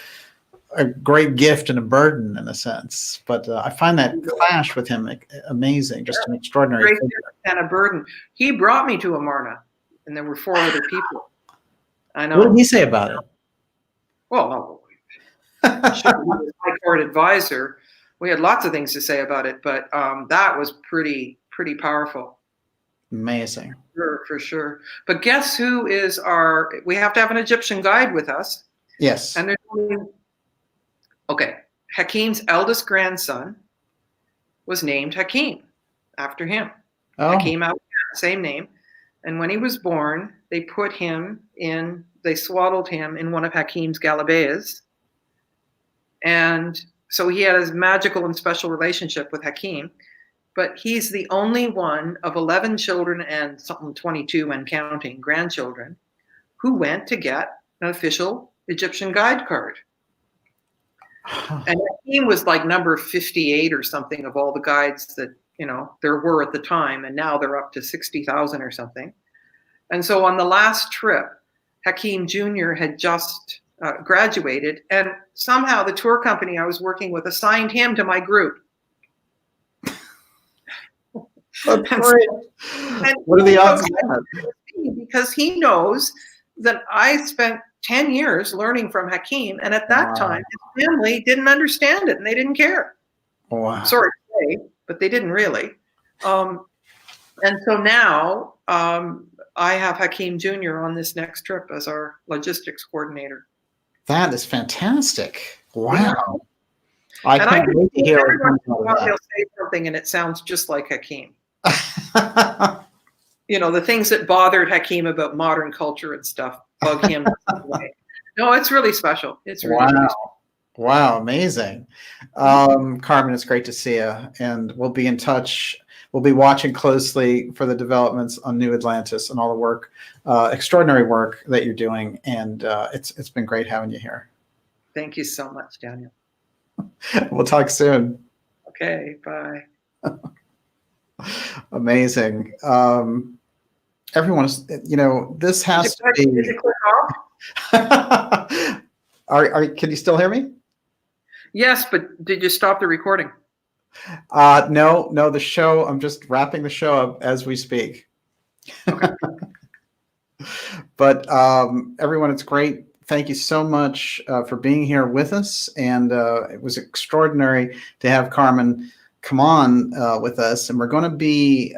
great gift and a burden in a sense. But I find that clash with him amazing, just an extraordinary great gift and a burden. He brought me to Amarna, and there were 4 other people. I know. What did he say about it? Well, sure, he was my court advisor. We had lots of things to say about it, but that was pretty powerful. Amazing. For sure. But guess who is we have to have an Egyptian guide with us. Yes. And Hakeem's eldest grandson was named Hakeem after him. Oh. Hakeem, same name. And when he was born, they swaddled him in one of Hakeem's galabeas. And so he had a magical and special relationship with Hakeem. But he's the only one of 11 children and something 22 and counting grandchildren who went to get an official Egyptian guide card. And Hakeem was like number 58 or something of all the guides that, there were at the time. And now they're up to 60,000 or something. And so on the last trip, Hakeem Jr. had just graduated. And somehow the tour company I was working with assigned him to my group. What are the odds of that? Because he knows that I spent 10 years learning from Hakeem, and at that time, his family didn't understand it, and they didn't care. Wow. Sorry to say, but they didn't really. And so now I have Hakeem Jr. on this next trip as our logistics coordinator. That is fantastic. Wow. Yeah. I can't wait to hear they'll say something, and it sounds just like Hakeem. The things that bothered Hakeem about modern culture and stuff bug him. No, it's really special. It's really, really special. Wow, amazing. Carmen, it's great to see you, and we'll be in touch. We'll be watching closely for the developments on New Atlantis and all the work, extraordinary work that you're doing, and it's been great having you here. Thank you so much, Daniel. We'll talk soon. Okay, bye. Amazing. Everyone is, this has to be. Did you click off? Can you still hear me? Yes, but did you stop the recording? No, the show, I'm just wrapping the show up as we speak. Okay. But everyone, it's great. Thank you so much for being here with us. And it was extraordinary to have Carmen come on with us. And we're going to be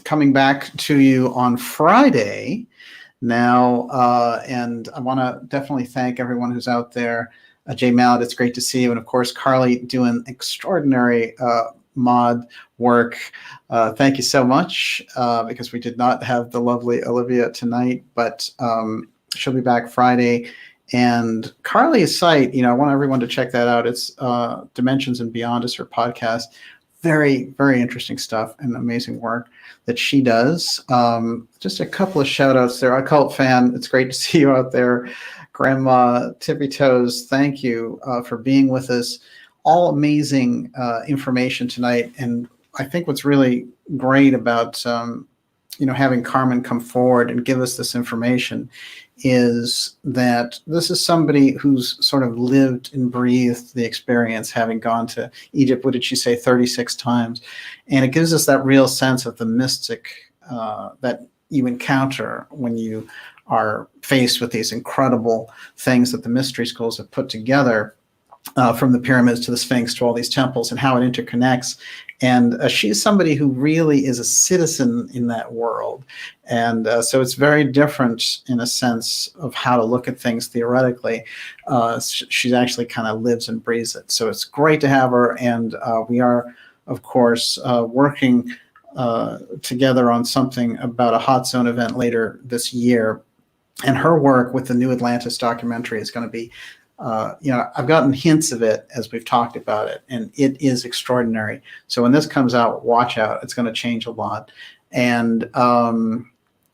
coming back to you on Friday now. And I want to definitely thank everyone who's out there. Jay Mallet, it's great to see you. And of course, Carly doing extraordinary mod work. Thank you so much, because we did not have the lovely Olivia tonight, but she'll be back Friday. And Carly's site, I want everyone to check that out. It's Dimensions and Beyond is her podcast. Very, very interesting stuff and amazing work that she does. Just a couple of shout outs there. Occult fan, it's great to see you out there. Grandma Tippy Toes, thank you for being with us. All amazing information tonight. And I think what's really great about having Carmen come forward and give us this information is that this is somebody who's sort of lived and breathed the experience, having gone to Egypt, what did she say, 36 times? And it gives us that real sense of the mystic that you encounter when you are faced with these incredible things that the mystery schools have put together, from the pyramids to the Sphinx to all these temples, and how it interconnects. And she's somebody who really is a citizen in that world. And so it's very different in a sense of how to look at things theoretically. She actually kind of lives and breathes it. So it's great to have her. And we are, of course, working together on something about a Hotzone event later this year. And her work with the new Atlantis documentary is going to be, I've gotten hints of it as we've talked about it, and it is extraordinary. So when this comes out, watch out. It's going to change a lot. And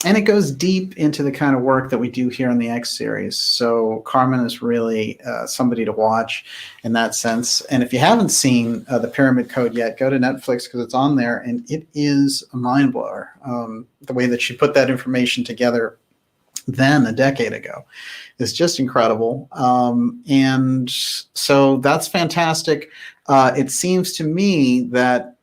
it goes deep into the kind of work that we do here in the X series. So Carmen is really somebody to watch in that sense. And if you haven't seen the Pyramid Code yet, go to Netflix because it's on there, and it is a mind blower. The way that she put that information together then a decade ago is just incredible. And so that's fantastic. It seems to me that,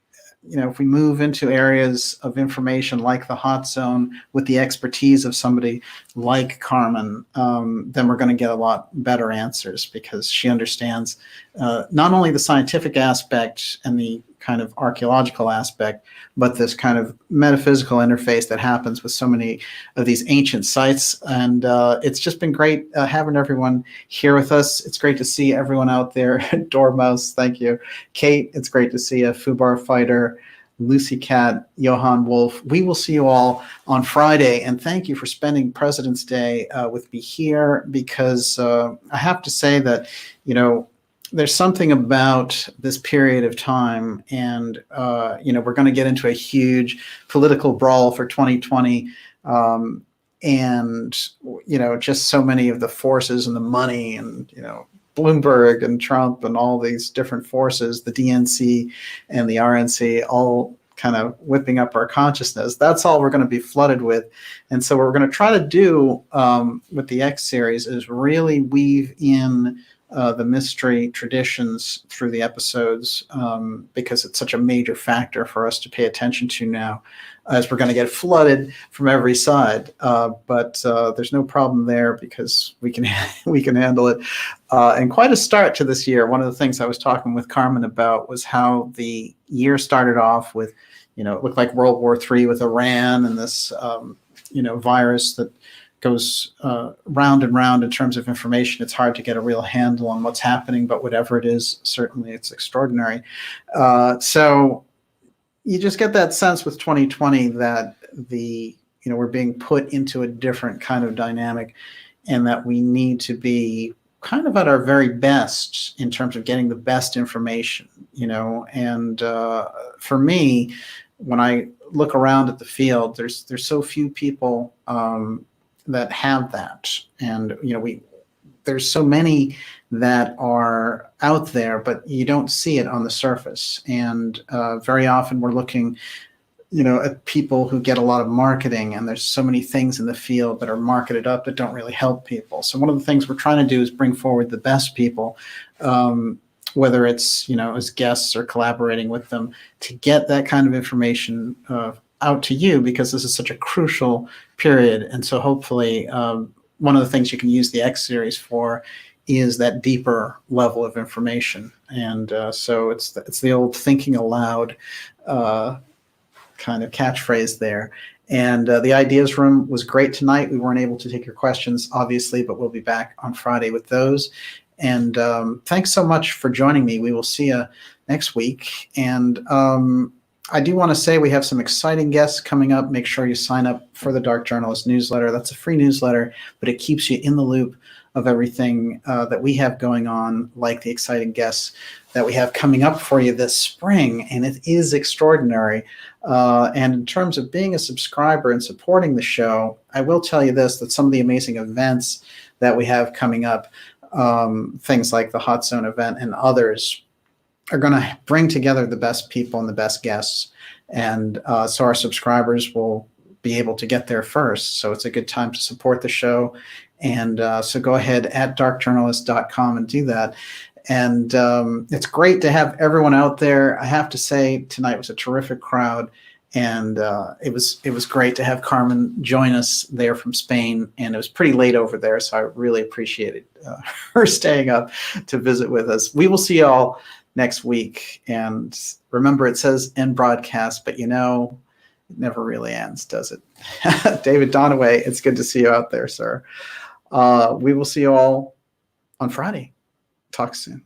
if we move into areas of information like the Hotzone with the expertise of somebody like Carmen, then we're going to get a lot better answers, because she understands not only the scientific aspect and the kind of archaeological aspect, but this kind of metaphysical interface that happens with so many of these ancient sites. And it's just been great having everyone here with us. It's great to see everyone out there. Dormouse, thank you. Kate, it's great to see you. Fubar Fighter, Lucy Cat, Johan Wolf. We will see you all on Friday. And thank you for spending President's Day with me here, because I have to say that, there's something about this period of time, and we're going to get into a huge political brawl for 2020, and just so many of the forces and the money, and Bloomberg and Trump and all these different forces, the DNC and the RNC, all kind of whipping up our consciousness. That's all we're going to be flooded with. And so what we're going to try to do with the X series is really weave in the mystery traditions through the episodes, because it's such a major factor for us to pay attention to now, as we're going to get flooded from every side. But there's no problem there, because we can handle it. And quite a start to this year. One of the things I was talking with Carmen about was how the year started off with, it looked like World War III with Iran and this, virus that goes round and round in terms of information. It's hard to get a real handle on what's happening, but whatever it is, certainly it's extraordinary. So you just get that sense with 2020 that we're being put into a different kind of dynamic, and that we need to be kind of at our very best in terms of getting the best information, and for me, when I look around at the field, there's so few people that have that. And, there's so many that are out there, but you don't see it on the surface. And very often we're looking, at people who get a lot of marketing, and there's so many things in the field that are marketed up that don't really help people. So one of the things we're trying to do is bring forward the best people, whether it's, as guests or collaborating with them, to get that kind of information out to you, because this is such a crucial period. And so hopefully one of the things you can use the X series for is that deeper level of information. And so it's the old thinking aloud kind of catchphrase there. And the Ideas Room was great tonight. We weren't able to take your questions, obviously, but we'll be back on Friday with those. And thanks so much for joining me. We will see you next week. And I do want to say we have some exciting guests coming up. Make sure you sign up for the Dark Journalist newsletter. That's a free newsletter, but it keeps you in the loop of everything that we have going on, like the exciting guests that we have coming up for you this spring, and it is extraordinary. And in terms of being a subscriber and supporting the show, I will tell you this, that some of the amazing events that we have coming up, things like the Hotzone event and others, are going to bring together the best people and the best guests. And so our subscribers will be able to get there first. So it's a good time to support the show. And so go ahead at darkjournalist.com and do that. And it's great to have everyone out there. I have to say, tonight was a terrific crowd. And it was great to have Carmen join us there from Spain. And it was pretty late over there, so I really appreciated her staying up to visit with us. We will see you all next week. And remember, it says end broadcast, but it never really ends, does it? David Donaway, it's good to see you out there, sir. We will see you all on Friday. Talk soon.